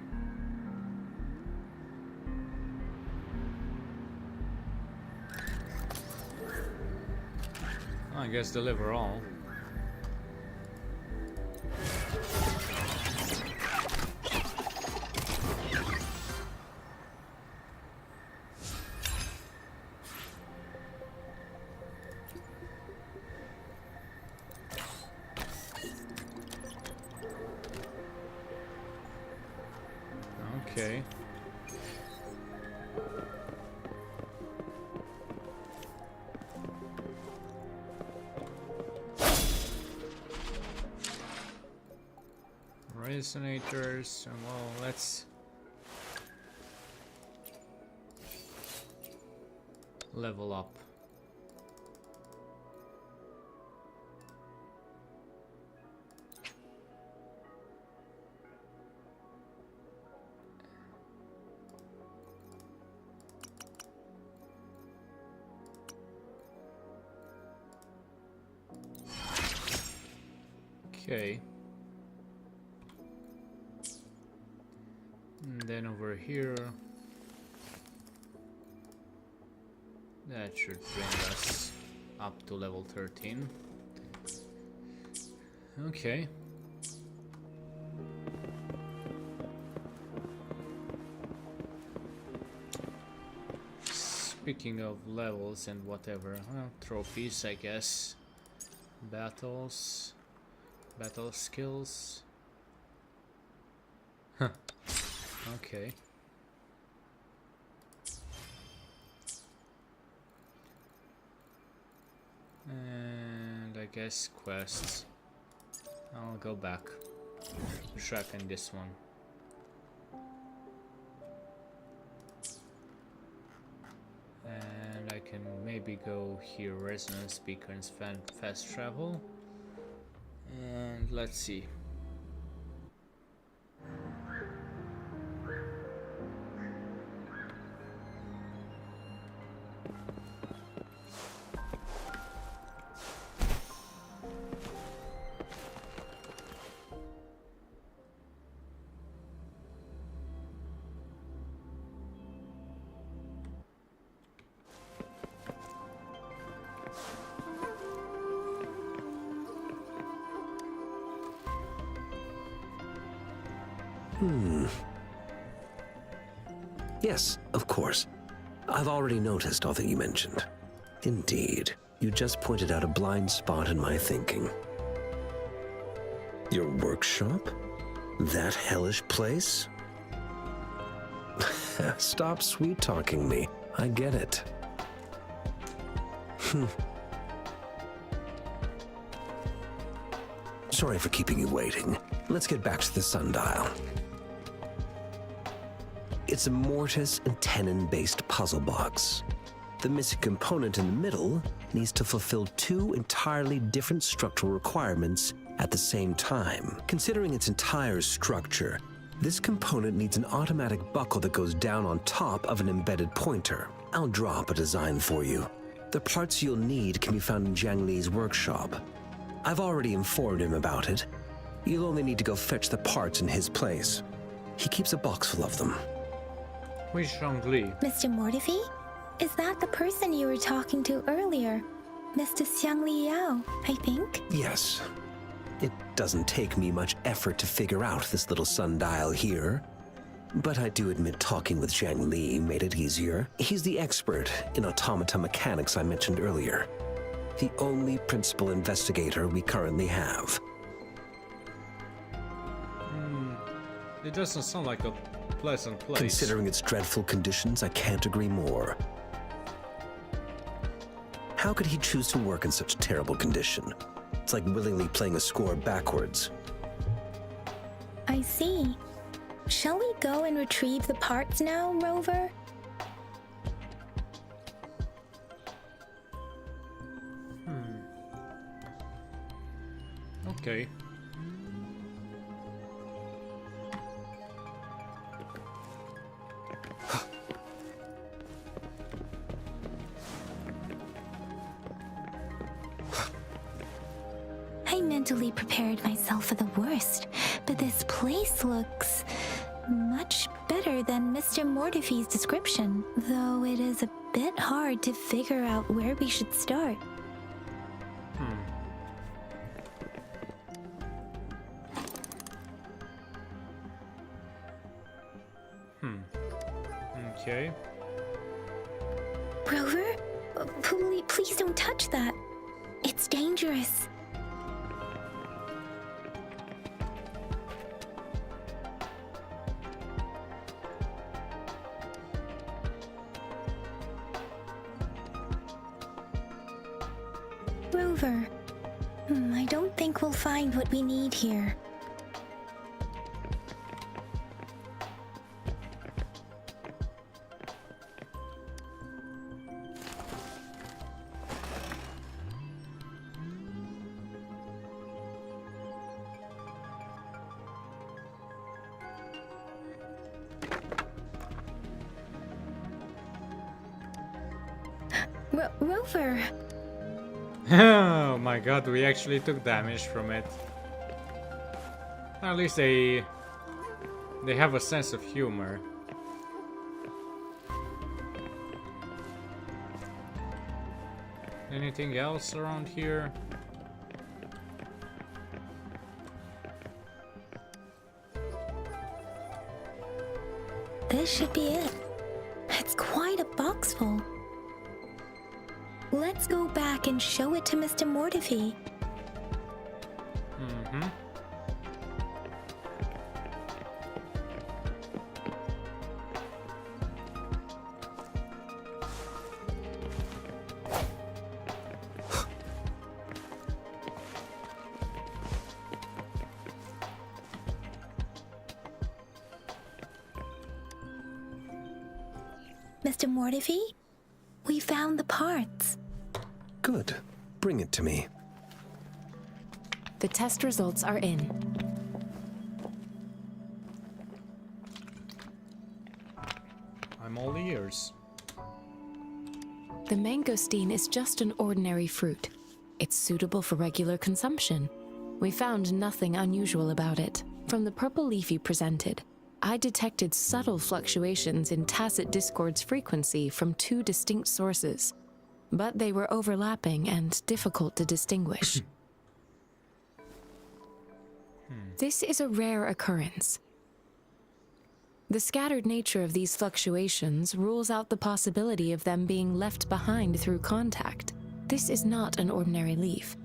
I guess deliver all. Okay. Resonators, well, let's level up. Okay. And then over here, that should bring us up to level 13. Okay. Speaking of levels and whatever, well, trophies, I guess. Battles, battle skills. Huh. Okay. And I guess quests. I'll go back. Track in this one. And I can maybe go here, resonance beacons, fast travel. And let's see. Yes, of course. I've already noticed all that you mentioned. Indeed, you just pointed out a blind spot in my thinking. Your workshop? That hellish place? Stop sweet-talking me. I get it. Sorry for keeping you waiting. Let's get back to the sundial. It's a mortise and tenon-based puzzle box. The missing component in the middle needs to fulfill two entirely different structural requirements at the same time. Considering its entire structure, this component needs an automatic buckle that goes down on top of an embedded pointer. I'll draw up a design for you. The parts you'll need can be found in Jiang Li's workshop. I've already informed him about it. You'll only need to go fetch the parts in his place. He keeps a box full of them. Who is Zhang Li? Mr. Mortefi? Is that the person you were talking to earlier? Mr. Xiang Liao, I think? Yes. It doesn't take me much effort to figure out this little sundial here. But I do admit talking with Jiang Li made it easier. He's the expert in automata mechanics I mentioned earlier. The only principal investigator we currently have. It doesn't sound like a pleasant place. Considering its dreadful conditions, I can't agree more. How could he choose to work in such terrible condition? It's like willingly playing a score backwards. I see. Shall we go and retrieve the parts now, Rover? Okay. I mentally prepared myself for the worst, but this place looks much better than Mr. Mortefi's description, though it is a bit hard to figure out where we should start. Okay. Rover? Please don't touch that. It's dangerous. Rover, I don't think we'll find what we need here. Rover! Oh my god, we actually took damage from it. At least they have a sense of humor. Anything else around here? This should be it. It's quite a box full. Let's go back and show it to Mr. Mortefi. Mr. Mortefi, we found the parts. Good. Bring it to me. The test results are in. I'm all ears. The mangosteen is just an ordinary fruit. It's suitable for regular consumption. We found nothing unusual about it. From the purple leaf you presented, I detected subtle fluctuations in tacit discord's frequency from two distinct sources, but they were overlapping and difficult to distinguish. This is a rare occurrence. The scattered nature of these fluctuations rules out the possibility of them being left behind through contact. This is not an ordinary leaf,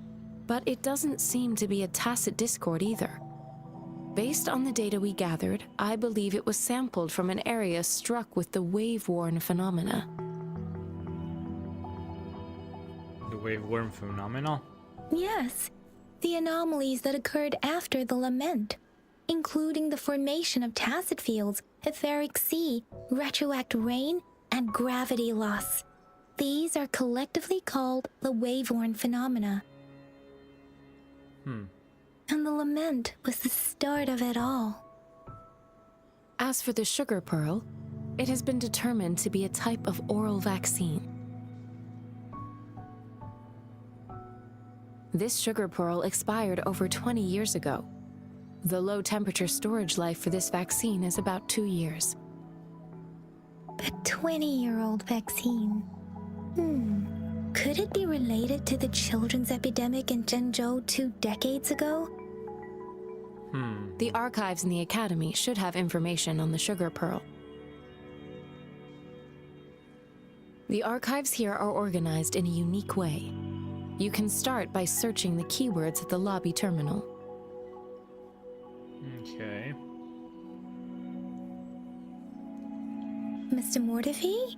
but it doesn't seem to be a tacit discord either. Based on the data we gathered, I believe it was sampled from an area struck with the wave-worn phenomena. The wave-worn phenomena? Yes, the anomalies that occurred after the lament, including the formation of tacit fields, etheric sea, retroact rain, and gravity loss. These are collectively called the wave-worn phenomena. And the lament was the start of it all. As for the sugar pearl, it has been determined to be a type of oral vaccine. This sugar pearl expired over 20 years ago. The low-temperature storage life for this vaccine is about 2 years. A 20-year-old vaccine. Could it be related to the children's epidemic in Zhengzhou 2 decades ago? The archives in the Academy should have information on the sugar pearl. The archives here are organized in a unique way. You can start by searching the keywords at the lobby terminal. Okay. Mr. Mortefi?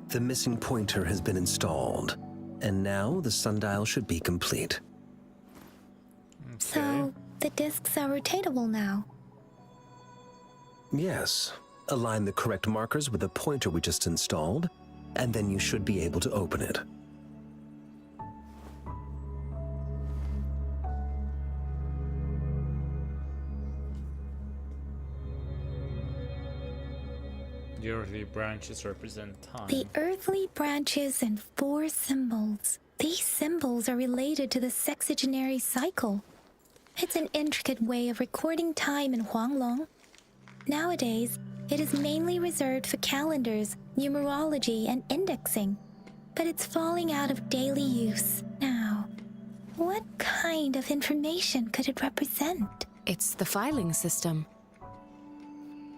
The missing pointer has been installed, and now the sundial should be complete. Okay. So, the discs are rotatable now. Yes. Align the correct markers with the pointer we just installed, and then you should be able to open it. The earthly branches represent time. The earthly branches and 4 symbols. These symbols are related to the sexagenary cycle. It's an intricate way of recording time in Huanglong. Nowadays, it is mainly reserved for calendars, numerology, and indexing. But it's falling out of daily use now. What kind of information could it represent? It's the filing system.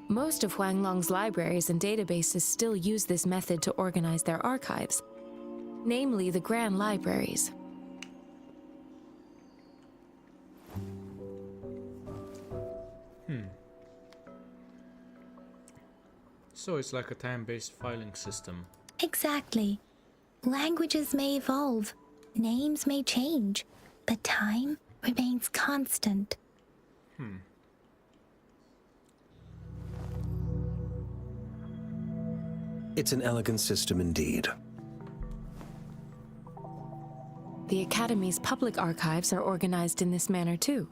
Most of Huanglong's libraries and databases still use this method to organize their archives, namely the Grand Libraries. So it's like a time-based filing system. Exactly. Languages may evolve, names may change, but time remains constant. It's an elegant system indeed. The Academy's public archives are organized in this manner too.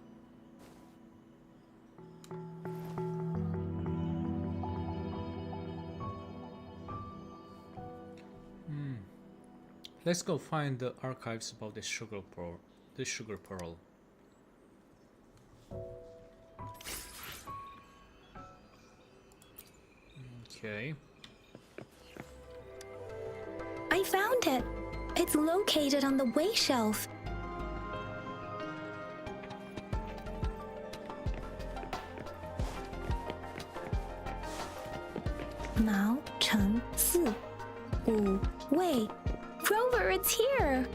Let's go find the archives about this sugar pearl. This sugar pearl. Okay. I found it. It's located on the way shelf. Mao Cheng Si. Wu Wei. Rover, it's here!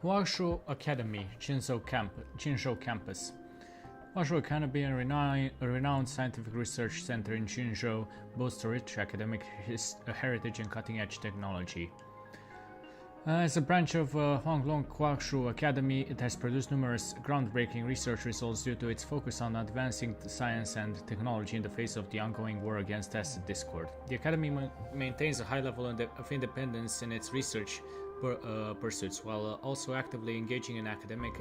Huashu Academy, Jinzhou Campus. Huashu Academy, a renowned scientific research center in Jinzhou, boasts a rich academic heritage and cutting-edge technology. As a branch of Huanglong Huashu Academy, it has produced numerous groundbreaking research results due to its focus on advancing science and technology in the face of the ongoing war against acid discord. The Academy maintains a high level of independence in its research pursuits, while also actively engaging in academic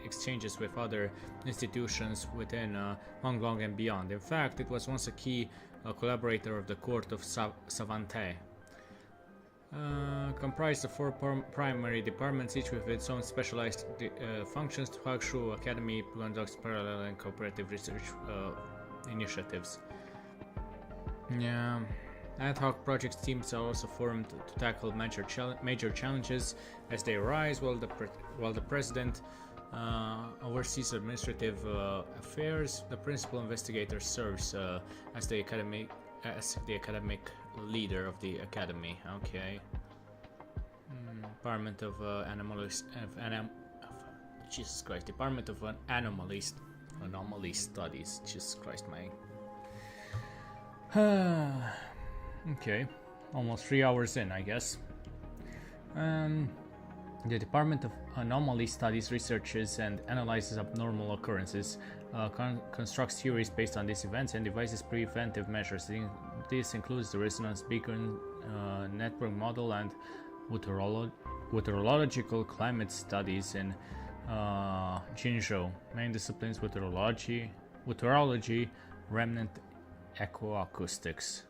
exchanges with other institutions within Huanglong and beyond. In fact, it was once a key collaborator of the court of Savante. Comprised of 4 primary departments, each with its own specialized functions, the Huashu Academy conducts parallel and cooperative research initiatives. Ad hoc project teams are also formed to tackle major challenges as they arise, while the president oversees administrative affairs. The principal investigator serves as the academic leader of the academy. Okay. Department of Jesus Christ. Department of Anomaly Studies. Jesus Christ, my. Okay. Almost 3 hours in, I guess. The Department of Anomaly Studies researches and analyzes abnormal occurrences, constructs theories based on these events, and devises preventive measures. This includes the resonance beacon network model and meteorological climate studies in Jinzhou. Main disciplines: meteorology, remnant Ecoacoustics.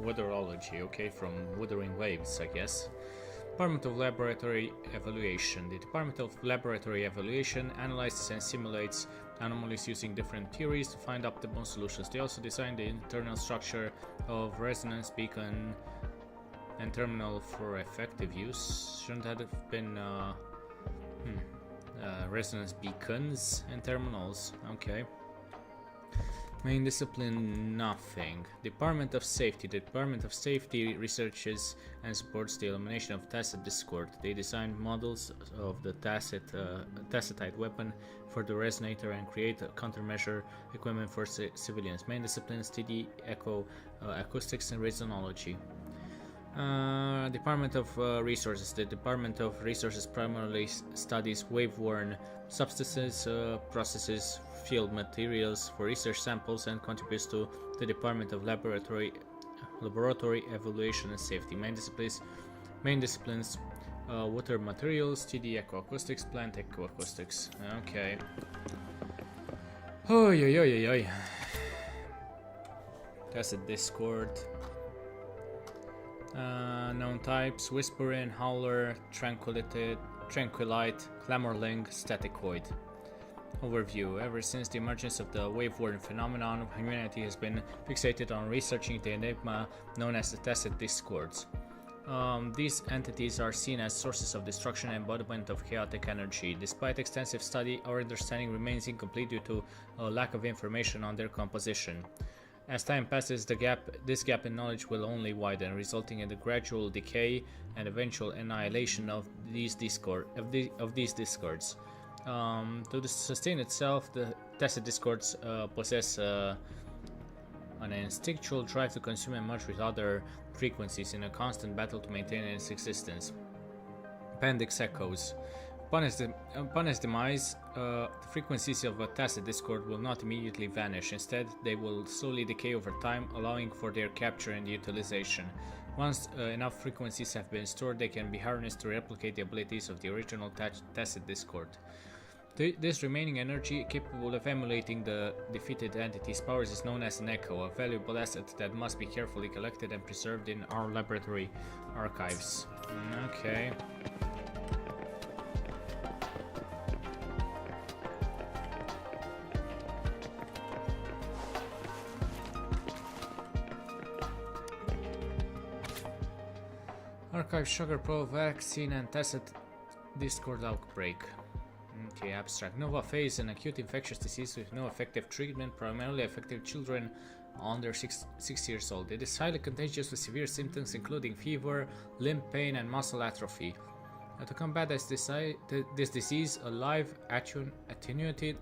Waterology, okay, from Wuthering Waves, I guess. Department of Laboratory Evaluation. The Department of Laboratory Evaluation analyzes and simulates anomalies using different theories to find optimal solutions. They also design the internal structure of resonance beacon and terminal for effective use. Shouldn't that have been resonance beacons and terminals? Okay. Main discipline, nothing. Department of Safety. The Department of Safety researches and supports the elimination of tacit discord. They design models of the tacitite weapon for the resonator and create countermeasure equipment for civilians. Main disciplines: TD, Echo, Acoustics, and Resonology. Department of Resources. The Department of Resources primarily studies wave-worn substances, processes, field materials for research samples, and contributes to the Department of Laboratory Evaluation and Safety. Main disciplines: water materials, TD, Ecoacoustics, plant ecoacoustics. Okay. Oi, oi, oi, oi. That's a Discord. Known types: Whispering, Howler, Tranquilite, Clamorling, Staticoid. Overview. Ever since the emergence of the wave-worn phenomenon, humanity has been fixated on researching the enigma known as the tacit discords. These entities are seen as sources of destruction and embodiment of chaotic energy. Despite extensive study, our understanding remains incomplete due to a lack of information on their composition. As time passes, this gap in knowledge will only widen, resulting in the gradual decay and eventual annihilation of these discords. To sustain itself, the tacit discords possess an instinctual drive to consume and merge with other frequencies in a constant battle to maintain its existence. Appendix Echoes. Upon its demise, the frequencies of a tacit discord will not immediately vanish. Instead, they will slowly decay over time, allowing for their capture and utilization. Once enough frequencies have been stored, they can be harnessed to replicate the abilities of the original tacit discord. This remaining energy, capable of emulating the defeated entity's powers, is known as an echo, a valuable asset that must be carefully collected and preserved in our laboratory archives. Okay. Archive Sugar Pro vaccine and tacit discord outbreak. Okay, abstract. Nova phase, an acute infectious disease with no effective treatment, primarily affecting children under 6 years old. It is highly contagious with severe symptoms including fever, limb pain, and muscle atrophy. To combat this disease, a live attenuated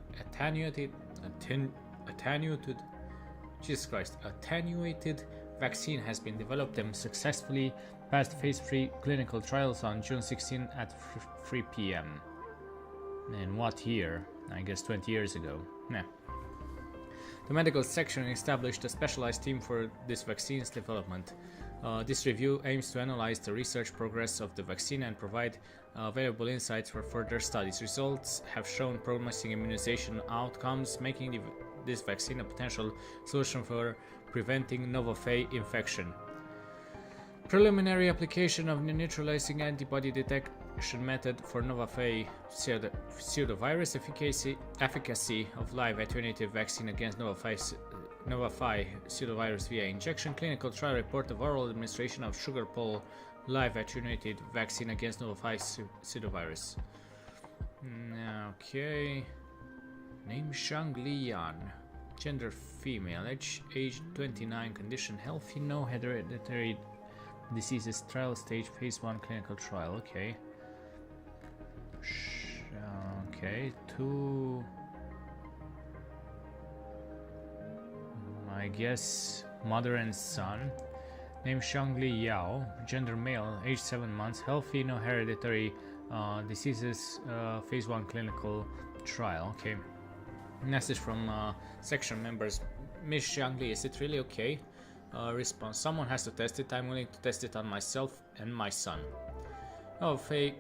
vaccine has been developed and successfully passed phase 3 clinical trials on June 16 at 3 p.m. In what year? I guess 20 years ago. Nah. The medical section established a specialized team for this vaccine's development. This review aims to analyze the research progress of the vaccine and provide valuable insights for further studies. Results have shown promising immunization outcomes, making this vaccine a potential solution for preventing Novafay infection. Preliminary application of the neutralizing antibody detection method for Novafay pseudovirus. Efficacy of live attenuated vaccine against Novafay pseudovirus via injection. Clinical trial report of oral administration of sugar pole live attenuated vaccine against Novafay pseudovirus. Okay. Name Shang Lian. Gender female. Age 29. Condition healthy. No hereditary diseases. Trial stage phase 1 clinical trial. Okay. Okay. 2. I guess mother and son. Name Shangli Yao. Gender male. Age 7 months. Healthy. No hereditary diseases. Phase 1 clinical trial. Okay. Message from section members. Miss Shangli, is it really okay? Response: someone has to test it. I'm willing to test it on myself and my son. Novafay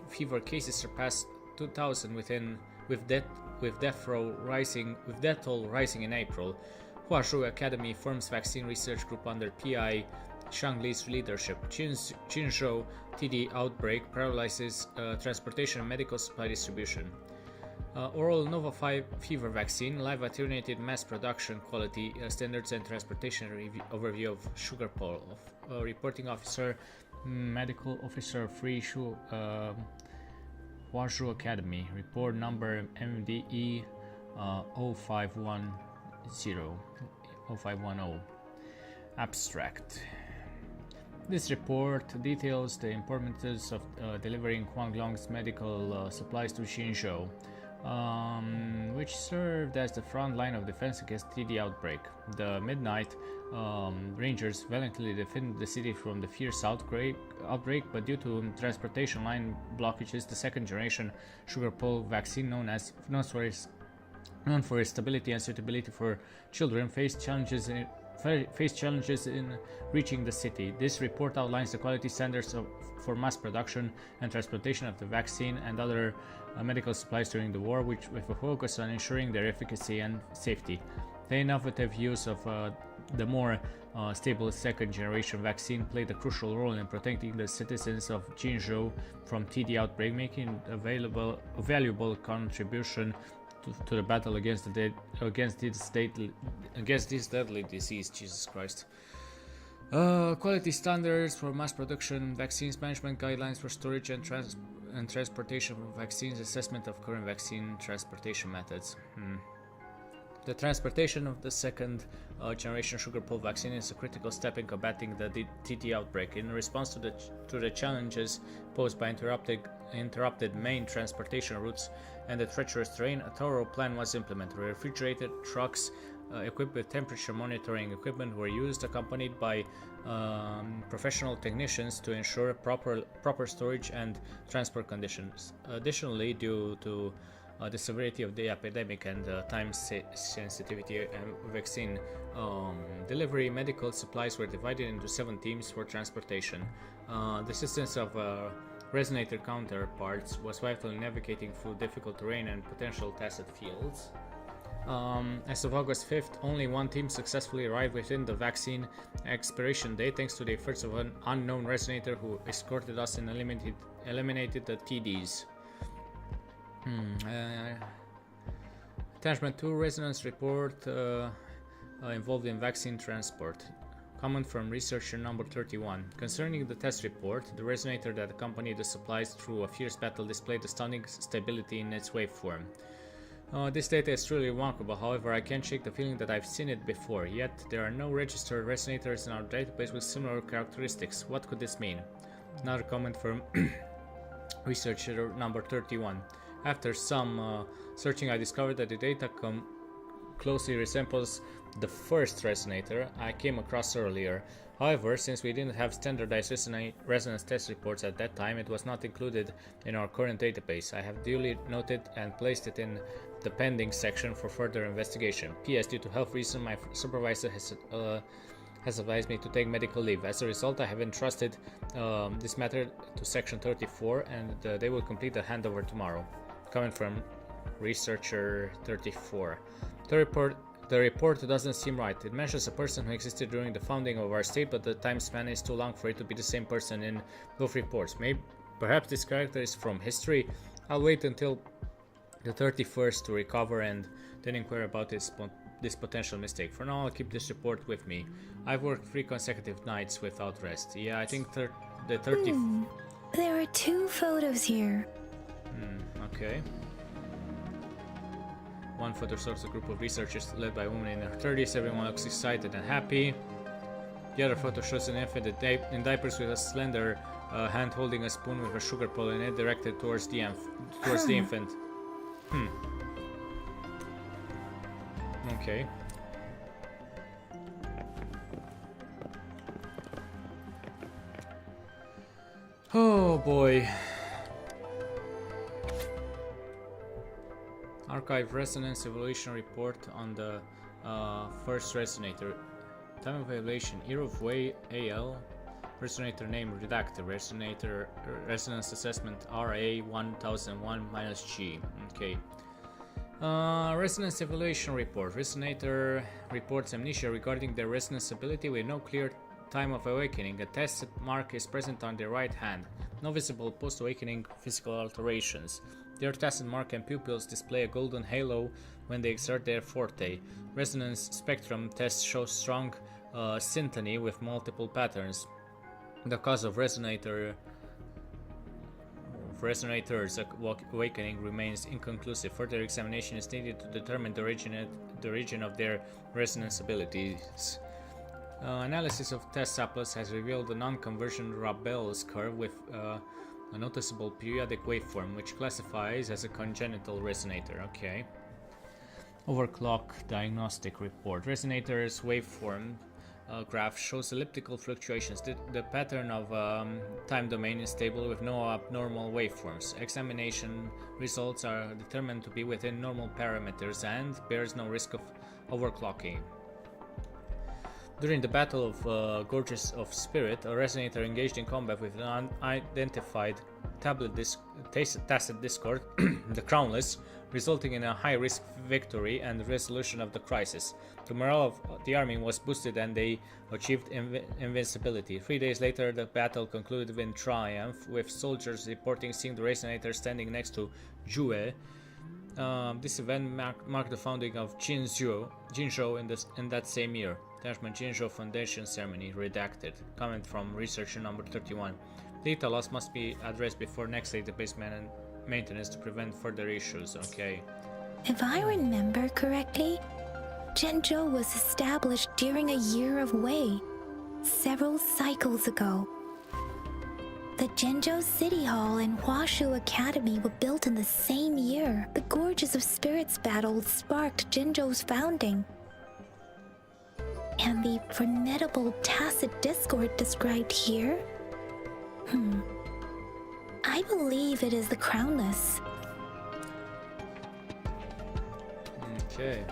fever cases surpass 2,000 with death with death toll rising in April, Huashu Academy forms vaccine research group under PI Shang Li's leadership. Jinzhou TD outbreak paralyzes transportation and medical supply distribution. Oral Nova fever vaccine, live attenuated mass production quality standards and transportation overview of Sugar Pole. Reporting officer, medical officer, Free Shu, Huashu Academy. Report number MDE 0510. Abstract. This report details the importance of delivering Huanglong's medical supplies to Xinzhou, which served as the front line of defense against TD outbreak. The Midnight Rangers valiantly defended the city from the fierce outbreak, but due to transportation line blockages, the second generation Sugar Pole vaccine, known for its stability and suitability for children, faced challenges in reaching the city. This report outlines the quality standards for mass production and transportation of the vaccine and other medical supplies during the war, with a focus on ensuring their efficacy and safety. The innovative use of the more stable second-generation vaccine played a crucial role in protecting the citizens of Jinzhou from TD outbreak, making it a valuable contribution to the battle against this deadly disease. Jesus Christ. Quality standards for mass production, vaccines, management guidelines for storage and transportation of vaccines, assessment of current vaccine transportation methods. The transportation of the second generation Sugar Pole vaccine is a critical step in combating the TT outbreak. In response to the challenges posed by interrupted main transportation routes and the treacherous terrain, a thorough plan was implemented. Refrigerated trucks equipped with temperature monitoring equipment were used, accompanied by professional technicians to ensure proper storage and transport conditions. Additionally, due to the severity of the epidemic and time sensitivity and vaccine delivery, medical supplies were divided into 7 teams for transportation. The assistance of resonator counterparts was vital in navigating through difficult terrain and potential tested fields. As of August 5th, only 1 team successfully arrived within the vaccine expiration date, thanks to the efforts of an unknown resonator who escorted us and eliminated the TDs. Attachment 2, resonance report involved in vaccine transport. Comment from researcher number 31. Concerning the test report, the resonator that accompanied the supplies through a fierce battle displayed stunning stability in its waveform. This data is truly remarkable, however I can't shake the feeling that I've seen it before, yet there are no registered resonators in our database with similar characteristics. What could this mean? Another comment from researcher number 31. After some searching, I discovered that the data closely resembles the first resonator I came across earlier. However, since we didn't have standardized resonance test reports at that time, it was not included in our current database. I have duly noted and placed it in the pending section for further investigation. P.S. Due to health reasons, my supervisor has advised me to take medical leave. As a result, I have entrusted this matter to Section 34, and they will complete the handover tomorrow. Coming from researcher 34. The report doesn't seem right. It mentions a person who existed during the founding of our state, but the time span is too long for it to be the same person in both reports. Perhaps this character is from history. I'll wait until the 31st to recover and then inquire about this potential mistake. For now, I'll keep this report with me. I've worked 3 consecutive nights without rest. Yeah, I think the 30... There are 2 photos here. Okay. One photo shows a group of researchers led by a woman in her 30s. Everyone looks excited and happy. The other photo shows an infant in diapers with a slender hand holding a spoon with a sugar pole in it, directed towards the infant. Okay. Oh boy. Archive Resonance Evaluation Report on the first resonator. Time of evaluation: year of way AL. Resonator name redacted. Resonator resonance assessment RA 1001-G. Okay. Resonance Evaluation Report. Resonator reports amnesia regarding their resonance ability with no clear time of awakening. A tested mark is present on their right hand. No visible post-awakening physical alterations. Their tested mark and pupils display a golden halo when they exert their forte. Resonance spectrum tests show strong syntony with multiple patterns. The cause of resonators' awakening remains inconclusive. Further examination is needed to determine the origin of their resonance abilities. Analysis of test samples has revealed a non-conversion Rabel's curve with a noticeable periodic waveform, which classifies as a congenital resonator. Okay. Overclock diagnostic report. Resonator's waveform graph shows elliptical fluctuations. The pattern of time domain is stable with no abnormal waveforms. Examination results are determined to be within normal parameters and bears no risk of overclocking. During the Battle of Gorges of Spirit, a resonator engaged in combat with an unidentified tacit discord, the Crownless, resulting in a high-risk victory and resolution of the crisis. The morale of the army was boosted and they achieved invincibility. 3 days later, the battle concluded in triumph, with soldiers reporting seeing the resonator standing next to Jue. This event marked the founding of Jinzhou in that same year. Attachment Jinzhou Foundation Ceremony redacted. Comment from researcher number 31. Data loss must be addressed before next database maintenance to prevent further issues. Okay. If I remember correctly, Jinzhou was established during a year of Wei, several cycles ago. The Jinzhou City Hall and Huashu Academy were built in the same year. The Gorges of Spirits battle sparked Jinzhou's founding. And the formidable tacit discord described here? I believe it is the Crownless. Okay.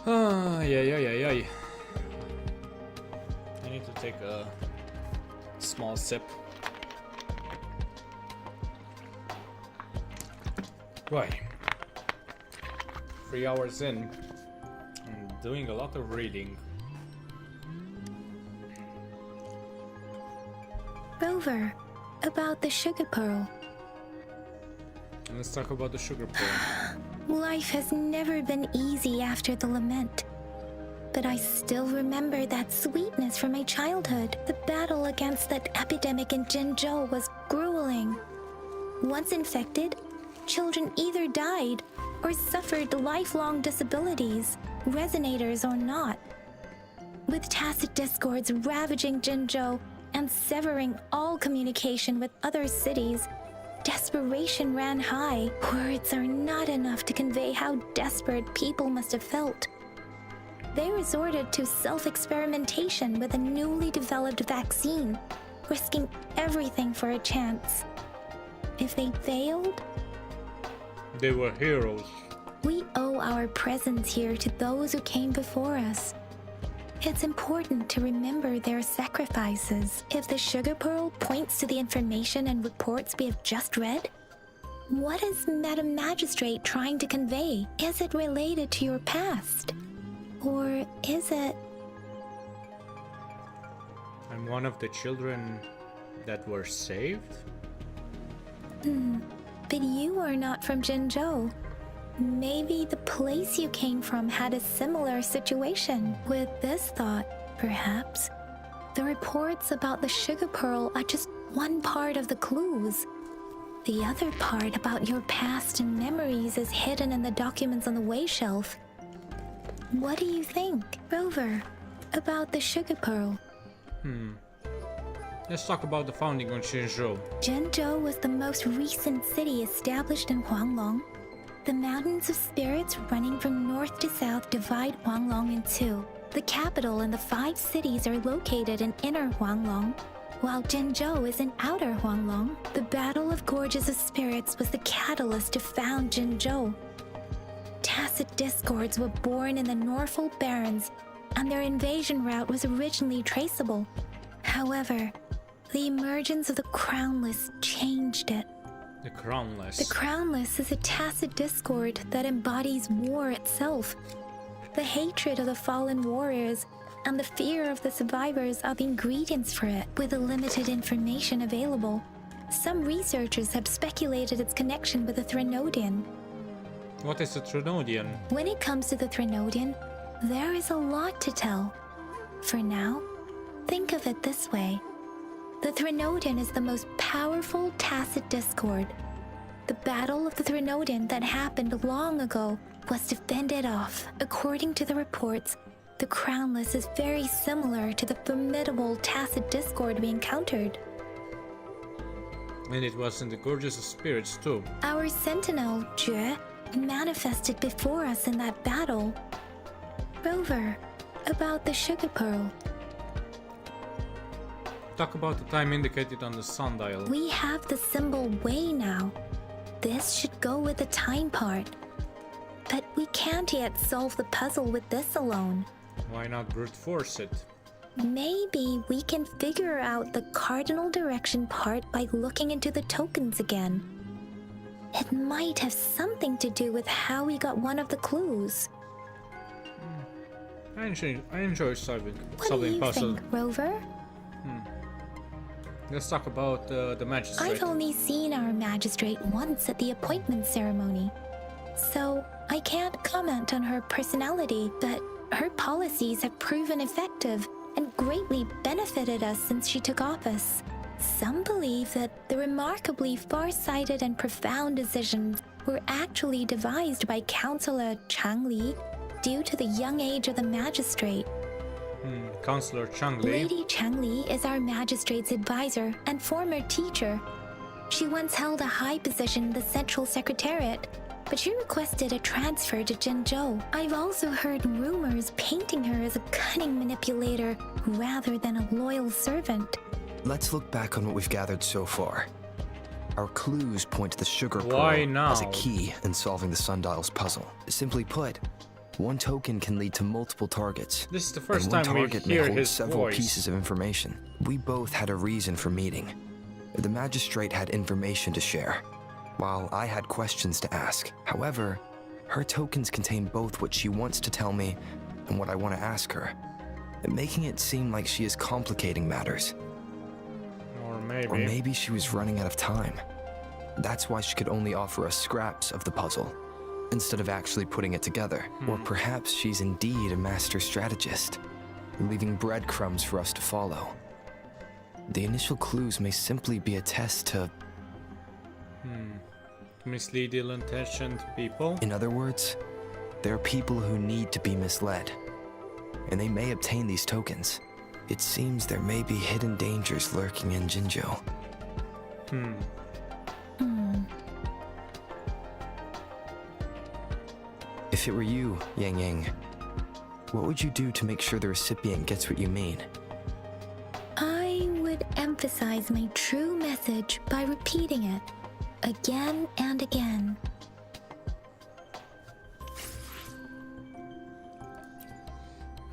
Ay. I need to take a small sip. Right. 3 hours in, I'm doing a lot of reading. Rover, about the sugar pearl. Let's talk about the sugar pearl. Life has never been easy after the lament. But I still remember that sweetness from my childhood. The battle against that epidemic in Jinzhou was grueling. Once infected, children either died or suffered lifelong disabilities, resonators or not. With tacit discords ravaging Jinzhou and severing all communication with other cities, desperation ran high. Words are not enough to convey how desperate people must have felt. They resorted to self-experimentation with a newly developed vaccine, risking everything for a chance. If they failed, they were heroes. We owe our presence here to those who came before us. It's important to remember their sacrifices. If the sugar pearl points to the information and reports we have just read, what is Madam Magistrate trying to convey? Is it related to your past? Or is it... I'm one of the children that were saved? But you are not from Jinzhou. Maybe the place you came from had a similar situation. With this thought, perhaps, the reports about the sugar pearl are just one part of the clues. The other part about your past and memories is hidden in the documents on the way shelf. What do you think, Rover, about the sugar pearl? Let's talk about the founding of Jinzhou. Jinzhou was the most recent city established in Huanglong. The mountains of spirits running from north to south divide Huanglong in two. The capital and the 5 cities are located in inner Huanglong, while Jinzhou is in outer Huanglong. The Battle of Gorges of Spirits was the catalyst to found Jinzhou. Tacit discords were born in the Norfolk Barrens, and their invasion route was originally traceable. However, The emergence of the Crownless changed it. The Crownless. The Crownless is a tacit discord that embodies war itself. The hatred of the fallen warriors and the fear of the survivors are the ingredients for it. With the limited information available, some researchers have speculated its connection with the Threnodian. What is a Threnodian? When it comes to the Threnodian, there is a lot to tell. For now, think of it this way. The Threnodian is the most powerful tacit discord. The Battle of the Threnodian that happened long ago was to fend it off. According to the reports, the Crownless is very similar to the formidable tacit discord we encountered. And it was in the Gorgeous of Spirits too. Our sentinel, Jue, manifested before us in that battle. Rover, about the sugar pearl. Talk about the time indicated on the sundial. We have the symbol way now. This should go with the time part. But we can't yet solve the puzzle with this alone. Why not brute force it? Maybe we can figure out the cardinal direction part by looking into the tokens again. It might have something to do with how we got one of the clues. I enjoy solving What do you puzzles. think, Rover? Let's talk about the magistrate. I've only seen our magistrate once at the appointment ceremony, so I can't comment on her personality, but her policies have proven effective and greatly benefited us since she took office. Some believe that the remarkably far-sighted and profound decisions were actually devised by Councillor Changli due to the young age of the magistrate. Councillor Changli. Lady Changli is our magistrate's advisor and former teacher. She once held a high position in the Central Secretariat, but she requested a transfer to Jinzhou. I've also heard rumors painting her as a cunning manipulator rather than a loyal servant. Let's look back on what we've gathered so far. Our clues point to the sugar Why pearl now? as a key in solving the sundial's puzzle. Simply put, one token can lead to multiple targets. This is the first and one time we target may hear hold his several voice. pieces of information. We both had a reason for meeting. The magistrate had information to share, while I had questions to ask. However, her tokens contain both what she wants to tell me and what I want to ask her, making it seem like she is complicating matters. Or maybe she was running out of time. That's why she could only offer us scraps of the puzzle, instead of actually putting it together. Or perhaps she's indeed a master strategist, leaving breadcrumbs for us to follow. The initial clues may simply be a test to... mislead ill-intentioned people? In other words, there are people who need to be misled, and they may obtain these tokens. It seems there may be hidden dangers lurking in Jinzhou. If it were you, Yang Yang, what would you do to make sure the recipient gets what you mean? I would emphasize my true message by repeating it again and again.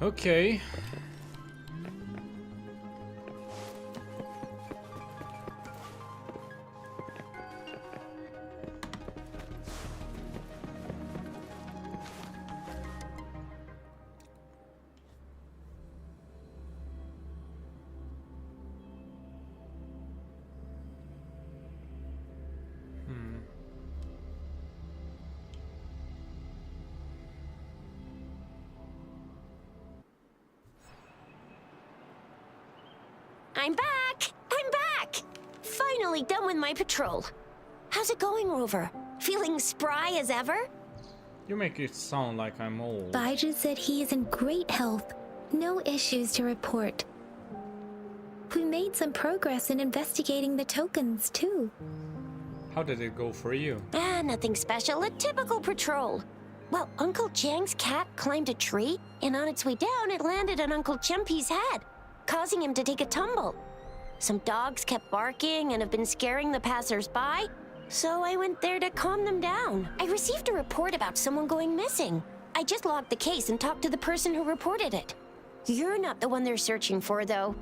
Okay. I'm back! I'm back! Finally done with my patrol. How's it going, Rover? Feeling spry as ever? You make it sound like I'm old. Baiju said he is in great health. No issues to report. We made some progress in investigating the tokens, too. How did it go for you? Nothing special. A typical patrol. Well, Uncle Chang's cat climbed a tree, and on its way down, it landed on Uncle Chempi's head, causing him to take a tumble. Some dogs kept barking and have been scaring the passers-by, so I went there to calm them down. I received a report about someone going missing. I just logged the case and talked to the person who reported it. You're not the one they're searching for, though.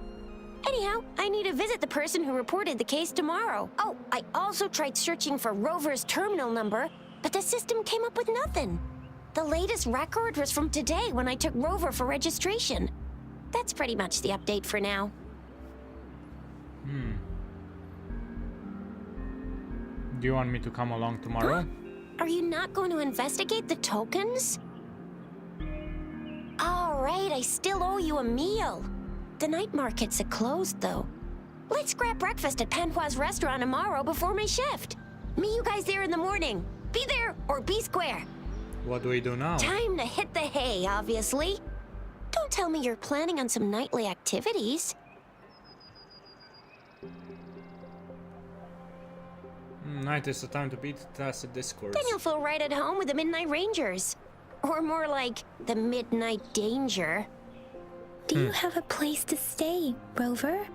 Anyhow, I need to visit the person who reported the case tomorrow. Oh, I also tried searching for Rover's terminal number, but the system came up with nothing. The latest record was from today when I took Rover for registration. That's pretty much the update for now. Do you want me to come along tomorrow? Are you not going to investigate the tokens? All right, I still owe you a meal. The night markets are closed, though. Let's grab breakfast at Panhua's restaurant tomorrow before my shift. Meet you guys there in the morning. Be there or be square. What do we do now? Time to hit the hay, obviously. Don't tell me you're planning on some nightly activities. Night is the time to beat Tacit Discourse. Then you'll feel right at home with the Midnight Rangers. Or more like, the Midnight Danger. Do you have a place to stay, Rover?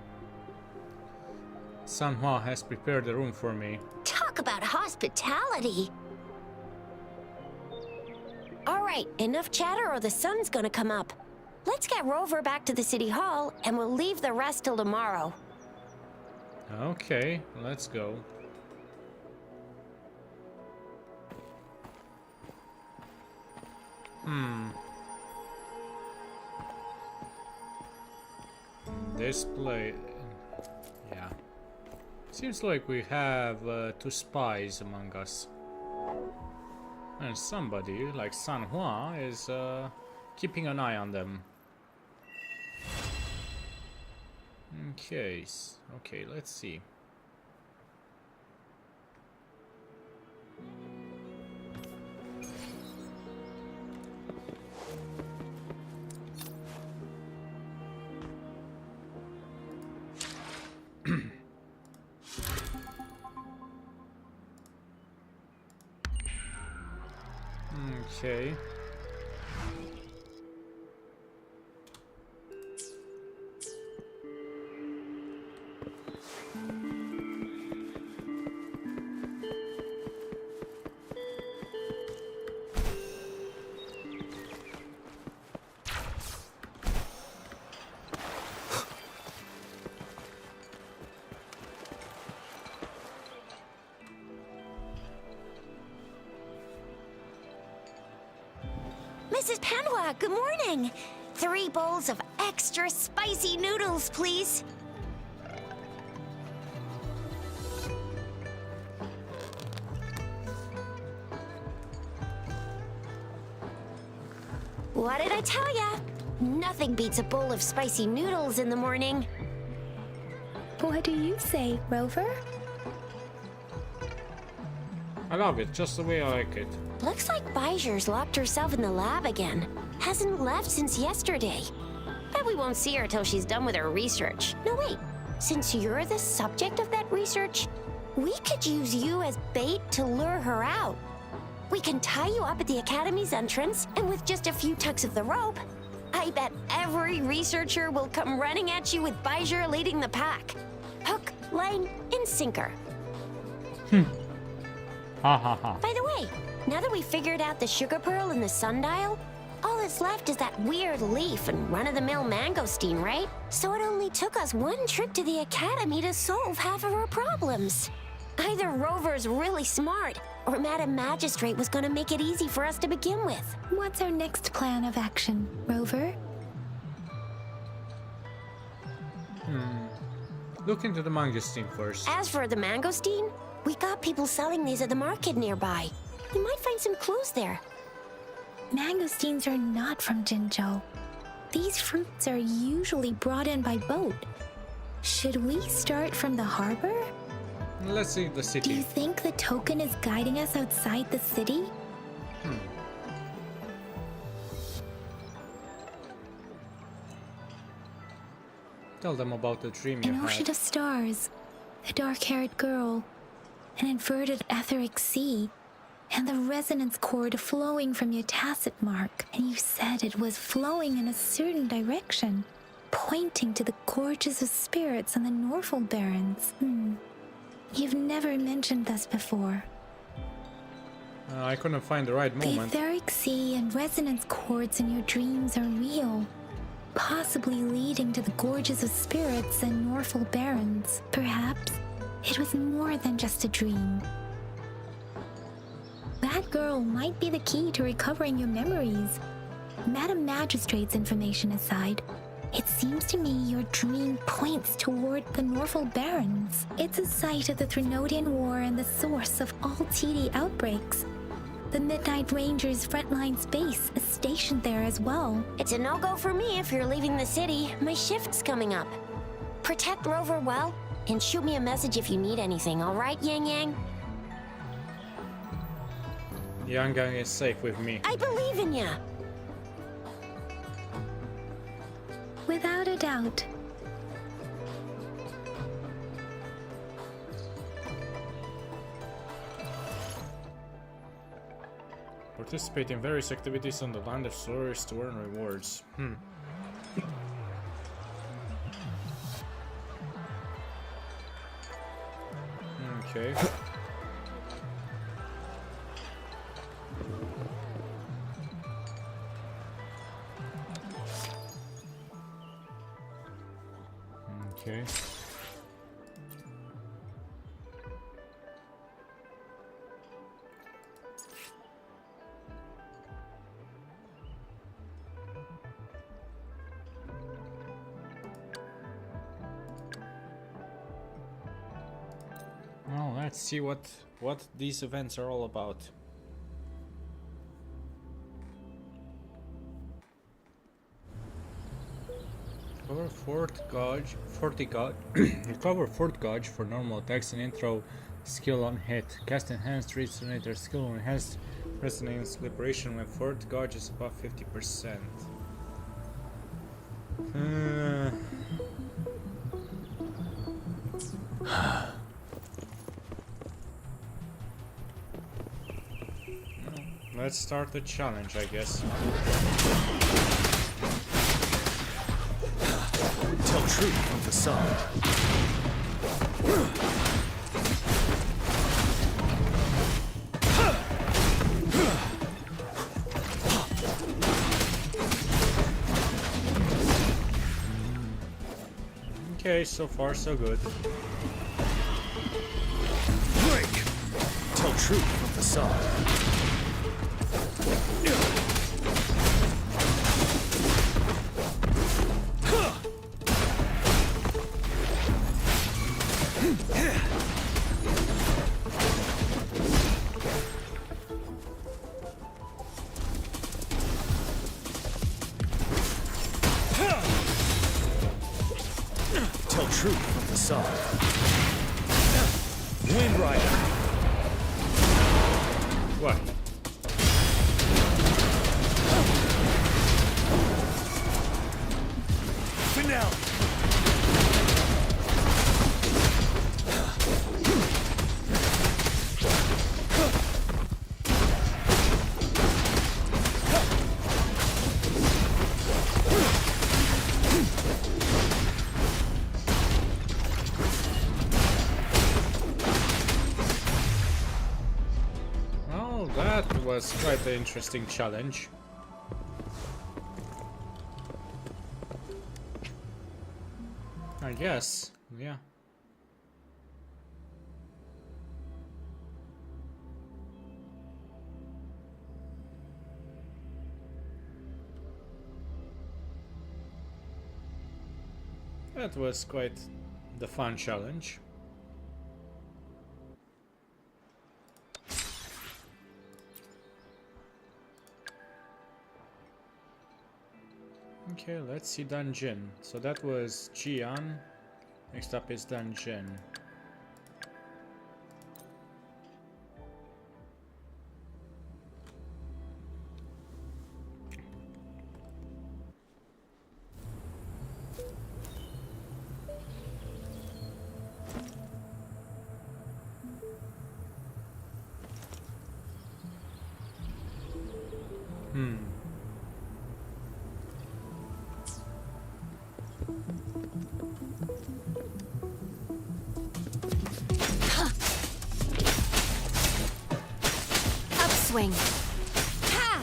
Sanhua has prepared a room for me. Talk about hospitality! Alright, enough chatter or the sun's gonna come up. Let's get Rover back to the City Hall, and we'll leave the rest till tomorrow. Okay, let's go. Display. Yeah. Seems like we have 2 spies among us. And somebody, like Sanhua, is keeping an eye on them. Okay, let's see. Okay. Mrs. Panhua, good morning! 3 bowls of extra spicy noodles, please. What did I tell ya? Nothing beats a bowl of spicy noodles in the morning. What do you say, Rover? I love it, just the way I like it. Looks like Baijer's locked herself in the lab again. Hasn't left since yesterday. Bet we won't see her till she's done with her research. No, wait. Since you're the subject of that research, we could use you as bait to lure her out. We can tie you up at the Academy's entrance, and with just a few tugs of the rope, I bet every researcher will come running at you with Baijer leading the pack. Hook, line, and sinker. Ha ha ha. By the way, now that we figured out the sugar pearl and the sundial, all that's left is that weird leaf and run-of-the-mill mangosteen, right? So it only took us 1 trip to the Academy to solve half of our problems. Either Rover's really smart, or Madam Magistrate was gonna make it easy for us to begin with. What's our next plan of action, Rover? Look into the mangosteen first. As for the mangosteen, we got people selling these at the market nearby. We might find some clues there. Mangosteens are not from Jinzhou. These fruits are usually brought in by boat. Should we start from the harbor? Let's see the Do you city. think the token is guiding us outside the city? Tell them about the dream An you ocean had. of stars, a dark-haired girl, an inverted etheric sea, and the resonance cord flowing from your tacit mark. And you said it was flowing in a certain direction, pointing to the gorges of spirits on the Norfolk Barrens. You've never mentioned this before. I couldn't find the right The moment. etheric sea and resonance cords in your dreams are real. possibly leading to the Gorges of Spirits and Norfolk Barrens. Perhaps it was more than just a dream. That girl might be the key to recovering your memories. Madam Magistrate's information aside, it seems to me your dream points toward the Norfolk Barrens. It's a site of the Threnodian War and the source of all TD outbreaks. The Midnight Rangers' frontline base is stationed there as well. It's a no-go for me if you're leaving the city. My shift's coming up. Protect Rover well, and shoot me a message if you need anything, all right, Yang Yang? Yang Yang is safe with me. I believe in ya! Without a doubt. Participate in various activities on the land of Solaris to earn rewards. Okay. Okay. Well, let's see what these events are all about. Recover Recover Fort Gauge for normal attacks and intro skill on hit. Cast enhanced resonator skill on enhanced resonance liberation when Fort Gauge is above 50%. Let's start the challenge, I guess. Tell truth from facade. Okay, so far so good. Break! Tell truth from facade. Tell truth from facade. Wind Rider. What? Finale. Well, that was quite an interesting challenge. I guess, yeah. That was quite the fun challenge. Okay, let's see dungeon. So that was Jian. Next up is dungeon. Upswing. Ha!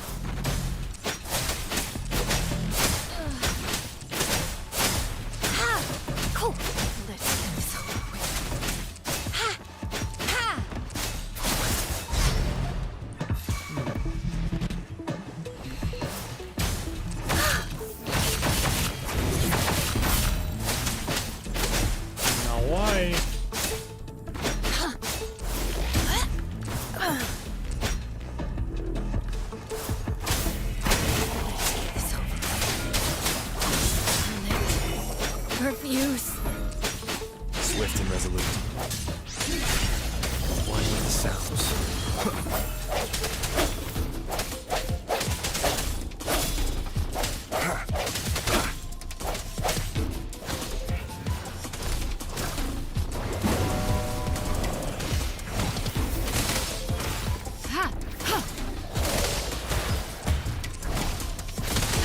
Refuse. Swift and resolute. One with the sounds.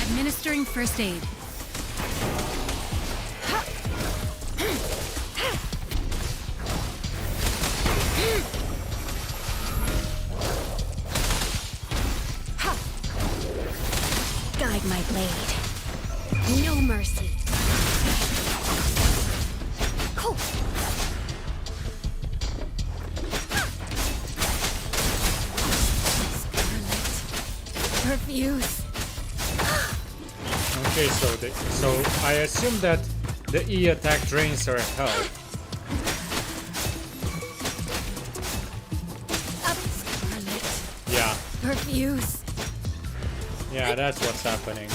Administering first aid. Guide my blade. No mercy. Cool. Refuse. Okay, so I assume that the E attack drains her health. Yeah. Refuse. Yeah, that's what's happening.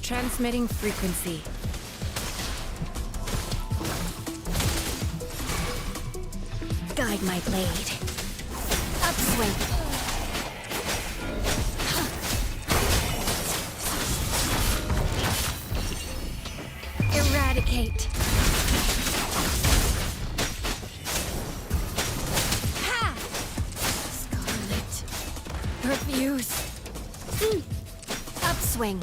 Transmitting frequency. Guide my blade. Upswing. Eradicate. Ha! Scarlet. Refuse. Upswing.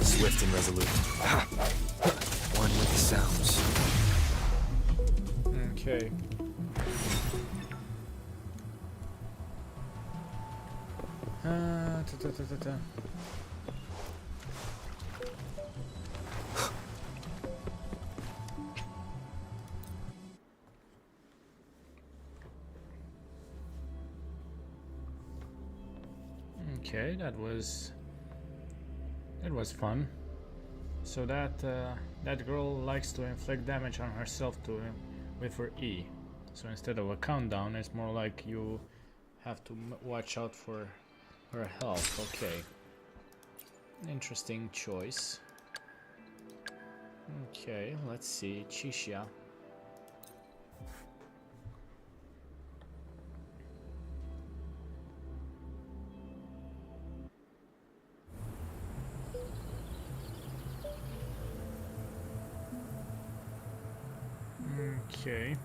Swift and resolute. One with the sounds. Okay. Ta. Okay, that was fun. So that girl likes to inflict damage on herself with her E. So instead of a countdown, it's more like you have to watch out for her health. Okay. Interesting choice. Okay, let's see. Chisha. Okay.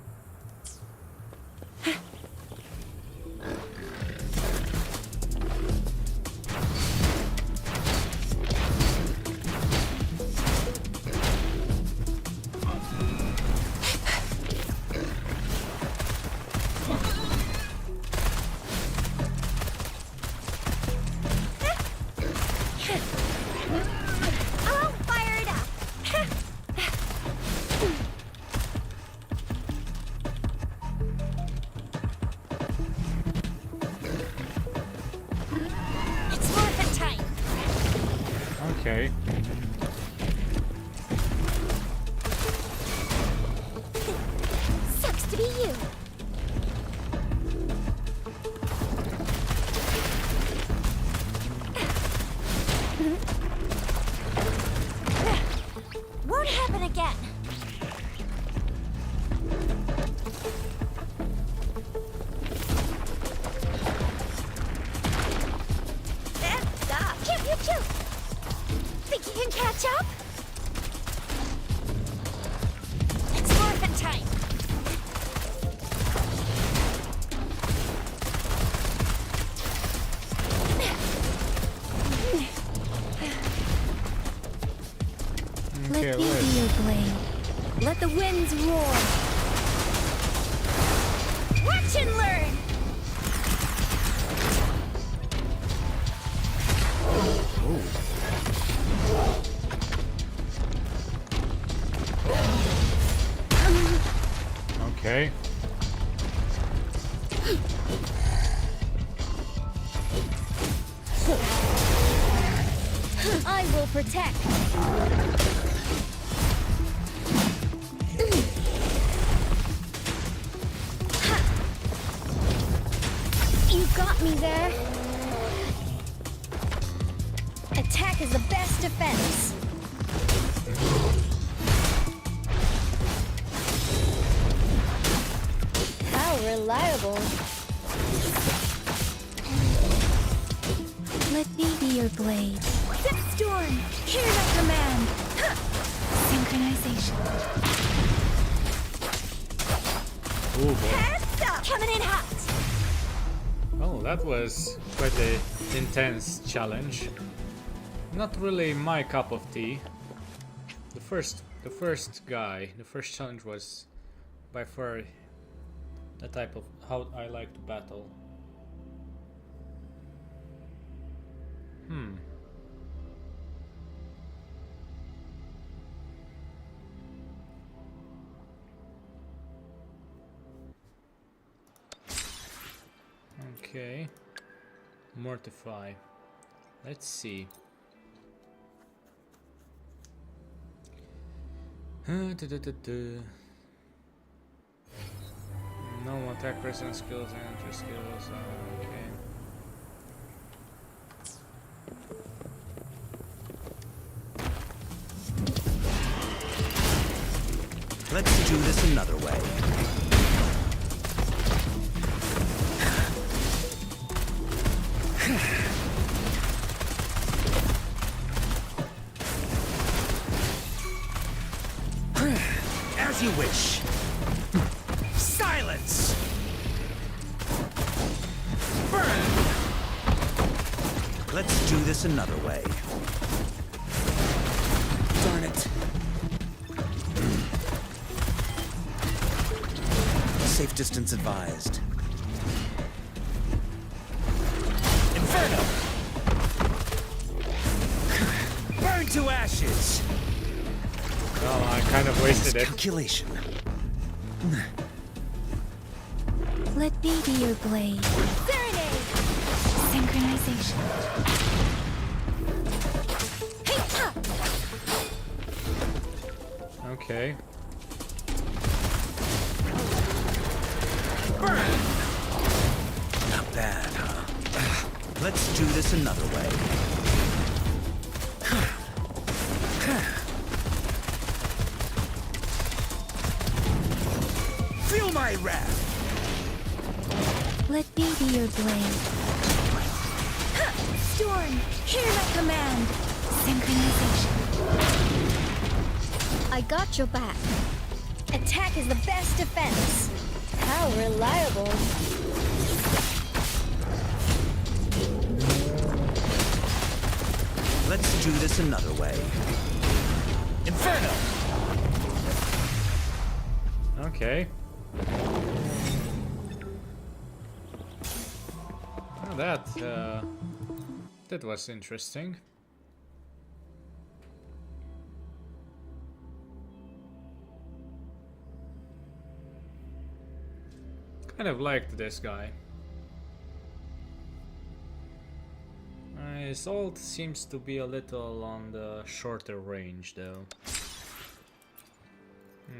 I'll fire it up. It's morphin' time. Okay. Sucks to be you. Won't happen again. Stop. Pew. Think you can catch up? It's morphin' time. Let me be your blade. Let the winds roar. Watch and learn. Oh. 5, Okay. I will protect. You got me there. Attack is the best defense. How reliable. Let me be your blade. Zip storm! Hear my command! Huh. Synchronization. Ooh, boy. Heads up! Coming in hot! Oh, that was quite a intense challenge. Not really my cup of tea. The first challenge was by far the type of how I like to battle. Okay. Mortify. Let's see. No attack resistance skills and entry skills. Okay. Let's do this another way. As you wish. Silence! Burn! Let's do this another way. Darn it. Safe distance advised. Inferno! Burn to ashes! Oh, I kind of wasted it. Calculation. Let me be your blade. Serenade! Synchronization. Hey, ha! Okay. Burn! Not bad, huh? Let's do this another way. Feel my wrath! Let me be your blade. Storm! Hear my command! Synchronization. I got your back. Attack is the best defense. How reliable. Let's do this another way. Inferno! Okay. Well, that was interesting. Kind of liked this guy. His ult seems to be a little on the shorter range though.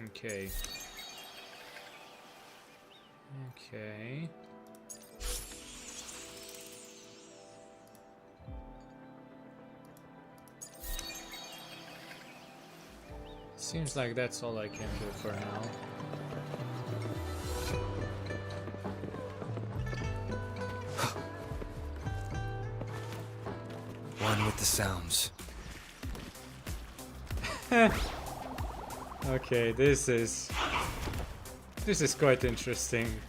Okay. Okay. Seems like that's all I can do for now. One with the sounds. Okay, this is quite interesting.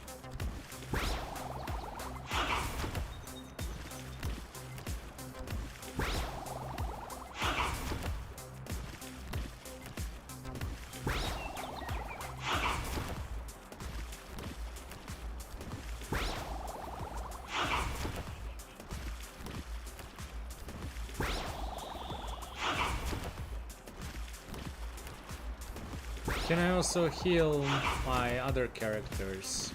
Can I also heal my other characters?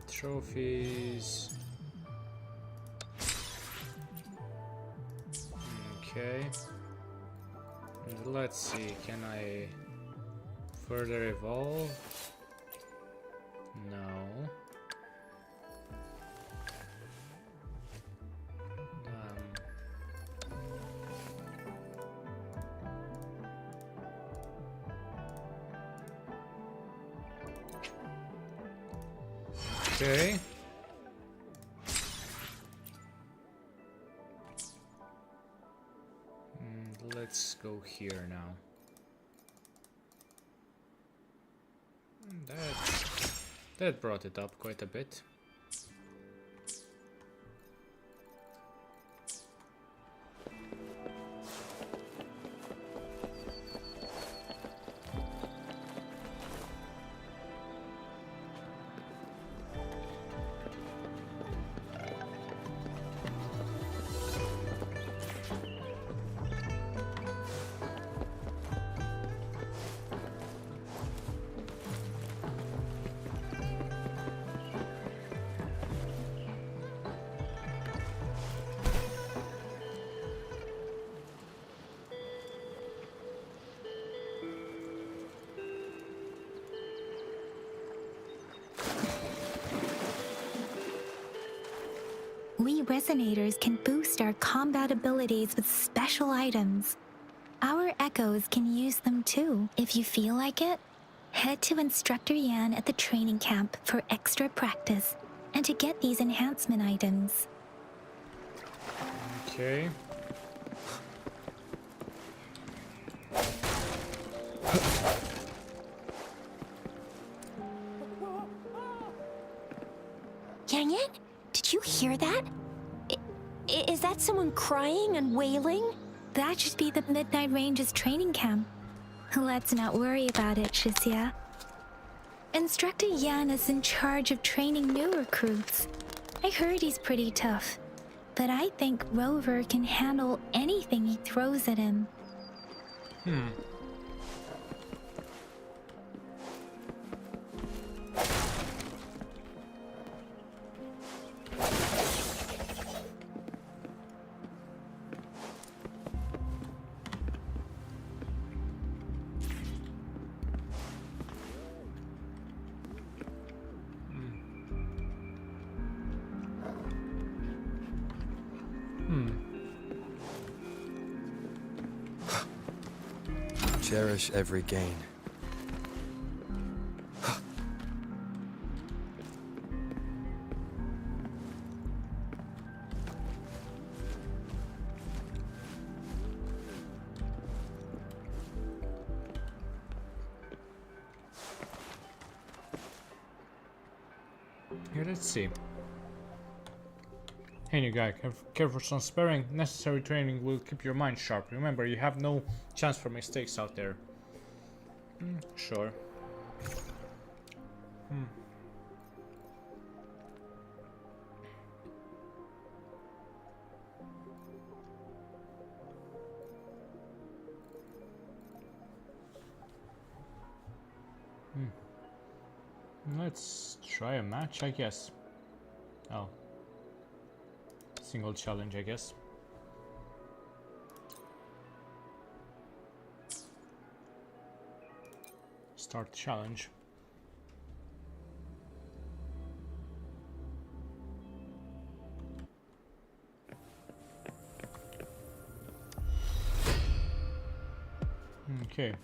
Trophies. Okay. And let's see, can I further evolve? No. Okay. Let's go here now. That brought it up quite a bit. We resonators can boost our combat abilities with special items. Our echoes can use them too. If you feel like it, head to Instructor Yan at the training camp for extra practice and to get these enhancement items. Okay. Yang Yan, did you hear that? Is that someone crying and wailing? That should be the Midnight Ranges training camp. Let's not worry about it, Shisia. Instructor Yan is in charge of training new recruits. I heard he's pretty tough, but I think Rover can handle anything he throws at him. Cherish every gain. Here, let's see. Hey new guy, careful some sparing. Necessary training will keep your mind sharp. Remember, you have no chance for mistakes out there. Sure. Let's try a match, I guess. Oh. Single challenge, I guess. Start challenge. Okay.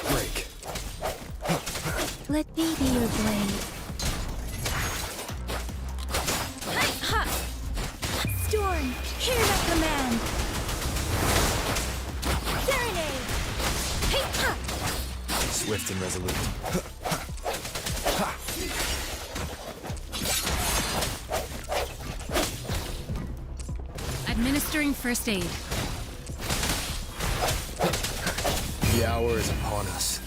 Break. Let me be your blade. Storm, hear the command. Serenade. Swift and resolute. Administering first aid. The hour is upon us.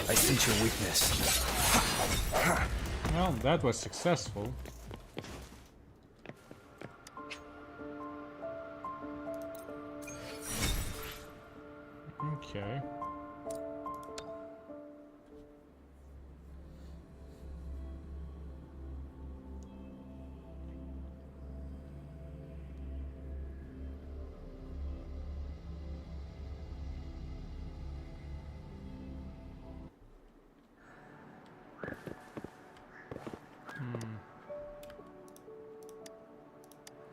I sense your weakness. Well, that was successful. Okay.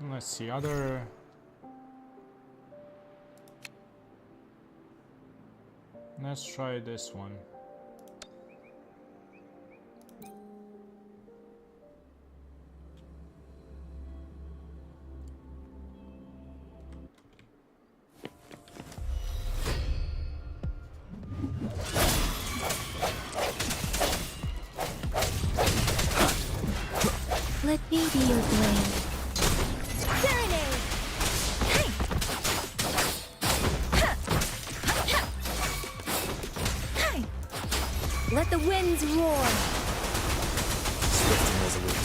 Let's see, other... Let's try this one. Let me be your blade. Serenade! Hey! Hey! Let the winds roar! Swift and resolute.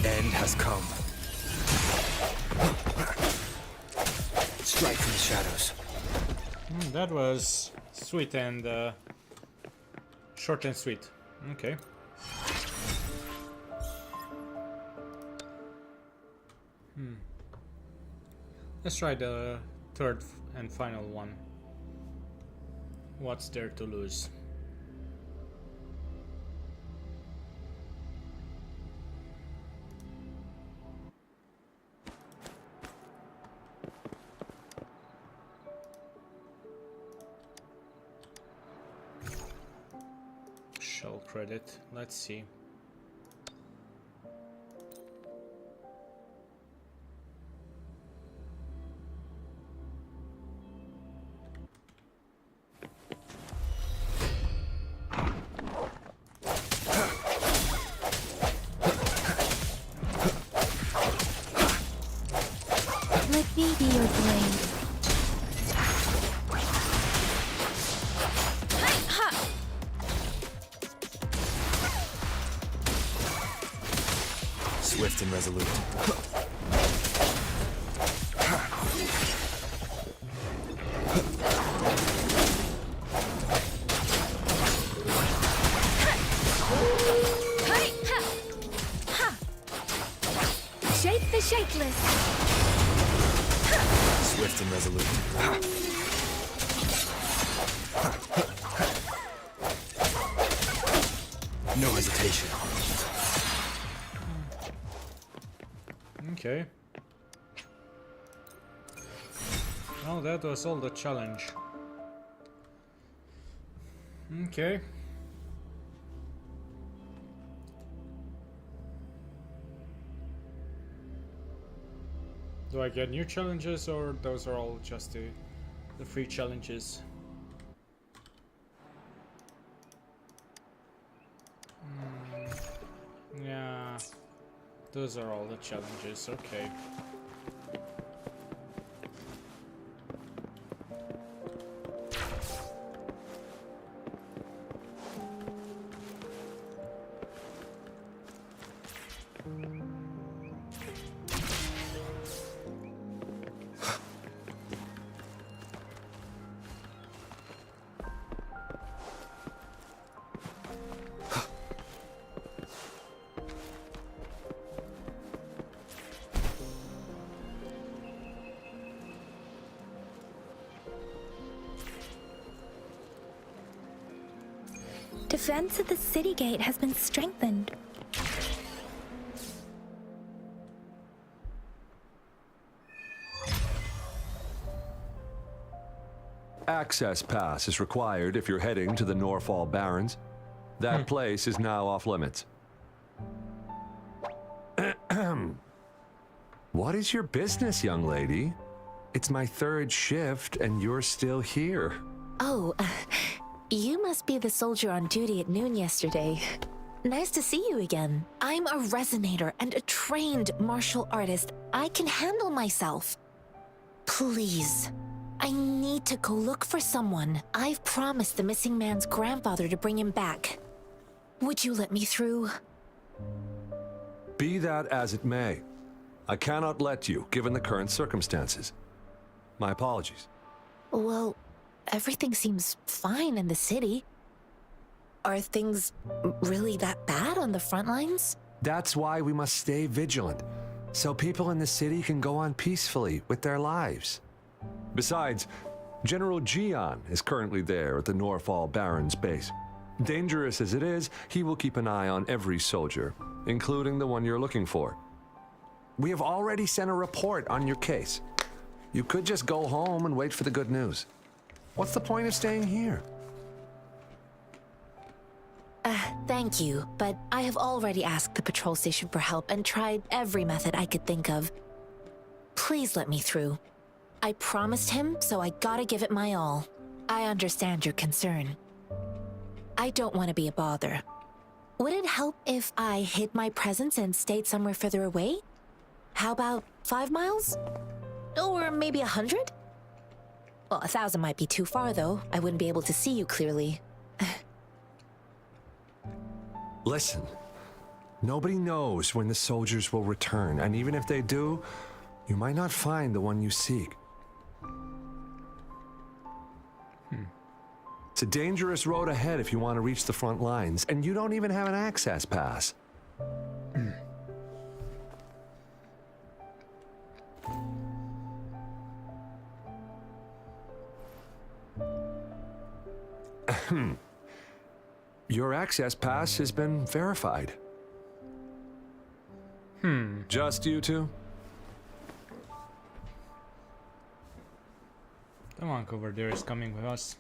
The end has come. Strike from the shadows. That was sweet and short and sweet. Okay. Let's try the third and final one. What's there to lose? Shell credit. Let's see. Let me be your blade. Swift and resolute. Shake the shakeless! Swift and resolute. No hesitation. Okay. Well, that was all the challenge. Okay. Do I get new challenges, or those are all just the free challenges? Yeah, those are all the challenges, okay. Defense at the city gate has been strengthened. Access pass is required if you're heading to the Norfall Barrens. That place is now off limits. What is your business, young lady? It's my third shift, and you're still here. Oh, you must be the soldier on duty at noon yesterday. Nice to see you again. I'm a resonator and a trained martial artist. I can handle myself. Please, I need to go look for someone. I've promised the missing man's grandfather to bring him back. Would you let me through? Be that as it may, I cannot let you, given the current circumstances. My apologies. Well, everything seems fine in the city. Are things really that bad on the front lines? That's why we must stay vigilant, so people in the city can go on peacefully with their lives. Besides, General Jian is currently there at the Norfall Baron's base. Dangerous as it is, he will keep an eye on every soldier, including the one you're looking for. We have already sent a report on your case. You could just go home and wait for the good news. What's the point of staying here? Thank you, but I have already asked the patrol station for help and tried every method I could think of. Please let me through. I promised him, so I gotta give it my all. I understand your concern. I don't want to be a bother. Would it help if I hid my presence and stayed somewhere further away? How about 5 miles? Or maybe 100? Well, 1,000 might be too far, though. I wouldn't be able to see you clearly. Listen, nobody knows when the soldiers will return, and even if they do, you might not find the one you seek. It's a dangerous road ahead if you want to reach the front lines, and you don't even have an access pass. Your access pass has been verified. Just you two? The monk over there is coming with us.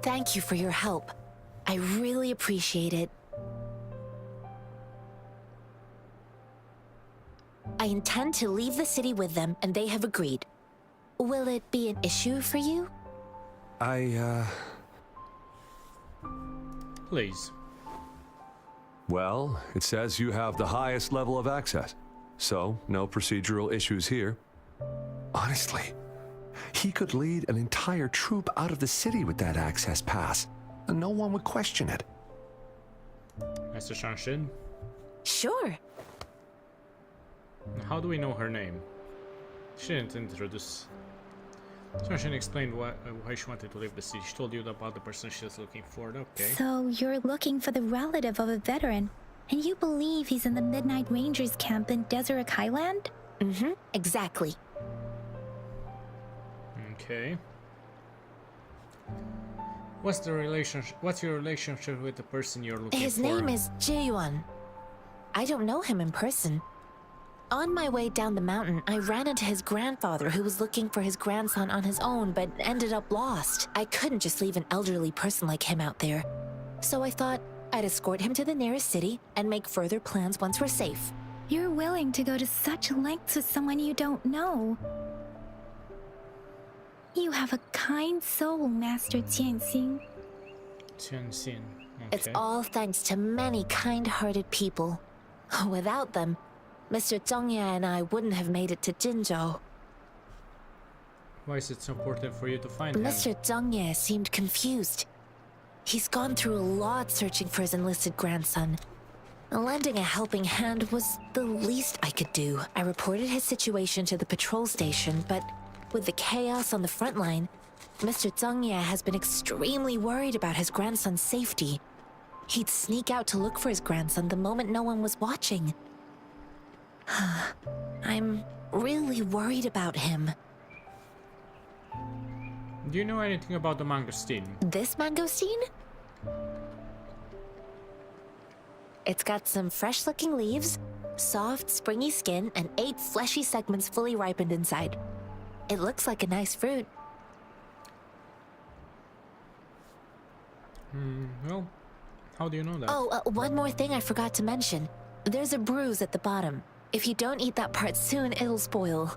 Thank you for your help. I really appreciate it. I intend to leave the city with them, and they have agreed. Will it be an issue for you? Please. Well, it says you have the highest level of access, so no procedural issues here. Honestly, he could lead an entire troop out of the city with that access pass, and no one would question it. Mr. Shanshin? Sure. How do we know her name? She didn't introduce. Shanshin explained why she wanted to leave the city. She told you about the person she was looking for. Okay. So you're looking for the relative of a veteran, and you believe he's in the Midnight Rangers camp in Deseret Highland? Mm-hmm, exactly. Okay. What's your relationship with the person you're looking for? His name is Jae-yuan. I don't know him in person. On my way down the mountain, I ran into his grandfather who was looking for his grandson on his own but ended up lost. I couldn't just leave an elderly person like him out there. So I thought I'd escort him to the nearest city and make further plans once we're safe. You're willing to go to such lengths with someone you don't know. You have a kind soul, Master Tianxin. Tianxin. Okay. It's all thanks to many kind-hearted people. Without them, Mr. Zhongye and I wouldn't have made it to Jinzhou. Why is it so important for you to find him? Mr. Zhongye seemed confused. He's gone through a lot searching for his enlisted grandson. Lending a helping hand was the least I could do. I reported his situation to the patrol station, but with the chaos on the front line, Mr. Zhongye has been extremely worried about his grandson's safety. He'd sneak out to look for his grandson the moment no one was watching. I'm really worried about him. Do you know anything about the mangosteen? This mangosteen? It's got some fresh-looking leaves, soft, springy skin, and 8 fleshy segments fully ripened inside. It looks like a nice fruit. Well, how do you know that? Oh, one more thing I forgot to mention. There's a bruise at the bottom. If you don't eat that part soon, it'll spoil.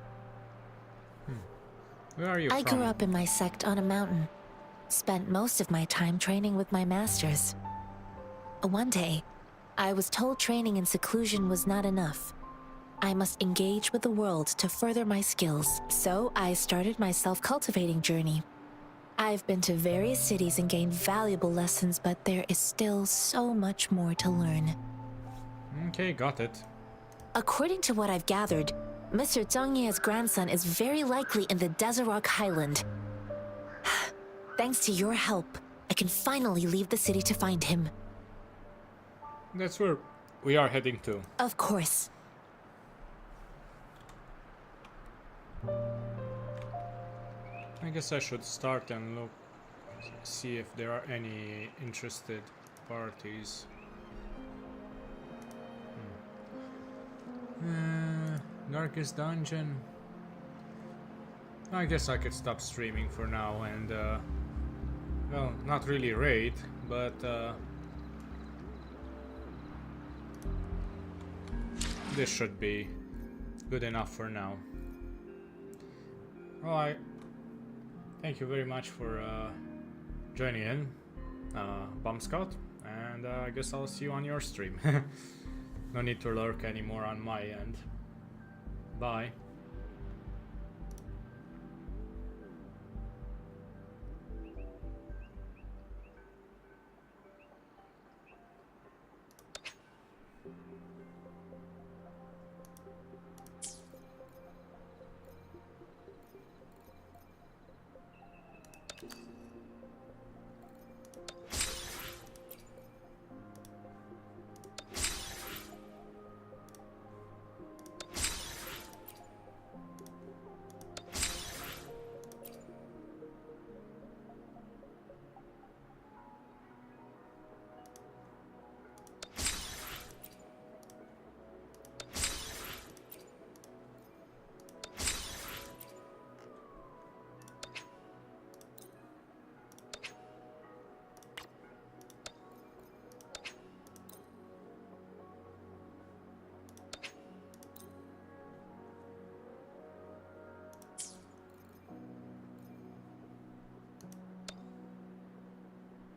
Where are you I from? grew up in my sect on a mountain. Spent most of my time training with my masters. One day, I was told training in seclusion was not enough. I must engage with the world to further my skills, so I started my self-cultivating journey. I've been to various cities and gained valuable lessons, but there is still so much more to learn. Okay, got it. According to what I've gathered, Mr. Zhang Ye's grandson is very likely in the Desert Highland. Thanks to your help, I can finally leave the city to find him. That's where we are heading to. Of course. I guess I should start and look, see if there are any interested parties. Darkest dungeon. I guess I could stop streaming for now and, well, not really raid, but, this should be good enough for now. Alright. Thank you very much for joining in, Bomb Scout, and I guess I'll see you on your stream. No need to lurk anymore on my end. Bye.